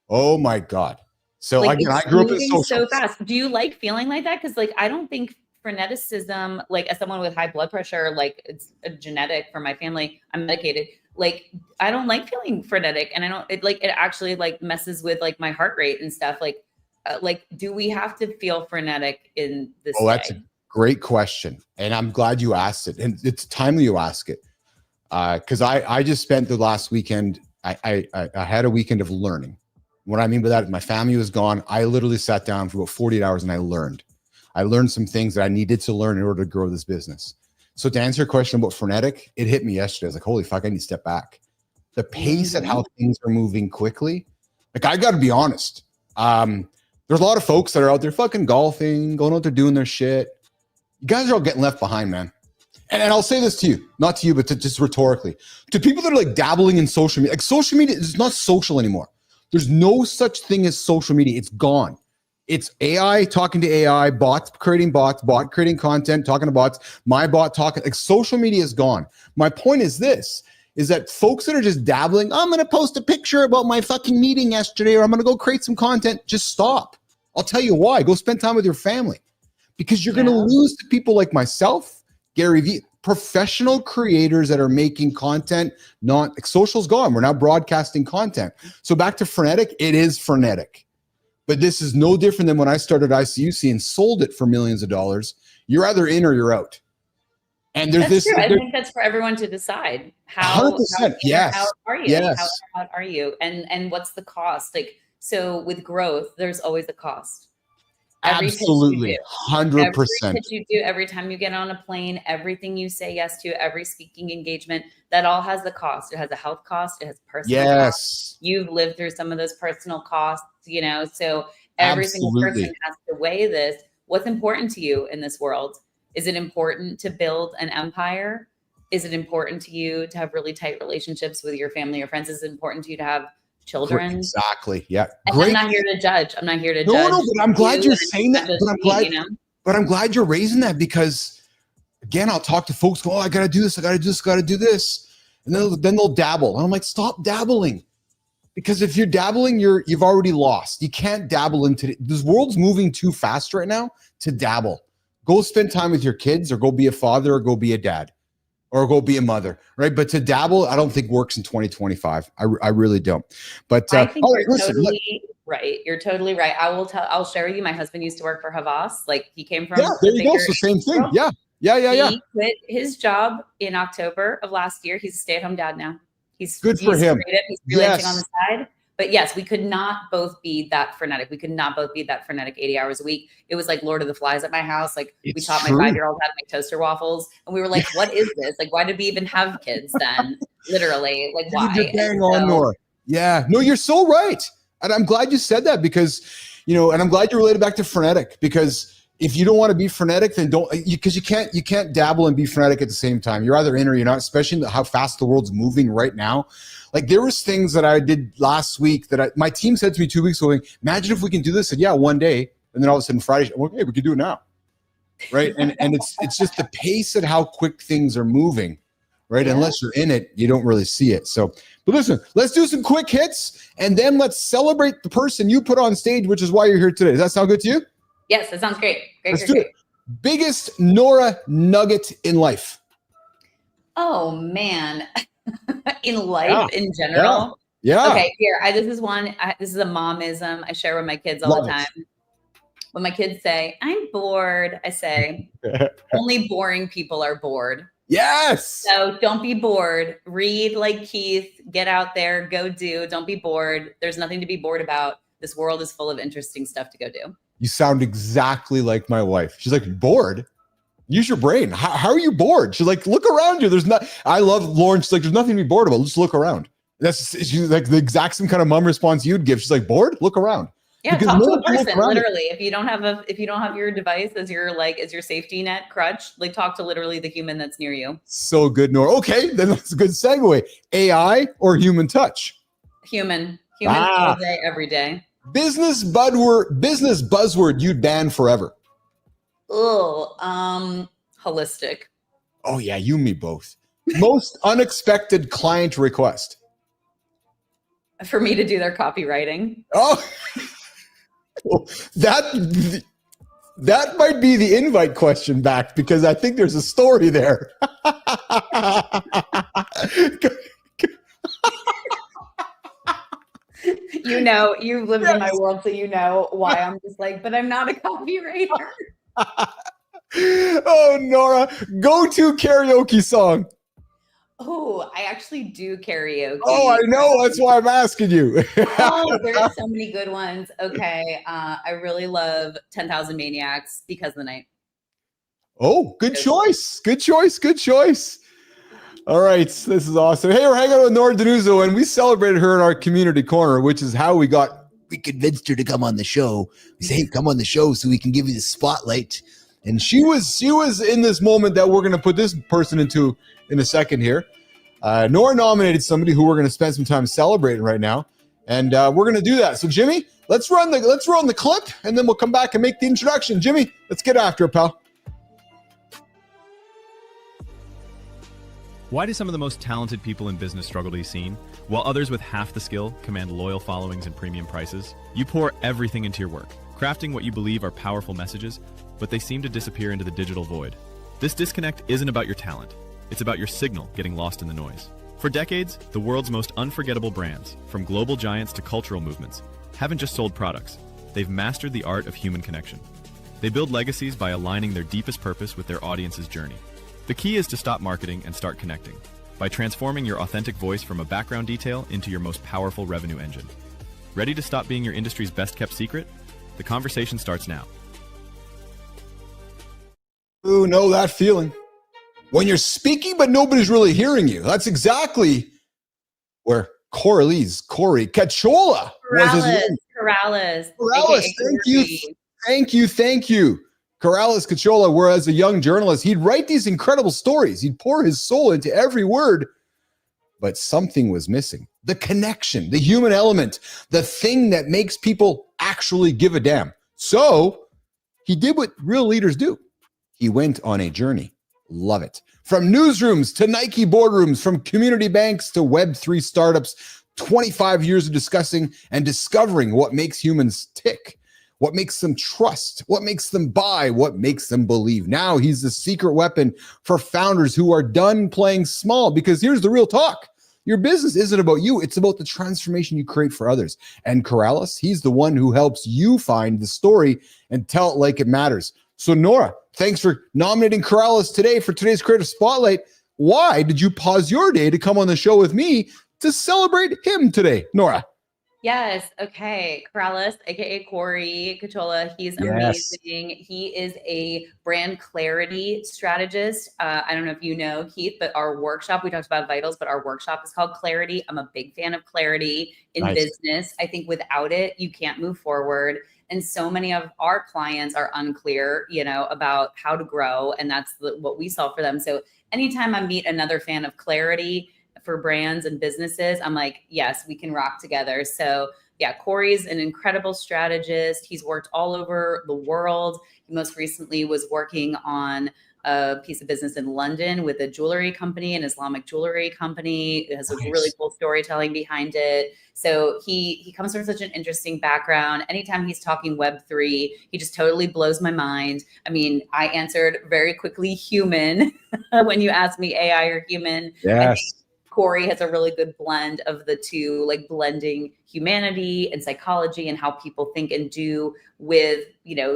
Oh my God. So like, again, I grew up in social. So fast. Do you like feeling like that? Because like, I don't think freneticism, like as someone with high blood pressure, like it's a genetic for my family, I'm medicated. Like, I don't like feeling frenetic, and I don't, it actually like messes with like my heart rate and stuff. Like, do we have to feel frenetic in this? Oh, that's a great question. And I'm glad you asked it. And it's timely you ask it. Cause I just spent the last weekend. I had a weekend of learning. What I mean by that is my family was gone. I literally sat down for about 48 hours and I learned some things that I needed to learn in order to grow this business. So to answer your question about frenetic, it hit me yesterday. I was like, holy fuck, I need to step back. The pace at how things are moving quickly. Like, I got to be honest. There's a lot of folks that are out there fucking golfing, going out there doing their shit. You guys are all getting left behind, man. And I'll say this to you, not to you, but just rhetorically. To people that are like dabbling in social media, like social media is not social anymore. There's no such thing as social media. It's gone. It's AI talking to AI, bots creating bots, bot creating content, talking to bots, my bot talking, like social media is gone. My point is this, is that folks that are just dabbling, I'm going to post a picture about my fucking meeting yesterday, or I'm going to go create some content, just stop. I'll tell you why. Go spend time with your family, because you're going to lose to people like myself, Gary Vee, professional creators that are making content. Not like, social's gone. We're now broadcasting content. So back to frenetic, it is frenetic. But this is no different than when I started ICUC and sold it for millions of dollars. You're either in or you're out. And there's that's true. I think that's for everyone to decide. How 100%. Yes. How are you? Yes. How are you? And what's the cost? Like, so with growth, there's always a cost. Absolutely. 100%. Every pitch you do, every time you get on a plane, everything you say yes to, every speaking engagement, that all has a cost. It has a health cost. It has personal costs. You've lived through some of those personal costs, you know, so every single person has to weigh this. What's important to you in this world? Is it important to build an empire? Is it important to you to have really tight relationships with your family or friends? Is it important to you to have children? Exactly. Yeah. Great. I'm not here to judge. I'm not here to judge. No, but I'm glad you're saying that. But I'm glad you're raising that, because again, I'll talk to folks go, oh, I got to do this. I got to do this. Got to do this. And then they'll dabble. And I'm like, stop dabbling. Because if you're dabbling, you've already lost. You can't dabble into it. This world's moving too fast right now to dabble. Go spend time with your kids, or go be a father, or go be a dad, or go be a mother, right? But to dabble, I don't think works in 2025. I really don't. But I think you're totally right. You're totally right. I'll share with you. My husband used to work for Havas. Like, he came from. Yeah, there you go. So same thing. Yeah. He quit his job in October of last year. He's a stay-at-home dad now. He's good for him. He's freelancing on the side. But yes, we could not both be that frenetic. We could not both be that frenetic 80 hours a week. It was like Lord of the Flies at my house. Like, we taught my 5-year-old how to make toaster waffles. And we were like, what is this? Like, why did we even have kids then? Literally, like, why? You're bang on, Nora. Yeah. No, you're so right. And I'm glad you said that, because, you know, and I'm glad you related back to frenetic, because if you don't want to be frenetic, then don't, because you can't dabble and be frenetic at the same time. You're either in or you're not, especially how fast the world's moving right now. Like, there was things that I did last week that my team said to me 2 weeks ago, imagine if we can do this. And yeah, one day. And then all of a sudden Friday, okay, we can do it now. Right. And it's just the pace at how quick things are moving. Right. Yeah. Unless you're in it, you don't really see it. So, but listen, let's do some quick hits, and then let's celebrate the person you put on stage, which is why you're here today. Does that sound good to you? Yes, that sounds great. Great. Biggest Nora nugget in life. Oh man. In life, in general. Yeah. Okay, here. This is one. This is a momism I share with my kids all the time. When my kids say, I'm bored, I say, only boring people are bored. Yes. So don't be bored. Read like Keith. Get out there. Go do. Don't be bored. There's nothing to be bored about. This world is full of interesting stuff to go do. You sound exactly like my wife. She's like, bored? Use your brain. How are you bored? She's like, look around you. I love Lauren. She's like, there's nothing to be bored about. Just look around. She's like the exact same kind of mom response you'd give. She's like, bored? Look around. Yeah, talk to a person, literally. If you don't have your device as your safety net crutch, like talk to literally the human that's near you. So good, Nora. Okay, then that's a good segue. AI or human touch? Human all day, every day. Business buzzword you'd ban forever. Holistic. Oh yeah, you and me both. Most unexpected client request. For me to do their copywriting. Oh, that might be the invite question back, because I think there's a story there. You've lived in my world, so you know why I'm just like, but I'm not a copywriter. Oh, Nora, go-to karaoke song. Oh, I actually do karaoke. Oh, I know. That's why I'm asking you. Oh, there are so many good ones. Okay. I really love 10,000 Maniacs, Because of the Night. Oh, good choice. Good choice. Good choice. All right. This is awesome. Hey, we're hanging out with Nora DiNuzzo, and we celebrated her in our community corner, which is how we convinced her to come on the show. We say, hey, come on the show so we can give you the spotlight. And she was in this moment that we're going to put this person into in a second here. Nora nominated somebody who we're going to spend some time celebrating right now, and we're going to do that. So, Jimmy, let's run the clip, and then we'll come back and make the introduction. Jimmy, let's get after it, pal. Why do some of the most talented people in business struggle to be seen, while others with half the skill command loyal followings and premium prices? You pour everything into your work, crafting what you believe are powerful messages, but they seem to disappear into the digital void. This disconnect isn't about your talent. It's about your signal getting lost in the noise. For decades, the world's most unforgettable brands, from global giants to cultural movements, haven't just sold products. They've mastered the art of human connection. They build legacies by aligning their deepest purpose with their audience's journey. The key is to stop marketing and start connecting, by transforming your authentic voice from a background detail into your most powerful revenue engine. Ready to stop being your industry's best-kept secret? The conversation starts now. Ooh, know that feeling. When you're speaking, but nobody's really hearing you. That's exactly where Corey Cachola was his name. Corrales. Thank you. Corrales Cachola, whereas a young journalist, he'd write these incredible stories. He'd pour his soul into every word, but something was missing. The connection, the human element, the thing that makes people actually give a damn. So he did what real leaders do. He went on a journey. Love it. From newsrooms to Nike boardrooms, from community banks to Web3 startups, 25 years of discussing and discovering what makes humans tick, what makes them trust, what makes them buy, what makes them believe. Now he's the secret weapon for founders who are done playing small, because here's the real talk. Your business isn't about you. It's about the transformation you create for others. And Corrales, he's the one who helps you find the story and tell it like it matters. So Nora, thanks for nominating Corrales today for today's Creative Spotlight. Why did you pause your day to come on the show with me to celebrate him today, Nora? Yes. Okay. Corrales, aka Corey Cachola. He's amazing. He is a brand clarity strategist. I don't know if you know, Keith, but our workshop, we talked about vitals, but our workshop is called Clarity. I'm a big fan of clarity in business. I think without it, you can't move forward. And so many of our clients are unclear, about how to grow. And that's what we solve for them. So anytime I meet another fan of clarity for brands and businesses, I'm like, yes, we can rock together. So yeah, Corey's an incredible strategist. He's worked all over the world. He most recently was working on a piece of business in London with a jewelry company, an Islamic jewelry company. It has a really cool storytelling behind it. So he comes from such an interesting background. Anytime he's talking Web3, he just totally blows my mind. I mean, I answered very quickly human when you asked me AI or human. Yes. Corey has a really good blend of the two, like blending humanity and psychology and how people think and do with,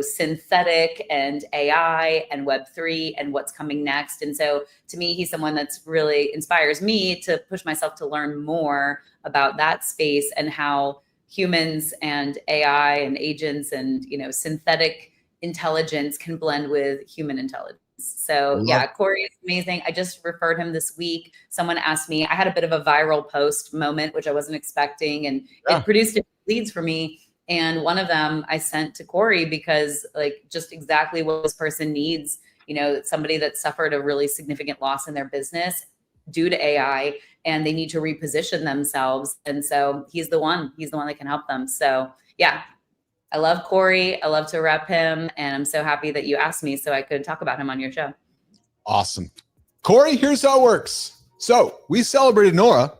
synthetic and AI and Web3 and what's coming next. And so to me, he's someone that's really inspires me to push myself to learn more about that space and how humans and AI and agents and, synthetic intelligence can blend with human intelligence. So yeah, Corey is amazing. I just referred him this week. Someone asked me, I had a bit of a viral post moment, which I wasn't expecting, and it produced leads for me. And one of them I sent to Corey because like just exactly what this person needs, you know, somebody that suffered a really significant loss in their business due to AI, and they need to reposition themselves. And so he's the one that can help them. So yeah, I love Corey. I love to rep him. And I'm so happy that you asked me so I could talk about him on your show. Awesome. Corey, here's how it works. So we celebrated Nora,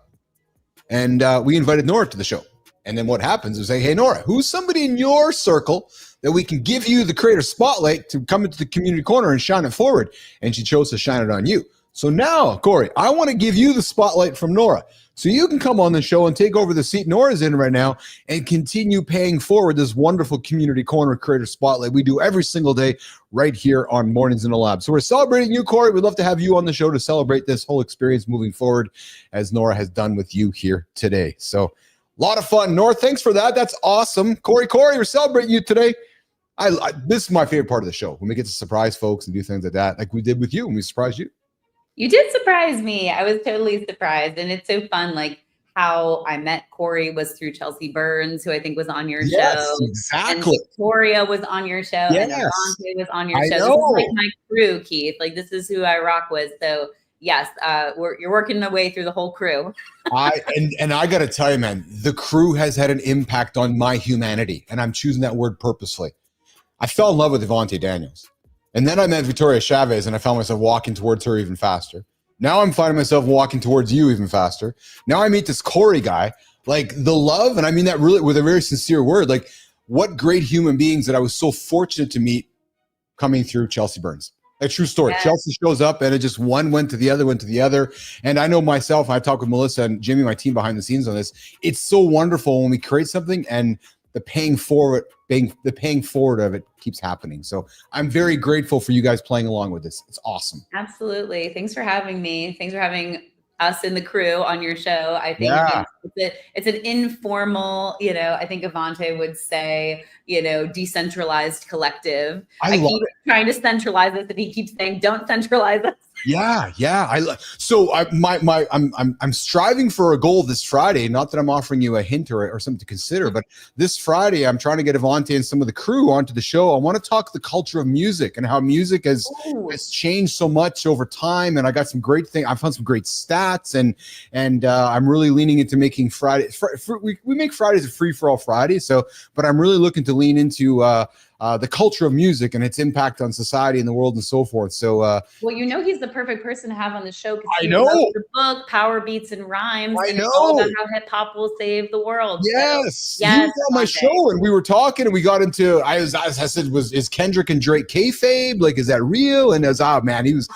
and we invited Nora to the show. And then what happens is say, hey, Nora, who's somebody in your circle that we can give you the creator spotlight to come into the community corner and shine it forward? And she chose to shine it on you. So now, Corey, I want to give you the spotlight from Nora. So you can come on the show and take over the seat Nora's in right now and continue paying forward this wonderful community corner creator spotlight we do every single day right here on Mornings in the Lab. So we're celebrating you, Corey. We'd love to have you on the show to celebrate this whole experience moving forward as Nora has done with you here today. So a lot of fun. Nora, thanks for that. That's awesome. Corey, we're celebrating you today. This is my favorite part of the show, when we get to surprise folks and do things like that, like we did with you when we surprised you. You did surprise me. I was totally surprised. And it's so fun. Like how I met Corey was through Chelsea Burns, who I think was on your show. Exactly. And Victoria was on your show. Yes. And Avante was on your show. Know. This is like my crew, Keith. Like this is who I rock with. So yes, you're working the way through the whole crew. I got to tell you, man, the crew has had an impact on my humanity. And I'm choosing that word purposely. I fell in love with Avante Daniels. And then I met Victoria Chavez, and I found myself walking towards her even faster. Now I'm finding myself walking towards you even faster. Now I meet this Corey guy. Like the love, and I mean that really with a very sincere word, like what great human beings that I was so fortunate to meet coming through Chelsea Burns. A true story. Yes. Chelsea shows up, and it just one went to the other. And I know myself, I talk with Melissa and Jimmy, my team behind the scenes on this. It's so wonderful when we create something and the paying forward of it keeps happening. So I'm very grateful for you guys playing along with this. It's awesome. Absolutely. Thanks for having me. Thanks for having us in the crew on your show. I think it's an informal, you know, I think Avante would say, you know, decentralized collective. I keep trying to centralize us, and he keeps saying, don't centralize us. Yeah. I'm striving for a goal this Friday. Not that I'm offering you a hint or something to consider, but this Friday I'm trying to get Avante and some of the crew onto the show. I want to talk the culture of music and how music has changed so much over time. And I got some great things. I found some great stats, and I'm really leaning into making Friday. We make Fridays a free for all Friday. So, but I'm really looking to lean into the culture of music and its impact on society and the world and so forth. So, well, you know, he's the perfect person to have on the show. I know the book, Power Beats and Rhymes. I know. It's all about how hip hop will save the world. Yes. So, yes. He was on my show, and we were talking, and we got into, I said, is Kendrick and Drake kayfabe? Like, is that real? And as, man, he was.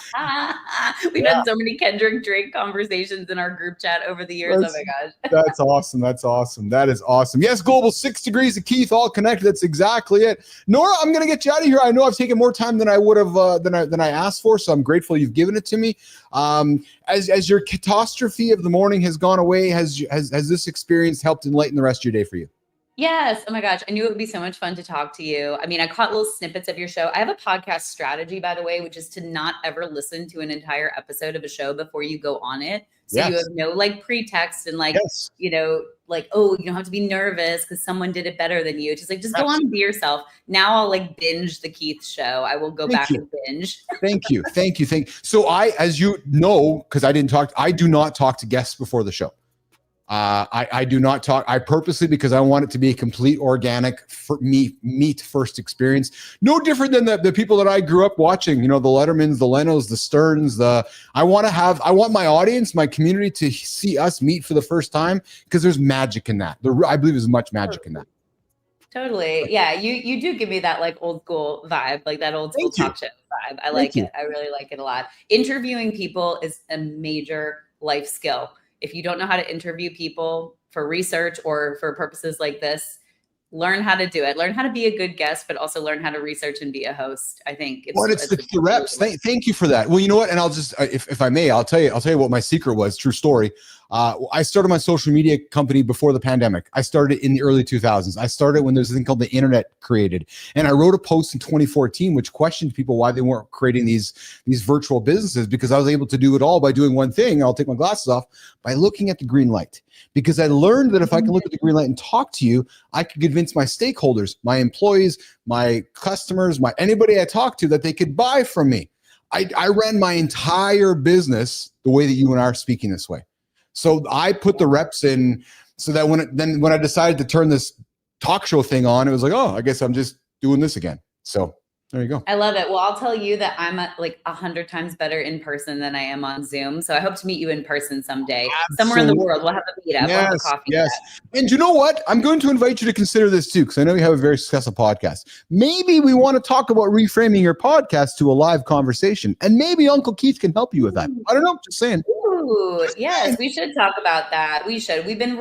We've had so many Kendrick Drake conversations in our group chat over the years. Oh my gosh. That's awesome. That is awesome. Yes, Global 6 Degrees of Keith, all connected. That's exactly it. Nora, I'm going to get you out of here. I know I've taken more time than I would have than I asked for, so I'm grateful you've given it to me. As your catastrophe of the morning has gone away, has this experience helped enlighten the rest of your day for you? Yes. Oh my gosh. I knew it would be so much fun to talk to you. I mean, I caught little snippets of your show. I have a podcast strategy, by the way, which is to not ever listen to an entire episode of a show before you go on it. So you have no like pretext and like, you know, like, oh, you don't have to be nervous because someone did it better than you. Just like, just go on and be yourself. Now I'll like binge the Keith show. I will go back and binge. Thank you. So as you know, because I do not talk to guests before the show. I do not talk. I purposely, because I want it to be a complete organic meet first experience. No different than the people that I grew up watching, you know, the Lettermans, the Lenos, the Sterns, I want my audience, my community to see us meet for the first time, because there's magic in that. I believe there's much magic in that. Totally. Yeah. You do give me that like old school vibe, like that old school talk show vibe. I like it. I really like it a lot. Interviewing people is a major life skill. If you don't know how to interview people for research or for purposes like this, learn how to do it. Learn how to be a good guest, but also learn how to research and be a host. I think it's the reps. Thank you for that. Well, you know what? And I'll just, if I may, I'll tell you what my secret was. True story. I started my social media company before the pandemic. I started in the early 2000s. I started when there's a thing called the internet created. And I wrote a post in 2014, which questioned people why they weren't creating these virtual businesses, because I was able to do it all by doing one thing. I'll take my glasses off, by looking at the green light. Because I learned that if I can look at the green light and talk to you, I could convince my stakeholders, my employees, my customers, anybody I talk to, that they could buy from me. I ran my entire business the way that you and I are speaking this way. So I put the reps in so that when I decided to turn this talk show thing on, it was like, oh, I guess I'm just doing this again. So there you go. I love it. Well, I'll tell you that I'm like 100 times better in person than I am on Zoom. So I hope to meet you in person someday. Absolutely. Somewhere in the world. We'll have a meetup. Yes, we'll have a coffee. yes. And you know what? I'm going to invite you to consider this too, because I know you have a very successful podcast. Maybe we want to talk about reframing your podcast to a live conversation. And maybe Uncle Keith can help you with that. I don't know. Just saying. Ooh, yes, we should talk about that. We should. We've been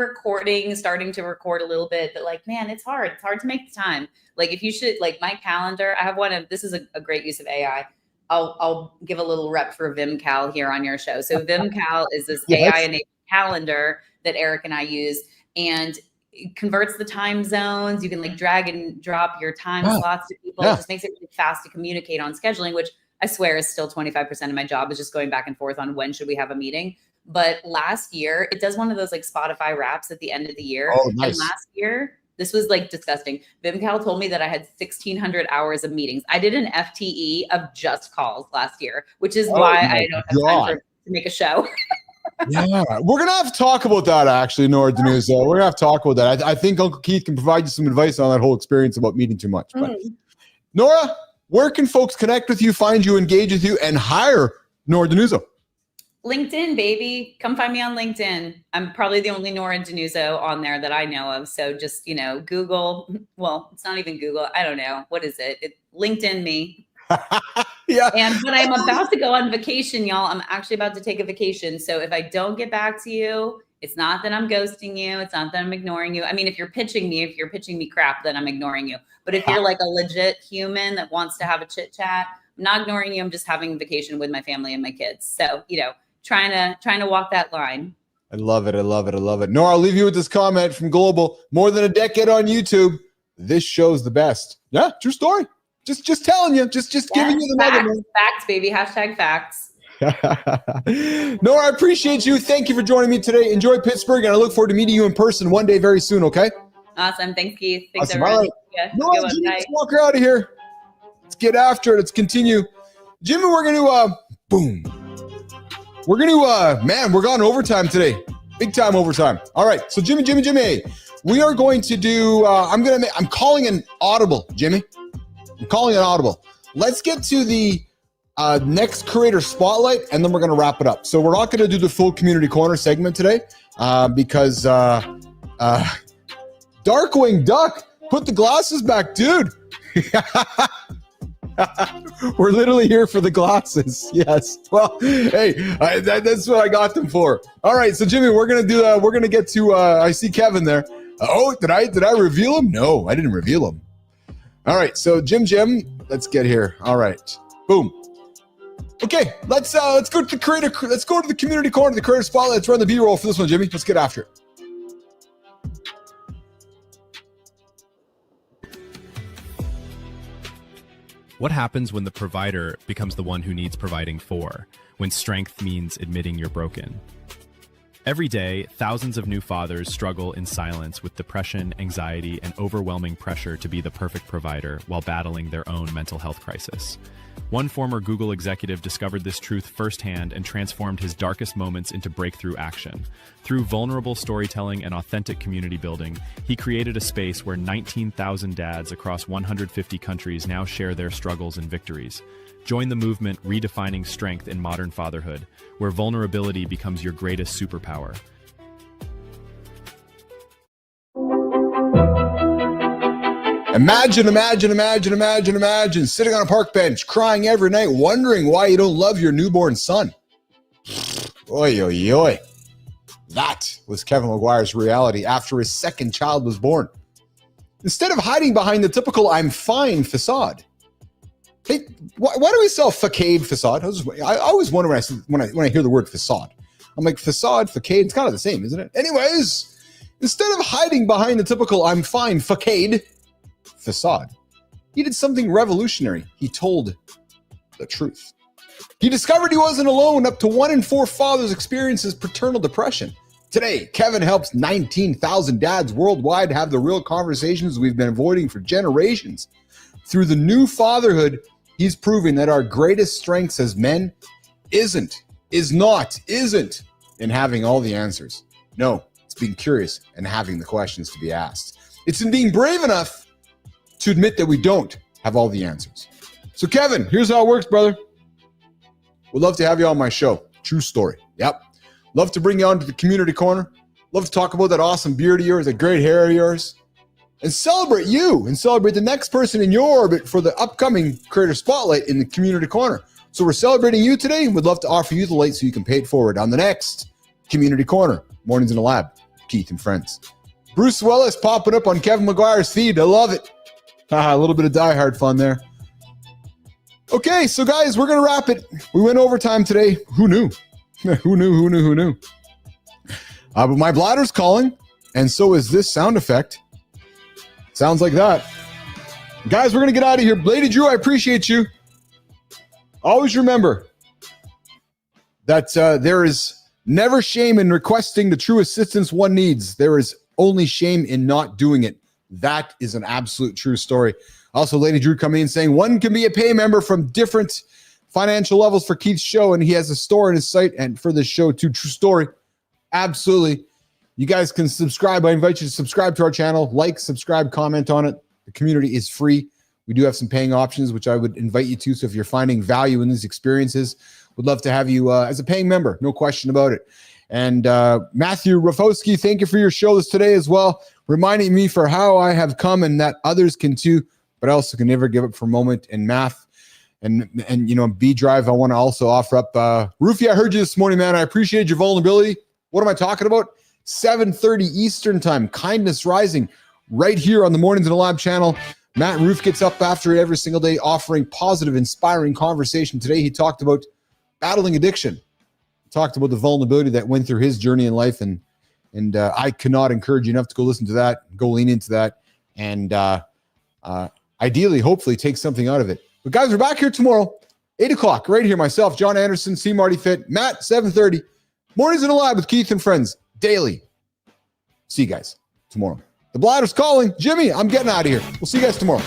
starting to record a little bit, but like, man, it's hard. It's hard to make the time. Like if you should, like my calendar, I have this is a great use of AI. I'll give a little rep for VimCal here on your show. So VimCal is this AI-enabled calendar that Eric and I use, and it converts the time zones. You can like drag and drop your time slots to people. It just makes it really fast to communicate on scheduling, which I swear is still 25% of my job is just going back and forth on when should we have a meeting. But last year, it does one of those like Spotify wraps at the end of the year. Oh, nice. And last year, this was like disgusting. VimCal told me that I had 1,600 hours of meetings. I did an FTE of just calls last year, which is why I don't have time to make a show. Yeah, we're going to have to talk about that actually, Nora DiNuzzo. We're going to have to talk about that. I think Uncle Keith can provide you some advice on that whole experience about meeting too much. But Nora, where can folks connect with you, find you, engage with you, and hire Nora DiNuzzo? LinkedIn, baby. Come find me on LinkedIn. I'm probably the only Nora DiNuzzo on there that I know of. So just, Google. Well, it's not even Google. I don't know. What is it? LinkedIn me. Yeah. But I'm about to go on vacation, y'all. I'm actually about to take a vacation. So if I don't get back to you, it's not that I'm ghosting you. It's not that I'm ignoring you. I mean, if you're pitching me crap, then I'm ignoring you. But if you're like a legit human that wants to have a chit chat, I'm not ignoring you. I'm just having a vacation with my family and my kids. So, trying to walk that line. I love it. I love it. I love it. Nora, I'll leave you with this comment from Global. More than a decade on YouTube. This show's the best. Yeah, true story. Just telling you. Just giving you the nugget. Facts, baby. # facts. Nora, I appreciate you. Thank you for joining me today. Enjoy Pittsburgh, and I look forward to meeting you in person one day very soon, okay? Awesome. Thanks, Keith. Thanks, awesome. everyone. Right. Nora, Jimmy, let's walk her out of here. Let's get after it. Let's continue. Jimmy, we're going to, boom. We're going to, man, we're gone overtime today. Big time overtime. All right. So Jimmy, we are going to do, I'm calling an audible, Jimmy. I'm calling an audible. Let's get to the next creator spotlight, and then we're going to wrap it up. So we're not going to do the full community corner segment today because Darkwing Duck, put the glasses back, dude. We're literally here for the glasses. Yes. Well, hey, that's what I got them for. All right. So Jimmy, we're going to do, we're going to get to, I see Kevin there. Oh, did I reveal him? No, I didn't reveal him. All right. So Jim, let's get here. All right. Boom. Okay. Let's go to the creator. Let's go to the community corner, the creator spotlight. Let's run the B-roll for this one, Jimmy. Let's get after it. What happens when the provider becomes the one who needs providing for, when strength means admitting you're broken? Every day, thousands of new fathers struggle in silence with depression, anxiety, and overwhelming pressure to be the perfect provider while battling their own mental health crisis. One former Google executive discovered this truth firsthand and transformed his darkest moments into breakthrough action. Through vulnerable storytelling and authentic community building, he created a space where 19,000 dads across 150 countries now share their struggles and victories. Join the movement redefining strength in modern fatherhood, where vulnerability becomes your greatest superpower. Imagine sitting on a park bench, crying every night, wondering why you don't love your newborn son. Oy, oy, oy. That was Kevin McGuire's reality after his second child was born. Instead of hiding behind the typical "I'm fine" facade. Hey, why do we sell facade facade? I always wonder when I hear the word facade. I'm like, facade, facade, it's kind of the same, isn't it? Anyways, instead of hiding behind the typical I'm fine facade, facade, he did something revolutionary. He told the truth. He discovered he wasn't alone. Up to 1 in 4 fathers experiences paternal depression. Today, Kevin helps 19,000 dads worldwide have the real conversations we've been avoiding for generations. Through the new fatherhood, he's proving that our greatest strengths as men isn't in having all the answers. No, it's being curious and having the questions to be asked. It's in being brave enough to admit that we don't have all the answers. So Kevin, here's how it works, brother. Would love to have you on my show. True story. Yep. Love to bring you on to the community corner. Love to talk about that awesome beard of yours, that great hair of yours, and celebrate you and celebrate the next person in your orbit for the upcoming Creator Spotlight in the community corner. So we're celebrating you today and would love to offer you the light so you can pay it forward on the next community corner. Mornings in the Lab, Keith and Friends. Bruce Willis popping up on Kevin McGuire's feed. I love it. A little bit of Die Hard fun there. Okay, so guys, we're going to wrap it. We went overtime today. Who knew? Who knew? But my bladder's calling, and so is this sound effect. Sounds like that. Guys, we're going to get out of here. Lady Drew, I appreciate you. Always remember that there is never shame in requesting the true assistance one needs. There is only shame in not doing it. That is an absolute true story. Also, Lady Drew coming in saying one can be a pay member from different financial levels for Keith's show, and he has a store in his site and for this show too. True story. Absolutely. You guys can subscribe. I invite you to subscribe to our channel, like, subscribe, comment on it. The community is free. We do have some paying options, which I would invite you to. So if you're finding value in these experiences, would love to have you as a paying member. No question about it. And Matthew Rafowski, thank you for your show this today as well, reminding me for how I have come and that others can too, but I also can never give up for a moment in math. And you know, B Drive, I want to also offer up, Rufy, I heard you this morning, man. I appreciate your vulnerability. What am I talking about? 7:30 Eastern time, Kindness Rising, right here on the Mornings in the Lab channel. Matt Roof gets up after it every single day, offering positive, inspiring conversation. Today, he talked about battling addiction. He talked about the vulnerability that went through his journey in life, and I cannot encourage you enough to go listen to that, go lean into that, and ideally, hopefully, take something out of it. But guys, we're back here tomorrow, 8 o'clock, right here. Myself, John Andersen, C. Marty Fit, Matt, 7:30. Mornings in the Lab with Keith and Friends, daily. See you guys tomorrow. The bladder's calling. Jimmy, I'm getting out of here. We'll see you guys tomorrow.